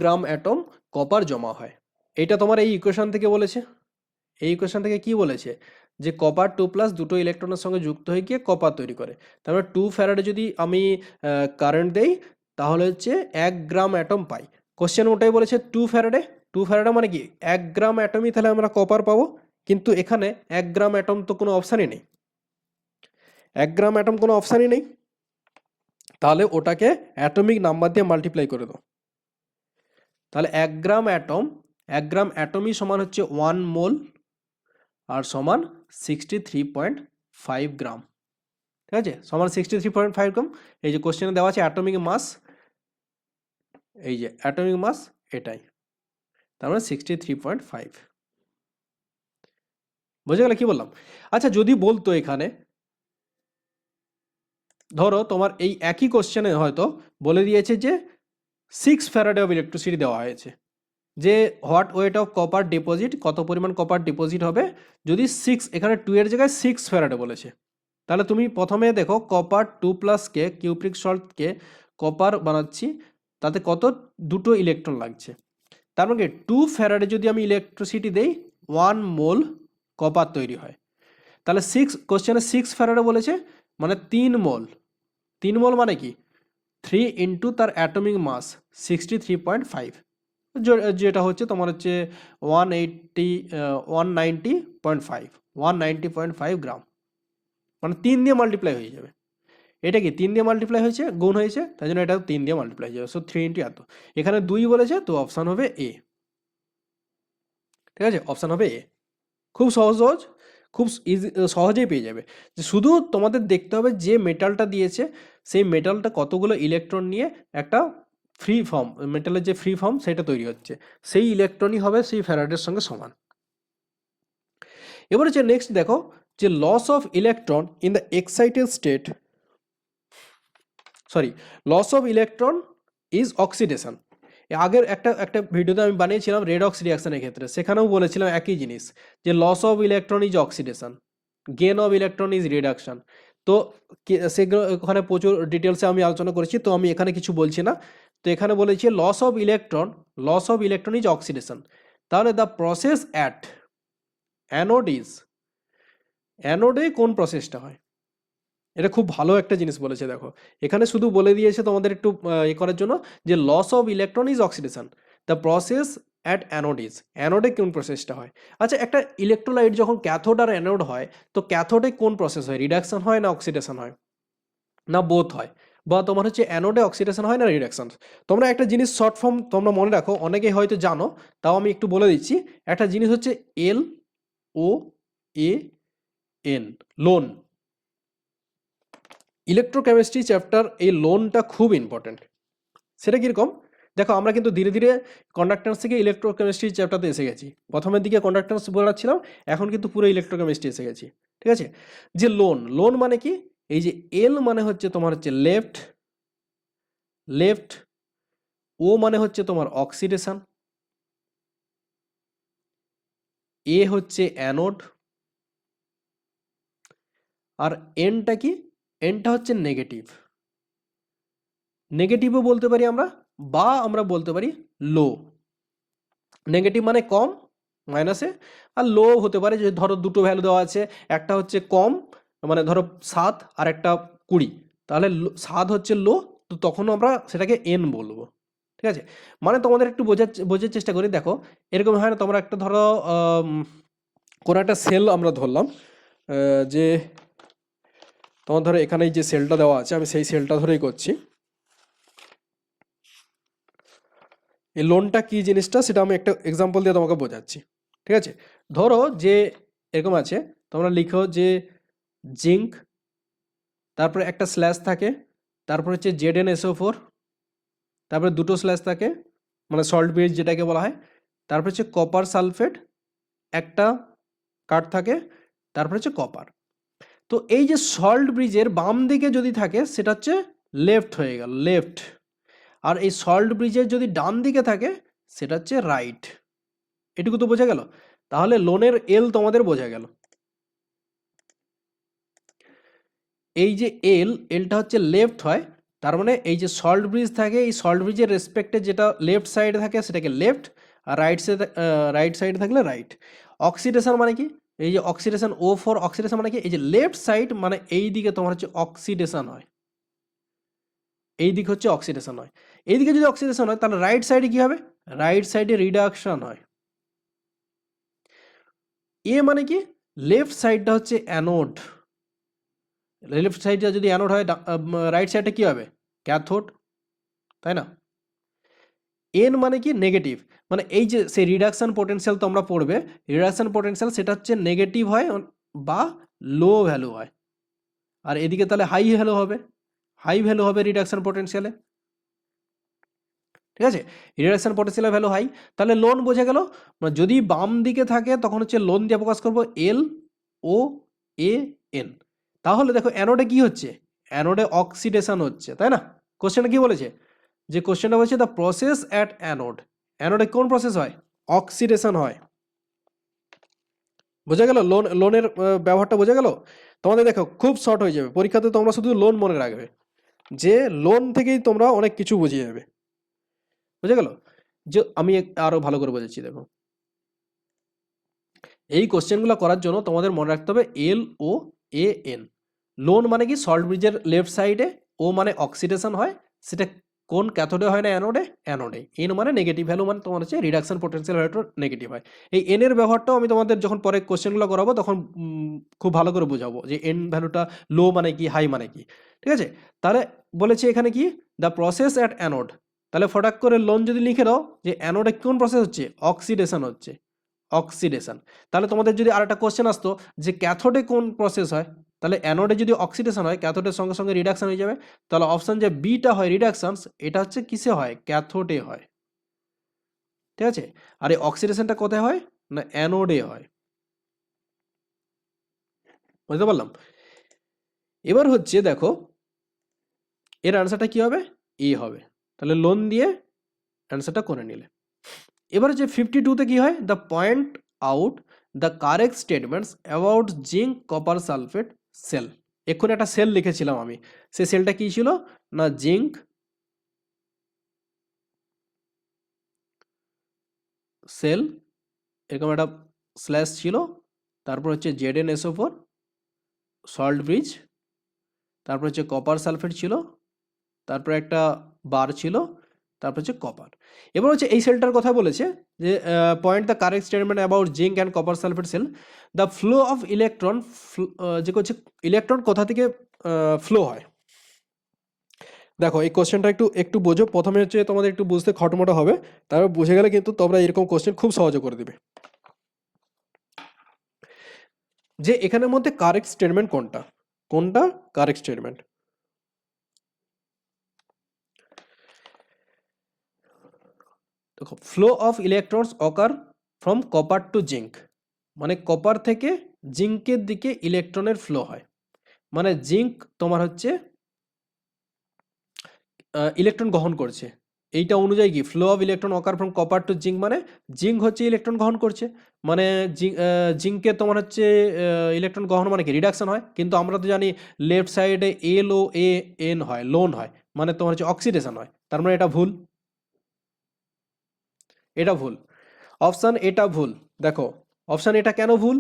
গ্রাম অ্যাটম কপার জমা হয়। এটা তোমার এই ইকুয়েশন থেকে বলেছে, এই ইকুয়েশন থেকে কি বলেছে, যে কপার 2+ দুটো ইলেকট্রনের সঙ্গে যুক্ত হয়ে গিয়ে কপার তৈরি করে। তারপরে 2 ফ্যারাডে যদি আমি কারেন্ট দেই তাহলে হচ্ছে 1 গ্রাম অ্যাটম পাই। কোশ্চেন ওটাই বলেছে 2 ফ্যারাডে, 2 ফ্যারাডে মানে কি 1 গ্রাম অ্যাটমই তাহলে আমরা কপার পাবো, কিন্তু এখানে 1 গ্রাম অ্যাটম তো কোনো অপশানই নেই, 1 গ্রাম অ্যাটম কোনো অপশানই নেই, তাহলে ওটাকে অ্যাটমিক নাম্বার দিয়ে মাল্টিপ্লাই করে দাও। তাহলে 1 গ্রাম অ্যাটমই সমান হচ্ছে 1 মোল আর সমান 63.5 গ্রাম, ঠিক আছে, সমান 63.5 গ্রাম। এই যে কোশ্চেনে দেওয়া আছে অ্যাটমিক মাস, এই যে অ্যাটমিক মাস এটাই, তার মানে 63.5, বুঝে গেলে কি বললাম। আচ্ছা যদি বলতো এখানে, ধরো তোমার এই একই কোশ্চেনে হয়তো বলে দিয়েছে যে 6 ফ্যারাডে অফ ইলেকট্রিসিটি দেওয়া হয়েছে, যে what weight of copper deposit, কত পরিমাণ কপার ডিপোজিট হবে যদি 6, এখানে 2 এর জায়গায় 6 ফ্যারাডে বলেছে, তাহলে তুমি প্রথমে দেখো কপার 2+কে কিউপ্রিক সল্টকে কপার বানাচ্ছি, তাতে কত দুটো ইলেকট্রন লাগছে, তার মানে 2 ফ্যারাডে যদি আমি ইলেকট্রিসিটি দেই 1 মোল কপার তৈরি হয়। তাহলে 6, কোশ্চেনে 6 ফ্যারাডে বলেছে মানে 3 মোল, 3 মোল মানে কি 3 ইন্টু তার অ্যাটমিক মাস 63.5, যেটা হচ্ছে তোমার হচ্ছে 190.5 গ্রাম, মানে 3 দিয়ে মাল্টিপ্লাই হয়ে যাবে। এটা কি 3 দিয়ে মাল্টিপ্লাই হয়েছে, গুণ হয়েছে, তাই জন্য এটা 3 দিয়ে মাল্টিপ্লাই হয়ে যাবে, সো 3 ইন্টু এত। এখানে 2 বলেছে তো অপশান হবে এ, ঠিক আছে, অপশান হবে এ। খুব খুব ইজি, সহজেই পেয়ে যাবে। যে শুধু তোমাদের দেখতে হবে যে মেটালটা দিয়েছে সেই মেটালটা কতগুলো ইলেকট্রন নিয়ে একটা ফ্রি ফর্ম, মেটালের যে ফ্রি ফর্ম সেটা তৈরি হচ্ছে, সেই ইলেকট্রনই হবে সেই ফ্যারাডের সঙ্গে সমান। এবারে যে নেক্সট দেখো, যে loss of electron in the excited state, loss of electron is oxidation. আগের একটা ভিডিওতে আমি বানিয়েছিলাম রেডক্স রিয়াকশনের ক্ষেত্রে, সেখানেও বলেছিলাম একই জিনিস, যে loss of electron is oxidation, gain of electron is reduction. তো সেগুলো ওখানে প্রচুর ডিটেলসে আমি আলোচনা করেছি, তো আমি এখানে কিছু বলছি না। তো এখানে বলেছি loss of electron is oxidation. তাহলে দ্য প্রসেস অ্যাট অ্যানোডে কোন প্রসেসটা হয়, এটা খুব ভালো একটা জিনিস বলেছে। দেখো এখানে শুধু বলে দিয়েছে তোমাদের একটু এ করার জন্য, যে loss of electron is oxidation, the process at অ্যানোডে কোন প্রসেসটা হয়। আচ্ছা একটা ইলেকট্রোলাইট যখন ক্যাথোড আর অ্যানোড হয়, তো ক্যাথোডে কোন প্রসেস হয়, রিডাকশন হয় না অক্সিডেশন হয়, না বোথ হয়, বা তোমার হচ্ছে অ্যানোডে অক্সিডেশন হয় না রিডাকশন। তোমরা একটা জিনিস শর্ট ফর্ম তোমরা মনে রাখো, অনেকেই হয়তো জানো, তাও আমি একটু বলে দিচ্ছি। একটা জিনিস হচ্ছে LOAN, লোন। ইলেকট্রোকেমিস্ট্রি চ্যাপ্টার এই লোনটা খুব ইম্পর্টেন্ট। সেটা কীরকম দেখো, আমরা কিন্তু ধীরে ধীরে কন্ডাক্ট্যান্স থেকে ইলেকট্রোকেমিস্ট্রি চ্যাপ্টারতে এসে গেছি। প্রথমের দিকে কন্ডাক্ট্যান্স পড়াচ্ছিলাম, এখন কিন্তু পুরো ইলেকট্রোকেমিস্ট্রি এসে গেছি, ঠিক আছে। যে লোন মানে কি, এই যে এল মানে হচ্ছে তোমার হচ্ছে লেফট, ও মানে হচ্ছে তোমার অক্সিডেশন, এ হচ্ছে অ্যানোড, আর এনটা কি, এনটা হচ্ছে নেগেটিভ। নেগেটিভও বলতে পারি আমরা, বা আমরা বলতে পারি লো। নেগেটিভ মানে কম মাইনাসে, আর লো হতে পারে যে ধরো দুটো ভ্যালু দেওয়া আছে, একটা হচ্ছে কম মানে ধরো 7 আর একটা 20, তাহলে 7 হচ্ছে লো, তো তখন আমরা সেটাকে এন বলবো। ঠিক আছে, মানে তোমাদের একটু বোঝার চেষ্টা করি। দেখো এরকম হয় না, তোমরা একটা ধরো কোনো একটা সেল আমরা ধরলাম, যে তোমার ধরো এখানে যে সেলটা দেওয়া আছে, আমি সেই সেলটা ধরেই করছি। এই লোনটা কি জিনিসটা সেটা আমি একটা এক্সাম্পল দিয়ে তোমাকে বোঝাচ্ছি। ঠিক আছে, ধরো যে এরকম আছে, তোমরা লিখো যে জিঙ্ক, তারপরে একটা স্ল্যাশ থাকে, তারপর হচ্ছে ZnSO4, তারপরে দুটো স্ল্যাশ থাকে মানে সল্ট ব্রিজ যেটাকে বলা হয়, তারপর হচ্ছে কপার সালফেট, একটা কার্ড থাকে, তারপর হচ্ছে কপার। তো এই যে সল্ট ব্রিজের বাম দিকে যদি থাকে সেটা হচ্ছে লেফট হয়ে গেল, লেফট। আর এই সল্ট ব্রিজের যদি ডান দিকে থাকে সেটা হচ্ছে রাইট। এটুকু তো বোঝা গেল। তাহলে লোনের এল তোমাদের বোঝা গেল। এই যে এলটা হচ্ছে লেফট হয়, তার মানে এই যে সল্ট ব্রিজ থাকে, এই সল্ট ব্রিজের রেসপেক্টে যেটা লেফট সাইডে থাকে সেটাকে লেফট, আর রাইট সাইডে থাকলে রাইট। অক্সিডেশন মানে কি, এই যে অক্সিডেশন O4 অক্সিডেশন মানে কি, এই যে লেফট সাইড মানে এই দিকে তোমার হচ্ছে অক্সিডেশন হয়, এই দিকে হচ্ছে অক্সিডেশন হয়। এইদিকে যদি অক্সিডেশন হয় তাহলে রাইট সাইডে কি হবে, রাইট সাইডে রিডাকশন হয়। এ মানে কি, লেফট সাইডটা হচ্ছে অ্যানোড, লেফট সাইডটা যদি অ্যানোড হয় রাইট সাইডটা কি হবে, ক্যাথোড, তাই না? এন মানে কি, নেগেটিভ, মানে এই যে সেই রিডাকশন পোটেনশিয়াল তোমরা পড়বে, রিডাকশন পোটেনশিয়াল সেটা হচ্ছে নেগেটিভ হয় বা লো ভ্যালু হয়। আর এদিকে তাহলে হাই ভ্যালু হবে, হাই ভ্যালু হবে রিডাকশন পোটেনশিয়ালে। ঠিক আছে, রিডাকশন পোটেনশিয়ালের ভ্যালু হাই, তাহলে লোন বোঝা গেল। মানে যদি বাম দিকে থাকে তখন হচ্ছে লোন দিয়ে প্রকাশ করবো LOAN। তাহলে দেখো অ্যানোডে কি হচ্ছে, অ্যানোডে অক্সিডেশন হচ্ছে, তাই না? কোশ্চেনটা কি বলেছে, যে কোশ্চেনটা বলছে দ্য প্রসেস অ্যাট অ্যানোড, অ্যানোডে কোন প্রসেস হয়, অক্সিডেশন হয়। বোঝা গেল, লোনের ব্যবহারটা বোঝা গেল তোমাদের। দেখো খুব শর্ট হয়ে যাবে পরীক্ষাতে, তোমরা শুধু লোন মনে রাখবে, যে লোন থেকেই তোমরা অনেক কিছু বুঝে যাবে। বুঝে গেল, যে আমি আরো ভালো করে বোঝাচ্ছি। দেখো এই কোশ্চেনগুলো করার জন্য তোমাদের মনে রাখতে হবে LOAN। লোন মানে কি, সল্ট ব্রিজের লেফট সাইডে, ও মানে অক্সিডেশন হয়, সেটা কোন ক্যাথোডে হয় না অ্যানোডে, অ্যানোডে। এন মানে নেগেটিভ ভ্যালু, মানে তোমার হচ্ছে রিডাকশন পোটেনশিয়াল ভ্যালুটা নেগেটিভ হয়। এই এন এর ব্যবহারটাও আমি তোমাদের যখন পরে কোশ্চেনগুলো করাবো তখন খুব ভালো করে বোঝাবো, যে এন ভ্যালুটা লো মানে কি, হাই মানে কি। ঠিক আছে, তাহলে বলেছে এখানে কি, দ্য প্রসেস অ্যাট অ্যানোড, তাহলে ফটাক করে লোন যদি লিখে দাও যে অ্যানোডে কোন প্রসেস হচ্ছে, অক্সিডেশন হচ্ছে, অক্সিডেশন। তাহলে তোমাদের যদি আরেকটা কোশ্চেন আসতো যে ক্যাথোডে কোন প্রসেস হয়, তাহলে অ্যানোডে যদি অক্সিডেশন হয় ক্যাথোডের সঙ্গে সঙ্গে রিডাকশন হয়ে যাবে, তাহলে অপশন যে বিটা হয় রিডাকশনস, এটা হচ্ছে কিসে হয়, ক্যাথোডে হয়। ঠিক আছে, আর এই অক্সিডেশনটা কোথায় হয় না, অ্যানোডে হয়। বুঝতে পারলাম? এবার হচ্ছে দেখো এর অ্যান্সারটা কি হবে, এ হবে। তাহলে লোন দিয়ে অ্যান্সারটা করে নিলে। এবার হচ্ছে 52তে কি হয়, the point out the correct statements about zinc copper sulphate cell. এক্ষুনি একটা সেল লিখেছিলাম আমি, সেই সেলটা কি ছিল না, জিঙ্ক সেল, এরকম একটা স্ল্যাশ ছিল, তারপর হচ্ছে ZnSO4 সল্ট ব্রিজ, তারপর হচ্ছে কপার সালফেট ছিল, তারপর একটা বার ছিল, তারপর হচ্ছে কপার। এবার হচ্ছে এই সেলটার কথা বলেছে যে point the correct statement about zinc and copper sulphate cell, the flow of electron, যে হচ্ছে ইলেকট্রন কোথা থেকে ফ্লো হয়। দেখো এই কোশ্চেনটা একটু একটু বোঝো, প্রথমে হচ্ছে তোমাদের একটু বুঝতে খটমটো হবে, তারপর বুঝে গেলে কিন্তু তোমরা এরকম কোশ্চেন খুব সহজে করে দেবে। যে এখানের মধ্যে কারেক্ট স্টেটমেন্ট কোনটা, কোনটা কারেক্ট স্টেটমেন্ট। দেখো flow of electrons occur from copper to zinc, মানে কপার থেকে জিঙ্কের দিকে ইলেকট্রনের ফ্লো হয়। মানে জিঙ্ক তোমার হচ্ছে ইলেকট্রন গ্রহণ করছে, এইটা অনুযায়ী কি flow of electron occur from copper to zinc, মানে জিঙ্ক হচ্ছে ইলেকট্রন গ্রহণ করছে, মানে জিঙ্কে তোমার হচ্ছে ইলেকট্রন গ্রহণ মানে কি রিডাকশন হয়, কিন্তু আমরা তো জানি লেফট সাইডে এল ও এ এন হয়, লোন হয়, মানে তোমার হচ্ছে অক্সিডেশন হয়, তার মানে এটা ভুল, এটা ভুল। অপশান এটা ভুল। দেখো অপশান এটা কেন ভুল,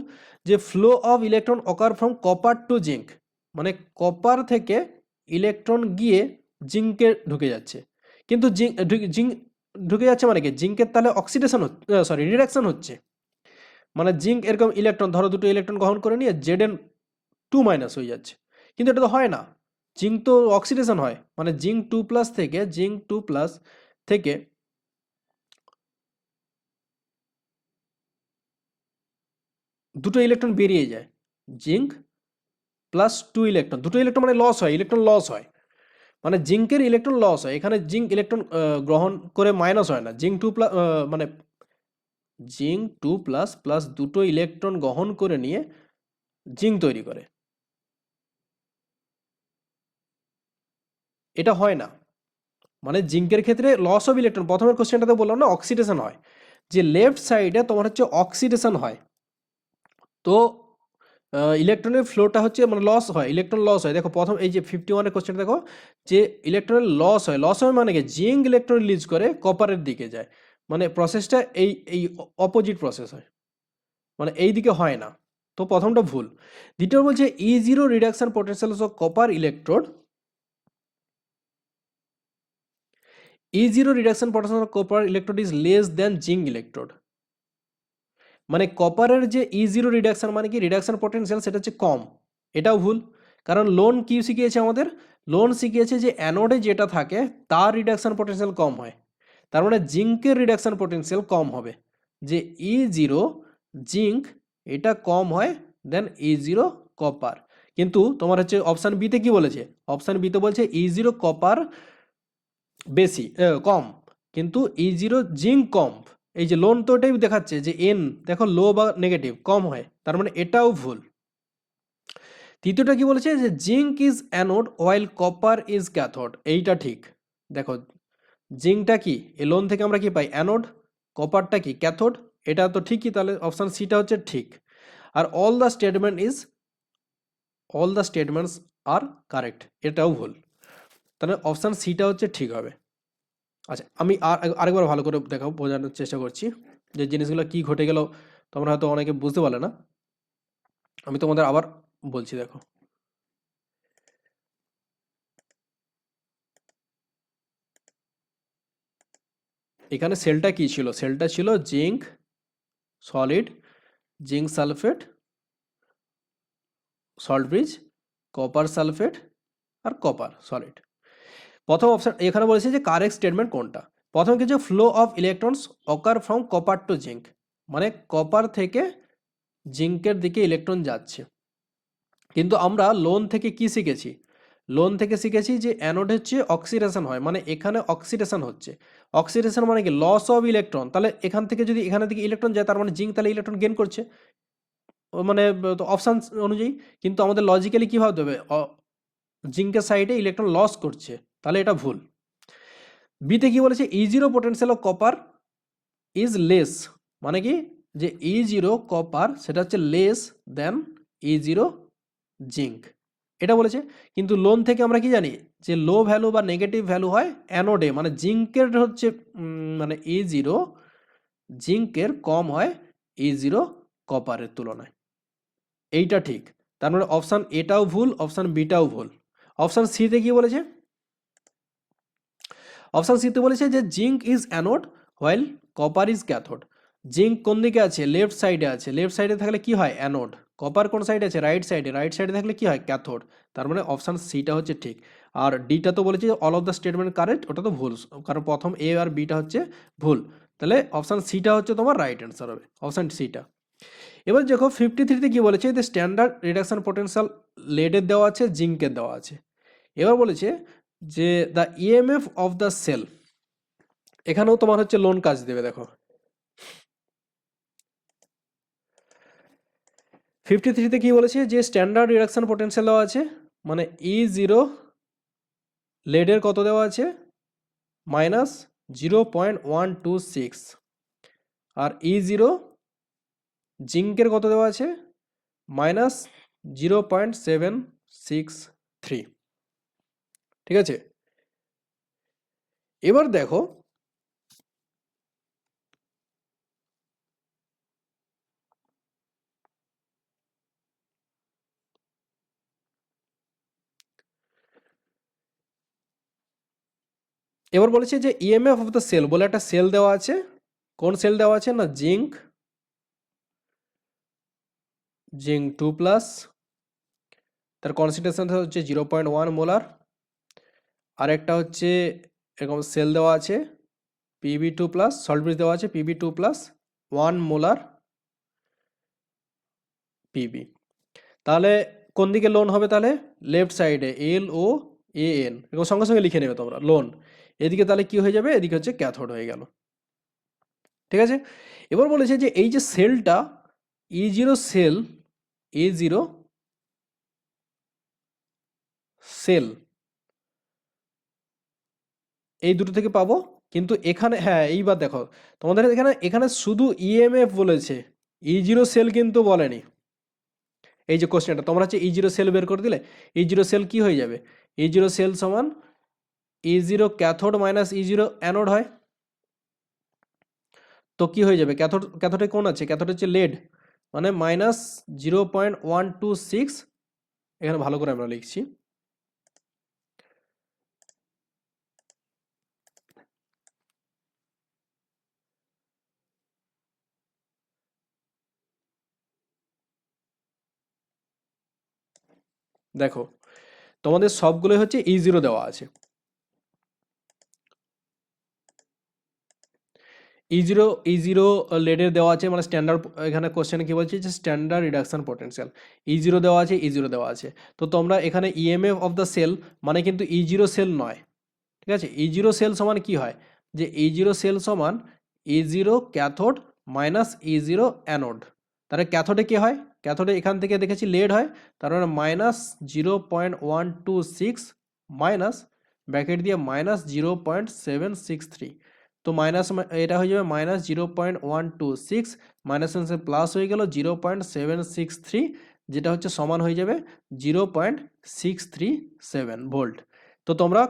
যে flow of electron occur from copper to zinc, মানে কপার থেকে ইলেকট্রন গিয়ে জিঙ্কে ঢুকে যাচ্ছে, কিন্তু জিঙ্ক ঢুকে যাচ্ছে মানে কি জিঙ্কের তাহলে অক্সিডেশন হচ্ছে, সরি রিডাকশন হচ্ছে, মানে জিঙ্ক এরকম ইলেকট্রন ধরো দুটো ইলেকট্রন গ্রহণ করে নিয়ে Zn2- হয়ে যাচ্ছে, কিন্তু এটা তো হয় না, জিঙ্ক তো অক্সিডেশন হয়, মানে জিঙ্ক 2+ থেকে দুটো ইলেকট্রন বেরিয়ে যায়, জিঙ্ক+2 ইলেকট্রন, দুটো ইলেকট্রন মানে লস হয়, ইলেকট্রন লস হয়, মানে জিঙ্কের ইলেকট্রন লস হয়, এখানে জিঙ্ক ইলেকট্রন গ্রহণ করে মাইনাস হয় না, জিঙ্ক 2+ মানে জিঙ্ক 2++ দুটো ইলেকট্রন গ্রহণ করে নিয়ে জিঙ্ক তৈরি করে, এটা হয় না, মানে জিঙ্কের ক্ষেত্রে লস অফ ইলেকট্রন, প্রথমের কোশ্চেনটাতে বললাম না অক্সিডেশন হয়, যে লেফট সাইডে তোমার হচ্ছে অক্সিডেশন হয়, তো ইলেকট্রনের ফ্লোটা হচ্ছে মানে লস হয়, ইলেকট্রন লস হয়, দেখো প্রথম এই যে 51-এর কোশ্চেন দেখো, যে ইলেকট্রনের লস হয় মানে কি জিঙ্ক ইলেকট্রন রিলিজ করে কপারের দিকে যায়, মানে প্রসেসটা এই এই অপোজিট প্রসেস হয়, মানে এই দিকে হয় না, তো প্রথমটা ভুল। দ্বিতীয় বলছে E0 reduction potential of copper electrode, E0 reduction potential of copper electrode is less than zinc electrode, মানে কপারের যে E0 রিডাকশন মানে কি রিডাকশন পোটেনশিয়াল সেটা হচ্ছে কম, এটাও ভুল, কারণ লোন কি শিখিয়েছে আমাদের, লোন শিখিয়েছে যে অ্যানোডে যেটা থাকে তার রিডাকশন পোটেনশিয়াল কম হয়, তার মানে জিঙ্কের রিডাকশন পোটেনশিয়াল কম হবে, যে E0 জিঙ্ক এটা কম হয় দেন E0 কপার, কিন্তু তোমার হচ্ছে অপশান বিতে কি বলেছে, অপশান বিতে বলছে E0 কপার বেশি কম, কিন্তু E0 জিঙ্ক কম, এই যে লোন তো এটাই দেখাচ্ছে যে এন দেখো লো বা নেগেটিভ কম হয়, তার মানে এটাও ভুল। তৃতীয়টা কি বলেছে, যে zinc is anode while copper is cathode, এইটা ঠিক, দেখো জিঙ্কটা কি এ লোন থেকে আমরা কি পাই অ্যানোড, কপারটা কি ক্যাথোড, এটা তো ঠিকই, তাহলে অপশান সিটা হচ্ছে ঠিক, আর all the statements are correct, এটাও ভুল, তাহলে অপশান সিটা হচ্ছে ঠিক হবে। আচ্ছা আমি আরেকবার ভালো করে দেখাও, বোঝানোর চেষ্টা করছি যে জিনিসগুলো কি ঘটে গেল, তোমরা হয়তো অনেকে বুঝতে পারলে না, আমি তোমাদের আবার বলছি দেখো, এখানে সেলটা কি ছিল, সেলটা ছিল zinc solid, zinc sulphate, salt bridge, copper sulphate আর কপার সলিড। প্রথম অপশন এখানে বলেছে যে কারেক্ট স্টেটমেন্ট কোনটা, প্রথম কিছু flow of electrons occur from copper to zinc, মানে কপার থেকে জিঙ্কের দিকে ইলেকট্রন যাচ্ছে, কিন্তু আমরা লোন থেকে কি শিখেছি, লোন থেকে শিখেছি যে অ্যানোড হচ্ছে অক্সিডেশন হয়, মানে এখানে অক্সিডেশন হচ্ছে, অক্সিডেশন মানে কি লস অফ ইলেকট্রন, তাহলে এখান থেকে যদি এখানে দিকে ইলেকট্রন যায় তার মানে জিঙ্ক তাহলে ইলেকট্রন গেইন করছে, মানে অপশান অনুযায়ী, কিন্তু আমাদের লজিক্যালি কী ভাবতে হবে জিঙ্কের সাইডে ইলেকট্রন লস করছে, তাহলে এটা ভুল। বিতে কি বলেছে E0 potential of copper is less, মানে কি যে E0 কপার সেটা হচ্ছে লেস দেন E0 জিঙ্ক, এটা বলেছে, কিন্তু লোন থেকে আমরা কি জানি যে লো ভ্যালু বা নেগেটিভ ভ্যালু হয় অ্যানোডে, মানে জিঙ্কের হচ্ছে মানে E0 জিঙ্কের কম হয় E0 কপারের তুলনায়, এইটা ঠিক, তার মানে অপশান এটাও ভুল, অপশান বিটাও ভুল। অপশান সিতে কি বলেছে, অপশান সিতে বলেছে যে zinc is anode while copper is cathode, zinc কোন দিকে আছে লেফট সাইডে আছে, লেফট সাইডে থাকলে কি হয় অ্যানোড, কপার কোন সাইডে আছে রাইট সাইডে, রাইট সাইডে থাকলে কি হয় ক্যাথোড, তার মানে অপশান সিটা হচ্ছে ঠিক, আর ডিটা তো বলেছে all of the statement correct, ওটা তো ভুল, কারণ প্রথম এ আর বিটা হচ্ছে ভুল, তাহলে অপশান সিটা হচ্ছে তোমার রাইট অ্যান্সার হবে, অপশান সিটা। এবার দেখো 53-তে কি বলেছে, যে স্ট্যান্ডার্ড রিডাকশন পোটেনশিয়াল লেডের দেওয়া আছে জিঙ্কের দেওয়া আছে, এবার বলেছে যে the EMF of the cell, এখানেও তোমার হচ্ছে লোন কাজ দেবে, দেখো 53-তে কি বলেছে, যে স্ট্যান্ডার্ড রিডাকশন পোটেনশিয়াল দেওয়া আছে, মানে E0 লেডের কত দেওয়া আছে 0.126 আর E0 জিঙ্কের কত দেওয়া আছে -0.763। ঠিক আছে, এবার দেখো এবার বলেছে যে ইএমএফ অফ দ্য সেল বলে একটা সেল দেওয়া আছে। কোন সেল দেওয়া আছে না জিঙ্ক 2+, তার কনসেন্ট্রেশন হচ্ছে 0.1 মোলার। আরেকটা হচ্ছে এরকম সেল দেওয়া আছে Pb2+, সল্ট ব্রিজ দেওয়া আছে Pb2+, 1 মোলার পিবি। তাহলে কোন দিকে লোন হবে? তাহলে লেফট সাইডে LOAN, এরকম সঙ্গে সঙ্গে লিখে নেবে তোমরা লোন। এদিকে তাহলে কি হয়ে যাবে? এদিকে হচ্ছে ক্যাথোড হয়ে গেল। ঠিক আছে, এবার বলেছে যে এই যে সেলটা E0 সেল, E0 সেল এই দুটো থেকে পাবো, কিন্তু এখানে হ্যাঁ এইবার দেখো তোমাদের এখানে শুধু ইএমএফ বলেছে, E0 সেল কিন্তু বলেনি। এই যে কোশ্চেনটা তোমরা হচ্ছে E0 সেল বের করে দিলে, E0 সেল কি হয়ে যাবে? E0 সেল সমান E0 cathode minus E0 anode হয়। তো কি হয়ে যাবে? ক্যাথোডে কোন আছে? ক্যাথোড হচ্ছে লেড, মানে -0.126। এখানে ভালো করে আমরা লিখছি, দেখো তোমাদের সবগুলো হচ্ছে E0 দেওয়া আছে। E0 লেডের দেওয়া আছে, মানে স্ট্যান্ডার্ড, এখানে কোশ্চেনে কি বলছে যে স্ট্যান্ডার্ড রিডাকশন পোটেনশিয়াল E0 দেওয়া আছে, E0 দেওয়া আছে। তো তোমরা এখানে ইএমএফ অফ দ্য সেল মানে কিন্তু E0 সেল নয়। ঠিক আছে, E0 সেল সমান কি হয়? যে E0 সেল সমান E0 cathode minus E0 anode. তাহলে ক্যাথোডে কি হয়? ক্যাথোডে এখান থেকে দেখেছি লেড হয়, তার মানে -0.126 মাইনাস ব্র্যাকেট দিয়ে -0.763। তো মাইনাস এটা হয়ে যাবে -0.126, মাইনাস প্লাস হয়ে গেল 0.763, যেটা হচ্ছে সমান হয়ে যাবে 0.637 ভোল্ট। তো তোমরা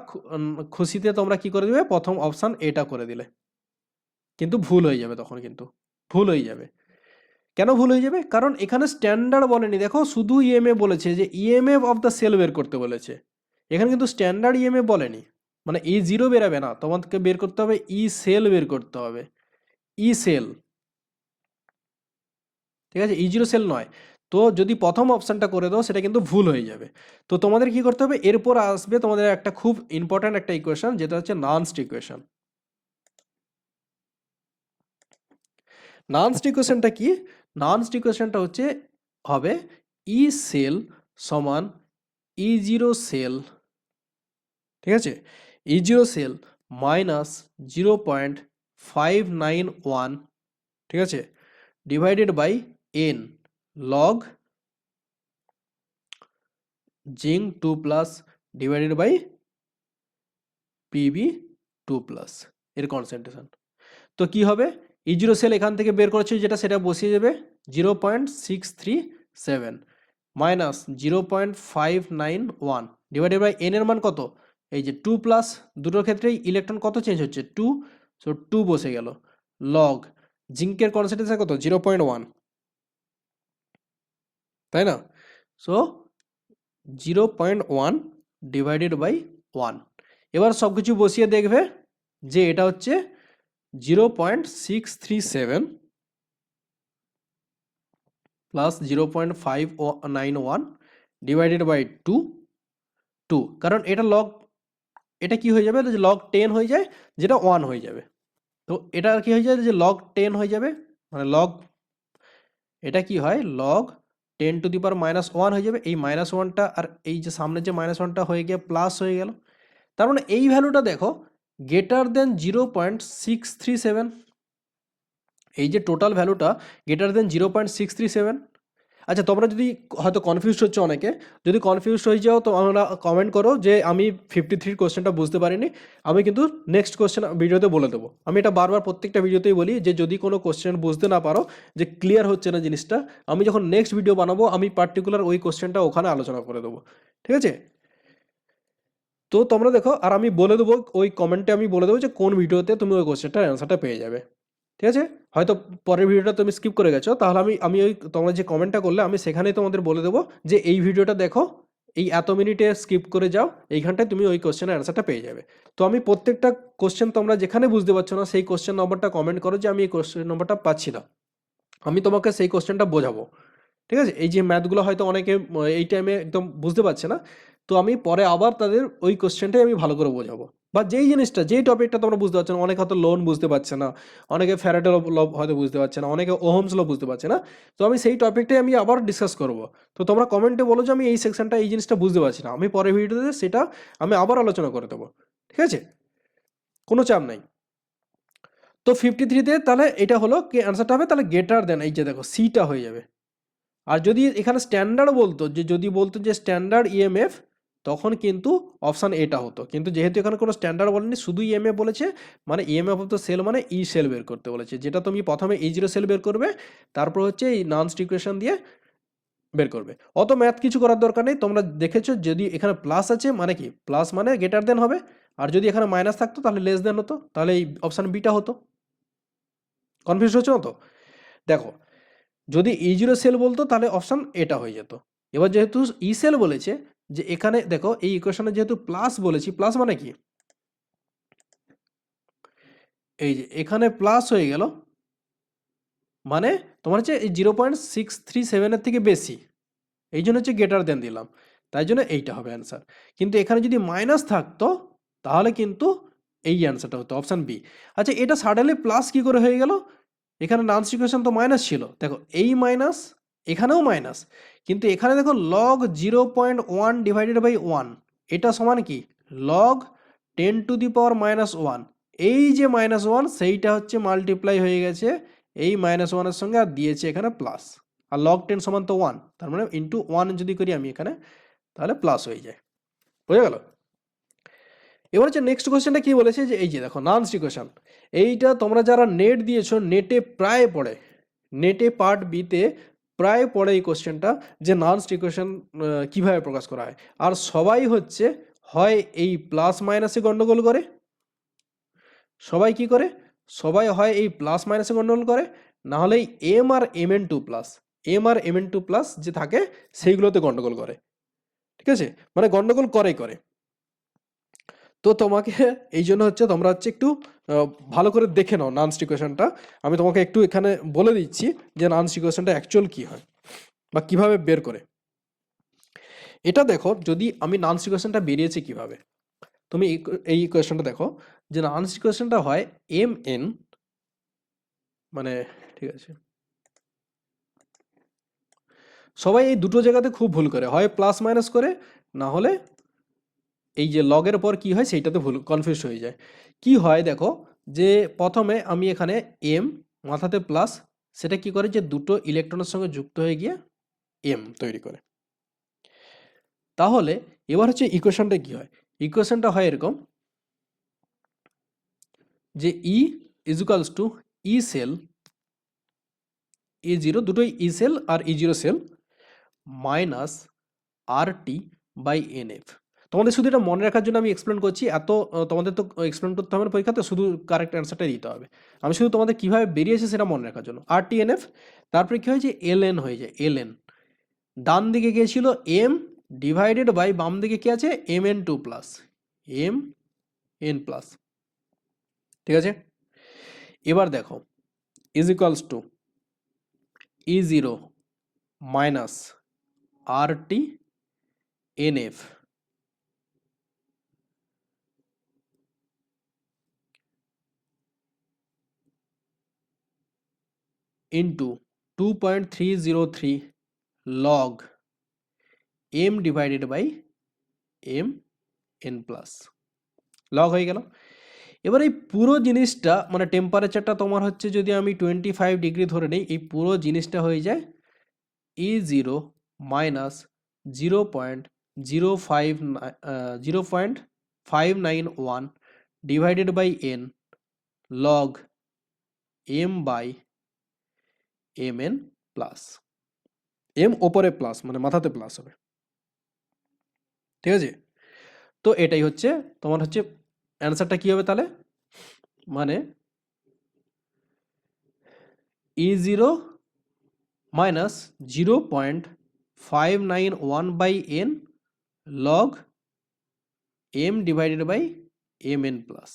খুশিতে তোমরা কি করে দিবে? প্রথম অপশান এটা করে দিলে, কিন্তু ভুল হয়ে যাবে, তখন কিন্তু ভুল হয়ে যাবে। কেন ভুল হয়ে যাবে? কারণ এখানে স্ট্যান্ডার্ড বলেনি, দেখো শুধু ইএমএ বলেছে, যে ইএমএফ অফ দ্য সেল বের করতে বলেছে। এখানে কিন্তু স্ট্যান্ডার্ড ইএমএ বলেনি, মানে E0 বেরাবে না, তোমাকে বের করতে হবে ই সেল বের করতে হবে, ই সেল। ঠিক আছে, E0 সেল নয়। তো যদি প্রথম অপশানটা করে দাও সেটা কিন্তু ভুল হয়ে যাবে। তো তোমাদের কি করতে হবে? এরপর আসবে তোমাদের একটা খুব ইম্পর্ট্যান্ট একটা ইকুয়েশন, যেটা হচ্ছে নানস্ট ইকুয়েশন। নানস্ট ইকুয়েশনটা কি? নানস্ট ইকুয়েশনটা হচ্ছে হবে ই সেল সমান E0 সেল, ঠিক আছে, E0 সেল মাইনাস 0.591, ঠিক আছে, divided by n log zinc 2+ divided by Pb2+, এর কনসেন্ট্রেশন। তো কি হবে? E0 সেল এখান থেকে বের করেছে যেটা, সেটা বসিয়ে যাবে 0.637 মাইনাস 0.591 ডিভাইডেড বাই n এর মান কত? এই যে 2+, দুটোর ক্ষেত্রেই ইলেকট্রন কত চেঞ্জ হচ্ছে? 2, সো 2 বসে গেল, লগ জিঙ্কের কনসেন্ট্রেশন কত? 0.1, তাই না? So 0.1 divided by 1। এবার সব কিছু বসিয়ে দেখবে যে এটা হচ্ছে 0.637 প্লাস 0.591 ডিভাইডেড বাই 2, কারণ এটা লগ, এটা কি হয়ে যাবে? লগ 10 হয়ে যায়, যেটা 1 হয়ে যাবে। তো এটা কি হয়ে যায়? যে লগ 10 হয়ে যাবে, মানে লগ, এটা কি হয়? লগ 10 টু দি পাওয়ার -1 হয়ে যাবে। এই -1টা আর এই যে সামনের যে -1টা হয়ে গিয়ে প্লাস হয়ে গেল। তার মানে এই ভ্যালুটা দেখো গ্রেটার দেন 0.637, এই যে টোটাল ভ্যালুটা গ্রেটার দেন 0.637। আচ্ছা, তোমরা যদি হয়তো কনফিউজ হচ্ছে অনেকে, যদি কনফিউজ হয়ে যাও তো আমরা কমেন্ট করো যে আমি 53 কোশ্চেনটা বুঝতে পারিনি, আমি কিন্তু নেক্সট কোশ্চেন ভিডিওতে বলে দেবো। আমি এটা বারবার প্রত্যেকটা ভিডিওতেই বলি যে যদি কোনো কোশ্চেন বুঝতে না পারো, যে ক্লিয়ার হচ্ছে না জিনিসটা, আমি যখন নেক্সট ভিডিও বানাবো আমি পার্টিকুলার ওই কোশ্চেনটা ওখানে আলোচনা করে দেবো, ঠিক আছে? তো তোমরা দেখো, আর আমি বলে দেবো ওই কমেন্টে, আমি বলে দেবো যে কোন ভিডিওতে তুমি ওই কোশ্চেনটার অ্যান্সারটা পেয়ে যাবে, ঠিক আছে? হয়তো পরের ভিডিওটা তুমি স্কিপ করে গেছো, তাহলে আমি ওই তোমরা যে কমেন্টটা করলে আমি সেখানেই তোমাদের বলে দেবো যে এই ভিডিওটা দেখো, এই এত মিনিটে স্কিপ করে যাও, এইখানটায় তুমি ওই কোশ্চেনের অ্যান্সারটা পেয়ে যাবে। তো আমি প্রত্যেকটা কোশ্চেন তোমরা যেখানে বুঝতে পারছো না সেই কোশ্চেন নম্বরটা কমেন্ট করো যে আমি এই কোশ্চেন নম্বরটা পাচ্ছি না, আমি তোমাকে সেই কোশ্চেনটা বোঝাবো, ঠিক আছে? এই যে ম্যাথগুলো হয়তো অনেকে এই টাইমে একদম বুঝতে পারছে না, তো আমি পরে আবার তাদের ওই কোশ্চেনটাই আমি ভালো করে বোঝাবো। বা যেই জিনিসটা, যেই টপিকটা তোমরা বুঝতে পারছো না, অনেকে হয়তো লোন বুঝতে পারছে না, অনেকে ফ্যারাডে ল হয়তো বুঝতে পারছে না, অনেকে ওহমস ল বুঝতে পারছে না, তো আমি সেই টপিকটাই আমি আবার ডিসকাস করব। তো তোমরা কমেন্টে বলো যে আমি এই সেকশনটা, এই জিনিসটা বুঝতে পারছি না, আমি পরের ভিডিওতে সেটা আমি আবার আলোচনা করে দেবো, ঠিক আছে? কোনো চাপ নাই। তো 53-তে তাহলে এটা হলো কি অ্যান্সারটা হবে, তাহলে গ্রেটার দেন, এই যে দেখো সিটা হয়ে যাবে। আর যদি এখানে স্ট্যান্ডার্ড বলতো, যে যদি বলতো যে স্ট্যান্ডার্ড ইএমএফ, তখন কিন্তু অপশান এটা হতো, কিন্তু যেহেতু এখানে কোনো স্ট্যান্ডার্ড বলেনি, শুধু ইএমএফ বলেছে, মানে ইএমএফ অফ দ্য সেল মানে ই সেল বের করতে বলেছে, যেটা তুমি প্রথমে E0 সেল বের করবে, তারপর হচ্ছে এই নানস্ট ইকুয়েশন দিয়ে বের করবে। অত ম্যাথ কিছু করার দরকার নেই, তোমরা দেখেছো যদি এখানে প্লাস আছে মানে কি, প্লাস মানে গ্রেটার দেন হবে, আর যদি এখানে মাইনাস থাকতো তাহলে লেস দেন হতো, তাহলে এই অপশান বিটা হতো। কনফিউজ হচ্ছে না তো? দেখো, যদি E0 সেল বলতো তাহলে অপশান এটা হয়ে যেত। এবার যেহেতু ই সেল বলেছে, যে এখানে দেখো এই ইকুয়েশনে যেহেতু প্লাস বলেছি, প্লাস মানে কি, এই যে এখানে প্লাস হয়ে গেল, মানে তোমার হচ্ছে এই 0.637-এর থেকে বেশি, এই জন্য হচ্ছে গ্রেটার দেন দিলাম, তাই জন্য এইটা হবে অ্যান্সার। কিন্তু এখানে যদি মাইনাস থাকতো তাহলে কিন্তু এই অ্যান্সারটা হতো অপশান বি। আচ্ছা, এটা সাডেনলি প্লাস কি করে হয়ে গেল? এখানে নানস ইকুয়েশন তো মাইনাস ছিল, দেখো এই মাইনাস, এখানেও মাইনাস, কিন্তু এখানে দেখো লগ 0.1 ডিভাইডেড বাই 1, এটা সমান কি, লগ 10⁻⁻1, এই যে -1 সেইটা হচ্ছে মাল্টিপ্লাই হয়ে গেছে এই -1-এর সঙ্গে, আর দিয়েছে এখানে প্লাস, আর লগ 10 সমান তো 1, তার মানে ইন্টু 1 যদি করি আমি এখানে, তাহলে প্লাস হয়ে যায়। বুঝে গেল? এবার হচ্ছে নেক্সট কোয়েশ্চেনটা কি বলেছে, যে এই যে দেখো নানস ইকুয়েশন, এইটা তোমরা যারা নেট দিয়েছো, নেটে প্রায় পড়ে, নেটে পার্ট বিতে প্রায় পড়ে এই কোশ্চেনটা, যে নানস ইকুয়েশন কিভাবে প্রকাশ করা হয়। আর সবাই হচ্ছে হয় এই প্লাস মাইনাসে গন্ডগোল করে, সবাই কি করে, সবাই হয় এই প্লাস মাইনাসে গন্ডগোল করে, না হলে M R mn2 plus, M R mn2 plus যে থাকে সেইগুলোতে গন্ডগোল করে, ঠিক আছে? মানে গন্ডগোল করে করে। তো তোমাকে এই জন্য হচ্ছে তোমরা হচ্ছে একটু ভালো করে দেখে নাও নানস ইকুয়েশনটা। আমি তোমাকে একটু এখানে বলে দিচ্ছি যে নানস ইকুয়েশনটা অ্যাকচুয়াল কি হয় বা কিভাবে বের করে। এটা দেখো, যদি আমি নানস ইকুয়েশনটা বেরিয়েছে কিভাবে, তুমি এই ইকুয়েশনটা দেখো, যে নানস ইকুয়েশনটা হয় mn, মানে ঠিক আছে, সবাই এই দুটো জায়গাতে খুব ভুল করে, হয় প্লাস মাইনাস করে, না হলে এই যে লগের পর কি হয় সেইটাতে ভুল, কনফিউজ হয়ে যায়। কি হয় দেখো, যে প্রথমে আমি এখানে এম মাথাতে প্লাস, সেটা কি করে, যে দুটো ইলেকট্রনের সঙ্গে যুক্ত হয়ে গিয়ে এম তৈরি করে। তাহলে এবার হচ্ছে ইকুয়েশনটা কি হয়, ইকুয়েশনটা হয় এরকম, যে E is equals to E cell, E0 দুটোই ই সেল আর E0 cell, minus R T by N F. তোমাদের শুধু এটা মনে রাখার জন্য আমি এক্সপ্লেন করছি, এত তোমাদের তো এক্সপ্লেন করতে হবে না পরীক্ষাতে, শুধু কারেক্ট অ্যান্সারটা দিতে হবে। আমি শুধু তোমাদের কীভাবে বেরিয়েছে সেটা মনে রাখার জন্য। আর টি এন এফ, তারপরে কী হয়, যে এল এন হয়ে যায়, এল এন, ডান দিকে গিয়েছিল এম ডিভাইডেড বাই বাম দিকে কী আছে, mn2 plus, M N plus, ঠিক আছে? এবার দেখো, is equals to E0 minus R T N F into 2.303 log m divided by m n plus, log হয়ে গেল। এবার এই পুরো জিনিসটা, মানে টেম্পারেচারটা তোমার হচ্ছে, যদি আমি 25 ডিগ্রি ধরে নিই, এই পুরো জিনিসটা হয়ে যায় E0 minus 0.591 divided by n log m by mn plus m ওপরে প্লাস মানে মাথাতে প্লাস হবে, ঠিক আছে? তো এটাই হচ্ছে তোমার হচ্ছে অ্যান্সারটা কি হবে তাহলে, মানে E0 minus 0.591 by n log m divided by mn plus.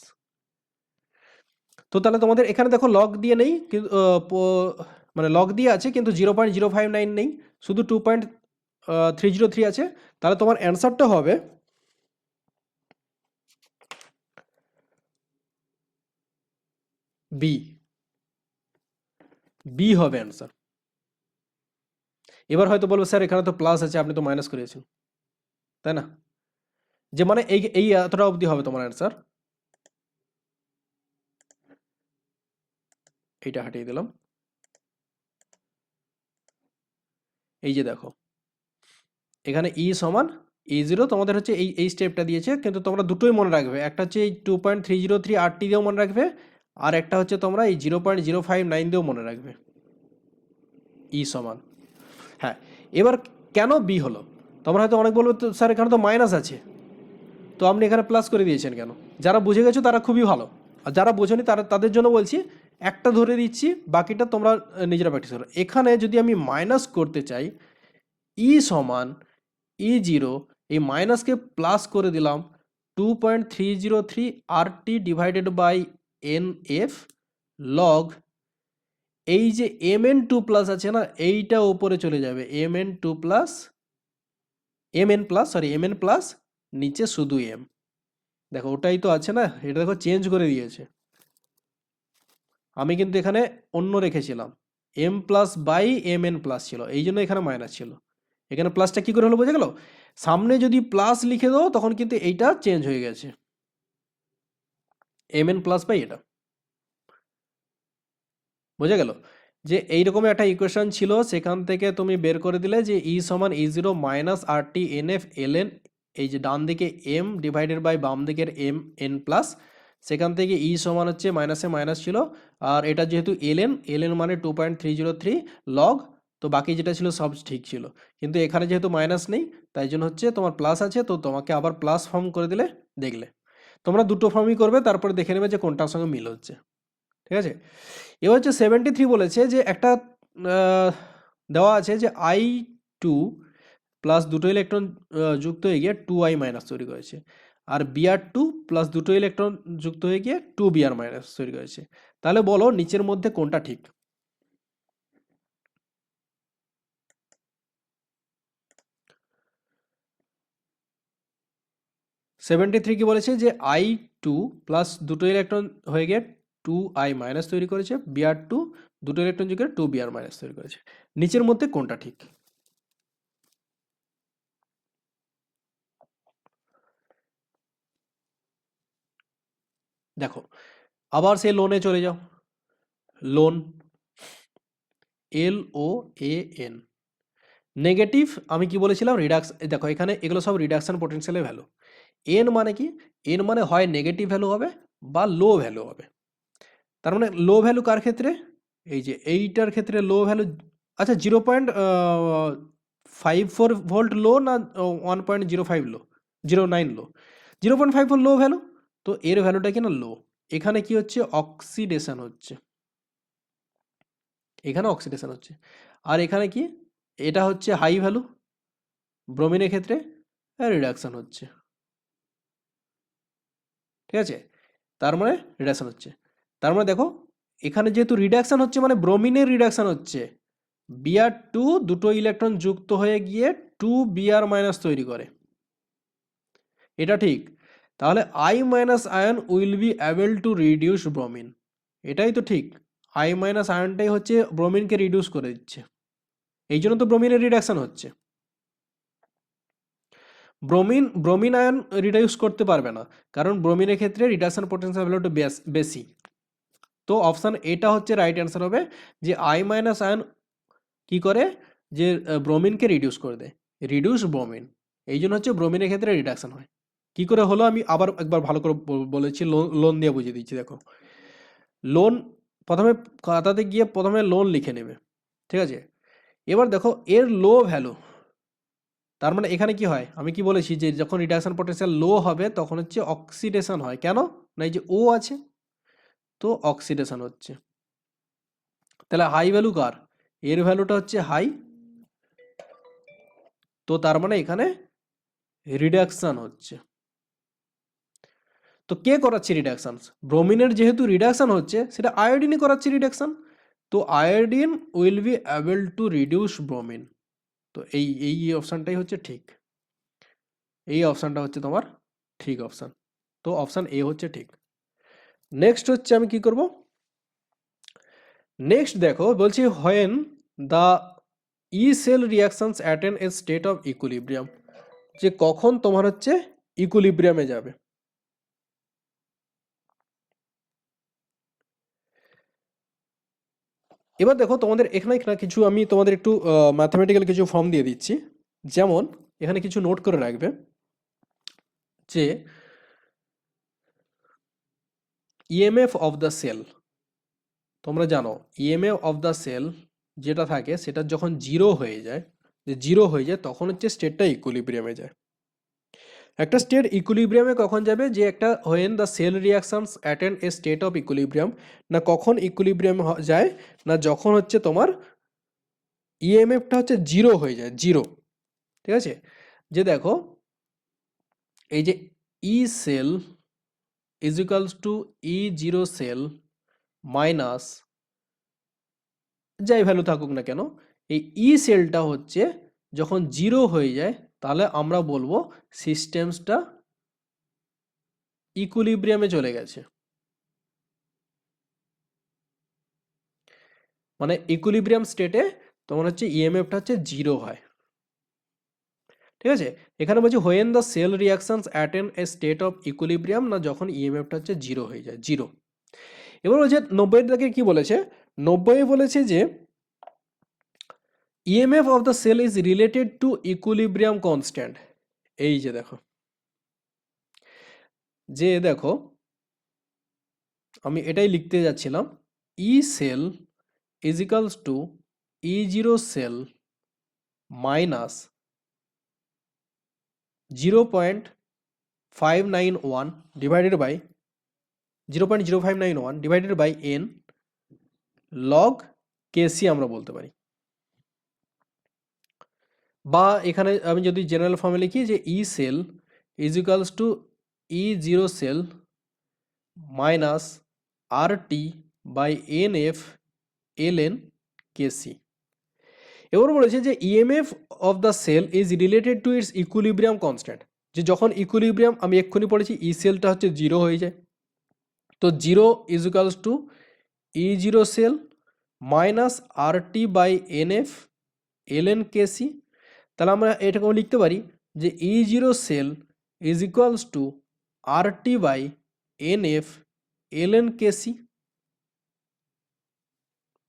তো তাহলে তোমাদের এখানে দেখো লগ দিয়ে নেই কিন্তু মানে লগ দিয়ে আছে কিন্তু 0.059 নেই, শুধু 2.303 আছে। তাহলে তোমার অ্যান্সারটা হবে বি, বি হবে অ্যান্সার। এবার হয়তো বলবো স্যার এখানে তো প্লাস আছে, আপনি তো মাইনাস করেছেন, তাই না? যে মানে এই এই এতটা অবধি হবে তোমার অ্যান্সার। এইটা হাটিয়ে দিলাম, এই যে দেখো এখানে ই সমান E0 তোমাদের হচ্ছে এই স্টেপটা দিয়েছে, কিন্তু তোমরা দুটোই মনে রাখবে, একটা হচ্ছে এই 2.303 RT দিয়েও মনে রাখবে, আর একটা হচ্ছে তোমরা এই 0.059 দিয়েও মনে রাখবে ই সমান। হ্যাঁ, এবার কেন বি হলো? তোমরা হয়তো অনেক বলবে তো স্যার এখানে তো মাইনাস আছে, তো আপনি এখানে প্লাস করে দিয়েছেন কেন? যারা বুঝে গেছো তারা খুবই ভালো, আর যারা বোঝেনি তাদের জন্য বলছি, একটা ধরে দিচ্ছি, বাকিটা তোমরা নিজেরা প্র্যাকটিস করো। এখানে যদি আমি মাইনাস করতে চাই, ই সমান E0, এই মাইনাসকে প্লাস করে দিলাম 2.303 RT divided by NF log এই যে mn2 প্লাস আছে না, এইটা উপরে চলে যাবে mn2 প্লাস mn প্লাস নিচে শুধু m। দেখো ওটাই তো আছে না, এটা দেখো চেঞ্জ করে দিয়েছে। আমি কিন্তু এখানে অন্য রেখেছিলাম, m plus by mn plus ছিল, এই জন্য এখানে মাইনাস ছিল। এখানে প্লাসটা কি করে হলো বোঝা গেল? সামনে যদি প্লাস লিখে দাও তখন কিন্তু এইটা চেঞ্জ হয়ে গেছে, mn প্লাস বাই এটা। বোঝা গেল যে এইরকম একটা ইকুয়েশন ছিল, সেখান থেকে তুমি বের করে দিলে যে ই সমান E0 minus RT NF ln, এই যে ডান দিকে m ডিভাইডেড বাই বাম দিকের m n প্লাস, সেখান থেকে ই সমান হচ্ছে মাইনাসে মাইনাস ছিল, আর এটা যেহেতু ln মানে 2.303 লগ, তো বাকি যেটা ছিল সব ঠিক ছিল, কিন্তু এখানে যেহেতু মাইনাস নেই তাই জন্য হচ্ছে তোমার প্লাস আছে, তো তোমাকে আবার প্লাস ফর্ম করে দিলে দেখলে। তোমরা দুটো ফর্মই করবে, তারপরে দেখে নেবে যে কোনটার সঙ্গে মিল হচ্ছে, ঠিক আছে? এবার হচ্ছে 73 বলেছে যে একটা দেওয়া আছে যে I2 প্লাস দুটো ইলেকট্রন যুক্ত হয়ে গিয়ে 2I মাইনাস তৈরি করেছে, আর Br2 প্লাস দুটো ইলেকট্রন যুক্ত হয়ে গিয়ে 2Br মাইনাস তৈরি করেছে। তাহলে বলো নিচের মধ্যে কোনটা ঠিক? সেভেন্টি কি বলেছে যে I2 প্লাস দুটো ইলেকট্রন হয়ে গিয়ে 2I মাইনাস তৈরি করেছে, Br2 দুটো ইলেকট্রন যুক্ত 2Br মাইনাস তৈরি করেছে। নিচের মধ্যে কোনটা ঠিক? দেখো আবার সেই লোনে চলে যাও, লোন LOAN, নেগেটিভ আমি কি বলেছিলাম রিডাক্স, দেখো এখানে এগুলো সব রিডাকশন পোটেনশিয়ালের ভ্যালু। এন মানে কি? এন মানে হয় নেগেটিভ ভ্যালু হবে বা লো ভ্যালু হবে। তার মানে লো ভ্যালু কার ক্ষেত্রে? এই যে এইটার ক্ষেত্রে লো ভ্যালু, আচ্ছা 0.54 ভোল্ট লো না 1.05 লো, 09 লো, 0.54 লো ভ্যালু, তো এর ভ্যালুটা কি না লো। এখানে কি হচ্ছে? অক্সিডেশন হচ্ছে, এখানে অক্সিডেশন হচ্ছে, আর এখানে কি? এটা হচ্ছে হাই ভ্যালু, ব্রোমিনের ক্ষেত্রে রিডাকশন হচ্ছে, ঠিক আছে? তার মানে রিডাকশন হচ্ছে, তার মানে দেখো এখানে যেহেতু রিডাকশন হচ্ছে মানে ব্রোমিনের রিডাকশন হচ্ছে, Br2 দুটো ইলেকট্রন যুক্ত হয়ে গিয়ে 2Br মাইনাস তৈরি করে, এটা ঠিক। তাহলে I minus ion will be able to reduce bromine, এটাই তো ঠিক। I মাইনাস আয়নটাই হচ্ছে ব্রোমিনকে রিডিউস করে দিচ্ছে, এই জন্য তো ব্রোমিনের রিডাকশন হচ্ছে। ব্রোমিন আয়ন রিডিউস করতে পারবে না, কারণ ব্রোমিনের ক্ষেত্রে রিডাকশন পোটেনশিয়াল ভ্যালুটা বেশি। তো অপশান এটা হচ্ছে রাইট অ্যান্সার হবে, যে I মাইনাস আয়ন কি করে যে ব্রোমিনকে রিডিউস করে দেয়, রিডিউস ব্রোমিন, এই জন্য হচ্ছে ব্রোমিনের ক্ষেত্রে রিডাকশন হয়। কি করে হলো আমি আবার একবার ভালো করে বলেছি, লোন দিয়ে বুঝিয়ে দিচ্ছি। দেখো, লোন প্রথমে খাতাতে গিয়ে প্রথমে লোন লিখে নেবে, ঠিক আছে? এবার দেখো এর লো ভ্যালু, তার মানে এখানে কি হয়, আমি কি বলেছি যে যখন রিডাকশন পটেনশিয়াল লো হবে তখন হচ্ছে অক্সিডেশন হয়। কেন না, এই যে ও আছে তো অক্সিডেশন হচ্ছে। তাহলে হাই ভ্যালু কার, এর ভ্যালুটা হচ্ছে হাই, তো তার মানে এখানে রিডাকশন হচ্ছে। তো কে করাচ্ছে রিডাকশন? ব্রোমিনের যেহেতু রিডাকশন হচ্ছে সেটা আয়োডিনই করাচ্ছে রিডাকশন, তো iodine will be able to reduce bromine. তো এই এই অপশানটাই হচ্ছে ঠিক, এই অপশানটা হচ্ছে তোমার ঠিক অপশান। তো অপশান এ হচ্ছে ঠিক। নেক্সট হচ্ছে আমি কি করব, নেক্সট দেখো বলছি when the E cell reactions attain a state of equilibrium, যে কখন তোমার হচ্ছে ইকুইলিব্রিয়ামে যাবে। এবার দেখো তোমাদের এখানে কিছু আমি তোমাদের একটু ম্যাথমেটিক্যাল কিছু ফর্ম দিয়ে দিচ্ছি, যেমন এখানে কিছু নোট করে রাখবে যে ইএমএফ অফ দ্য সেল, তোমরা জানো ইএমএফ অফ দ্য সেল যেটা থাকে সেটা যখন জিরো হয়ে যায়, যে জিরো হয়ে যায় তখন হচ্ছে স্টেটটা ইকুইলিব্রিয়ামে যায়। একটা স্টেট ইকুইলিব্রিয়ামে কখন যাবে, যে একটা when the cell reactions attend a state of equilibrium, না কখন ইকুইলিব্রিয়ামে যায়, না যখন হচ্ছে তোমার ইএমএফটা হচ্ছে জিরো হয়ে যায়, জিরো। ঠিক আছে, যে দেখো এই যে E cell is equals to E zero cell minus যাই ভ্যালু থাকুক না কেন, এই ই সেলটা হচ্ছে যখন জিরো হয়ে যায় তাহলে আমরা বলবো সিস্টেমসটা ইকুইলিব্রিয়ামে চলে গেছে। মানে ইকুইলিব্রিয়াম স্টেটে তোমার হচ্ছে ইএমএফটা হচ্ছে জিরো হয়। ঠিক আছে, এখানে বলছি when the cell reactions attain a state of equilibrium, না যখন ইএমএফটা হচ্ছে জিরো হয়ে যায়, জিরো। এবার বলছে 90 থেকে কি বলেছে, 90 বলেছে যে EMF of the cell is related to equilibrium constant. এই যে দেখো, যে দেখো আমি এটাই লিখতে যাচ্ছিলাম, E cell is equals to E zero cell minus 0.591 divided by 0.0591 divided by N log KC আমরা বলতে পারি। বা এখানে আমি যদি জেনারেল ফর্মে লিখি যে E cell is equals to E zero cell minus R T by N F L N KC. এবার বলেছে যে EMF of the cell is related to its equilibrium constant, যে যখন ইকুইলিব্রিয়াম আমি এক্ষুনি পড়েছি ই সেলটা হচ্ছে জিরো হয়ে যায়, তো zero is equals to E zero cell minus R T by N F L N KC. তাহলে আমরা এটাকেও লিখতে পারি যে E zero cell is equals to R T by N F L N KC.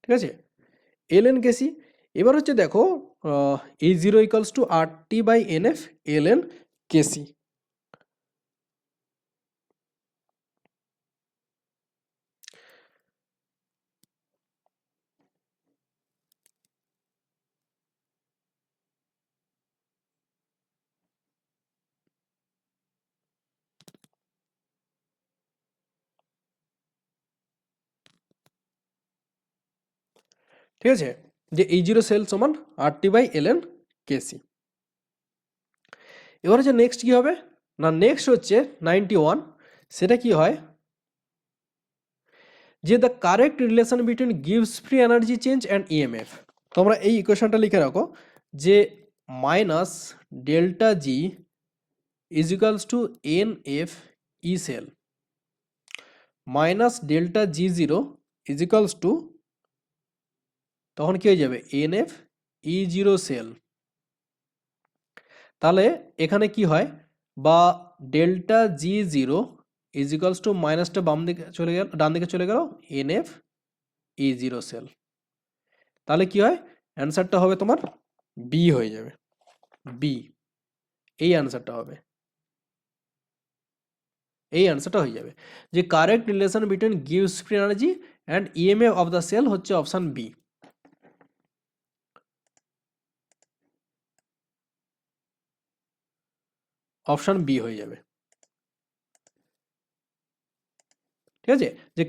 ঠিক আছে, এল এন কেসি। এবার হচ্ছে দেখো E zero equals to R T by N F L N KC. ঠিক আছে, যে এই জিরো সেল সমান আর T by L N KC. এবার হচ্ছে নেক্সট কি হবে, না নেক্সট হচ্ছে 91, সেটা কি হয় যে the correct relation between gives free energy change and EMF. তোমরা এই ইকুয়েশনটা লিখে রাখো যে minus delta G is equals to N F E cell minus delta G zero is equals to, তখন কি হয়ে যাবে N F E zero cell. তাহলে এখানে কি হয়, বা delta G zero is equals to মাইনাসটা বাম দিকে চলে গেল, ডান দিকে চলে গেল N F E zero cell. তাহলে কি হয়, অ্যান্সারটা হবে তোমার বি হয়ে যাবে, বি, এই আনসারটা হবে, এই আনসারটা হয়ে যাবে যে correct relation between gives free energy and EMF of the cell হচ্ছে অপশান বি। অপশান বি হয়ে যাবে, ঠিক আছে। যে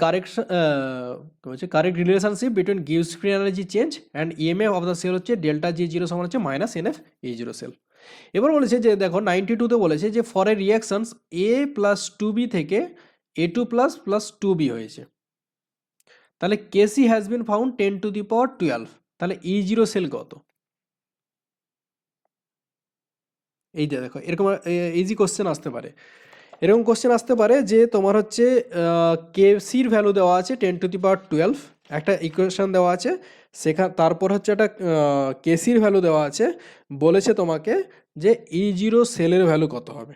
correct relationship between gives free energy change and EMF of the cell হচ্ছে ডেল্টা জি জিরো সমান হচ্ছে minus NF E zero cell. এবার বলেছে যে দেখো 92তে বলেছে যে for a reactions A plus two B থেকে A two plus plus two B হয়েছে, তাহলে কেসি হ্যাজ বিন ফাউন্ড 10⁻12, তাহলে ই জিরো সেল কত? এই যে দেখো এরকম ইজি কোশ্চেন আসতে পারে, এরকম কোশ্চেন আসতে পারে যে তোমার হচ্ছে কেসির ভ্যালু দেওয়া আছে 10⁻12, একটা ইকুয়েশন দেওয়া আছে সেখানে, তারপর হচ্ছে একটা কেসির ভ্যালু দেওয়া আছে, বলেছে তোমাকে যে ই জিরো সেলের ভ্যালু কত হবে।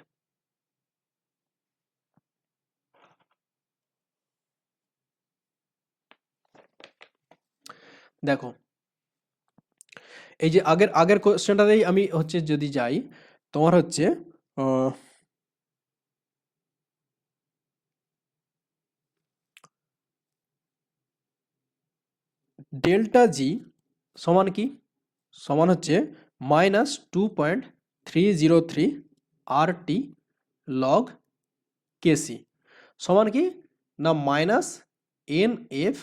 দেখো এই যে আগের আগের কোশ্চেনটাতেই আমি হচ্ছে যদি যাই, তোমার হচ্ছে ডেল্টা জি সমান কি, সমান হচ্ছে -2.303 আর টি লগ কেসি সমান কি না minus N F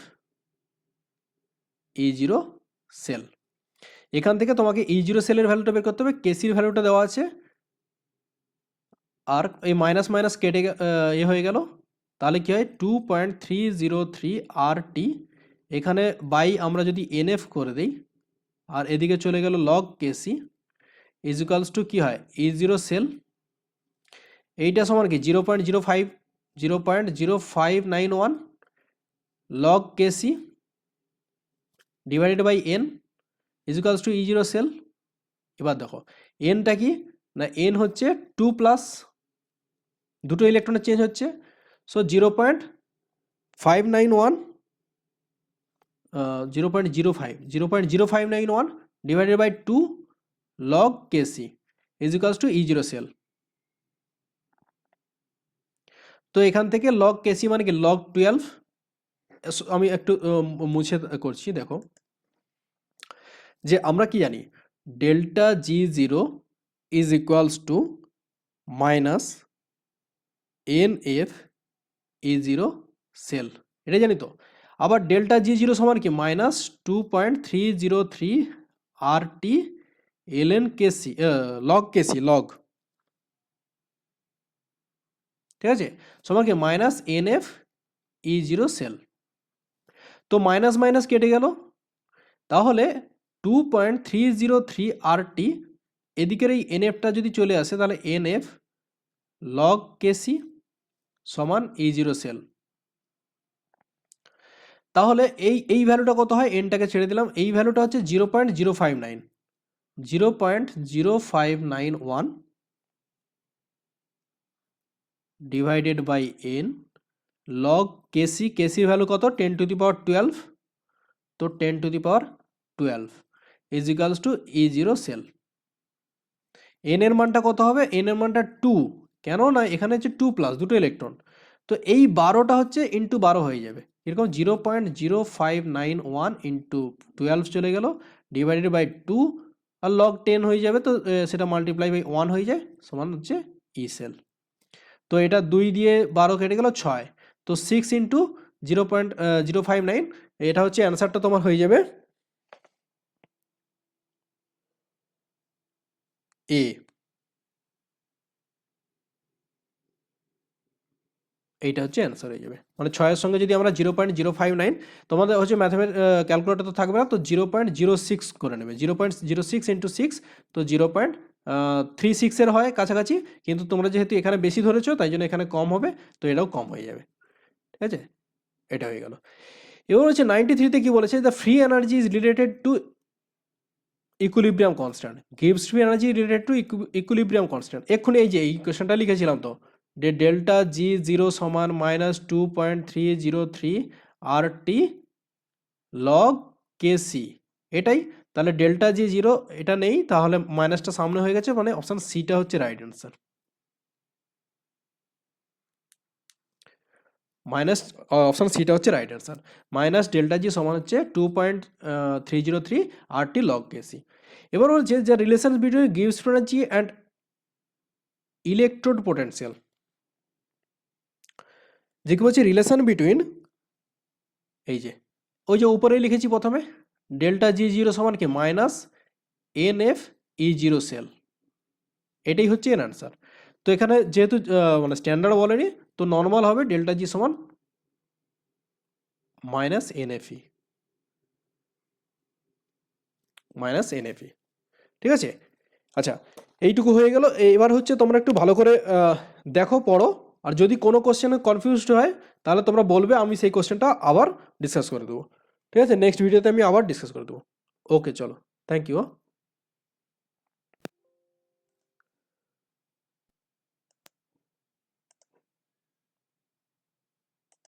E zero cell. এখান থেকে তোমাকে ই জিরো সেলের ভ্যালুটা বের করতে হবে, কেসির ভ্যালুটা দেওয়া আছে, আর এই মাইনাস মাইনাস কেটে হয়ে গেল, তাহলে কি হয় 2.303 আর টি, এখানে বাই আমরা যদি এনএফ করে দিই আর এদিকে চলে গেল লগ কেসি ইজিক্যালস টু কী হয় ই জিরো সেল, এইটা সমান কি 0.0591 log KC divided by N is equals to E zero cell. এবার দেখো এনটা কি না, এন হচ্ছে 2+, দুটো ইলেকট্রনের চেঞ্জ হচ্ছে, so 0.591 0.0591 divided by 2 log KC is equals to E zero cell. তো এখান থেকে লগ কেসি মানে কি লগ 12, আমি একটু মুছে করছি, দেখো যে আমরা কি জানি delta G zero is equals to minus N F E zero cell, এটা জানি তো। আবার ডেল্টা জি জিরো সমান কি -2.303 R T L N KC log KC log, ঠিক আছে, সমান কি minus N F E zero cell. তো মাইনাস মাইনাস কেটে গেল, তাহলে 2.303 আর টি, এদিকের এই এন এফটা যদি চলে আসে তাহলে এন এফ লগ কেসি সমান ই জিরো সেল। তাহলে এই ভ্যালুটা কত হয়, এনটাকে ছেড়ে দিলাম, এই ভ্যালুটা হচ্ছে 0.059 divided by N log KC, কেসির ভ্যালু কত 10⁻12, তো 10⁻12 is equals to E zero cell. N এর মানটা কত হবে, এন এর মানটা 2, কেন না এখানে হচ্ছে 2+, দুটো ইলেকট্রন, তো এই 12টা হচ্ছে ইন্টু 12 হয়ে যাবে, এরকম 0.0591 ইন্টু 12 চলে গেল ডিভাইডেড বাই 2 আর লগ 10 হয়ে যাবে, তো সেটা মাল্টিপ্লাই বাই 1 হয়ে যায়, সমান হচ্ছে ই সেল। তো এটা 2 দিয়ে 12 কেটে গেল 6, তো 6 ইন্টু 0.059, এটা হচ্ছে অ্যান্সারটা তোমার হয়ে যাবে এ। এইটা হচ্ছে অ্যান্সার হয়ে যাবে, মানে 6-এর সঙ্গে যদি আমরা 0.059, তোমাদের হচ্ছে ম্যাথমেটিক ক্যালকুলেটর তো থাকবে না, তো 0.06 করে নেবে, 0.06 ইন্টু 6, তো 0.36 হয় কাছাকাছি, কিন্তু তোমরা যেহেতু এখানে বেশি ধরেছো তাই জন্য এখানে কম হবে, তো এটাও কম হয়ে যাবে, ঠিক আছে, এটা হয়ে গেল। এবার হচ্ছে 93তে কি বলেছে, the free energy is related to equilibrium constant, gives free energy related to equilibrium constant. এক্ষুনি এই যে এই কোয়েশ্চেনটা লিখেছিলাম তো, ডেল্টা জি জিরো সমান -2.303 আর টি লগ কেসি, এটাই। তাহলে ডেল্টা জি জিরো এটা নেই, তাহলে মাইনাসটা সামনে হয়ে গেছে, মানে অপশান সিটা হচ্ছে রাইট অ্যান্সার। মাইনাস অপশান সিটা হচ্ছে রাইট অ্যান্সার। মাইনাস ডেল্টা জি সমান হচ্ছে 2.303 RT log কেসি। এবার বলছে যে relation between gives energy and electrode potential. যে কি বলছে রিলেশন বিটুইন, এই যে ওই যে উপরেই লিখেছি প্রথমে ডেল্টা জি জিরো সমান কি মাইনাস NF E0 সেল, এটাই হচ্ছে এর অ্যান্সার। তো এখানে যেহেতু মানে স্ট্যান্ডার্ড বলেনি, তো নর্মাল হবে ডেল্টা জি সমান মাইনাস NFE, মাইনাস NFE। ঠিক আছে, আচ্ছা এইটুকু হয়ে গেল। এবার হচ্ছে তোমরা একটু ভালো করে দেখো, পড়ো, আর যদি কোনো কোশ্চেনে কনফিউজড হয় তাহলে তোমরা বলবে, আমি সেই কোশ্চেনটা আবার ডিসকাস করে দেবো। ঠিক আছে, নেক্সট ভিডিওতে আমি আবার ডিসকাস করে দেবো। ওকে চলো, থ্যাংক ইউ।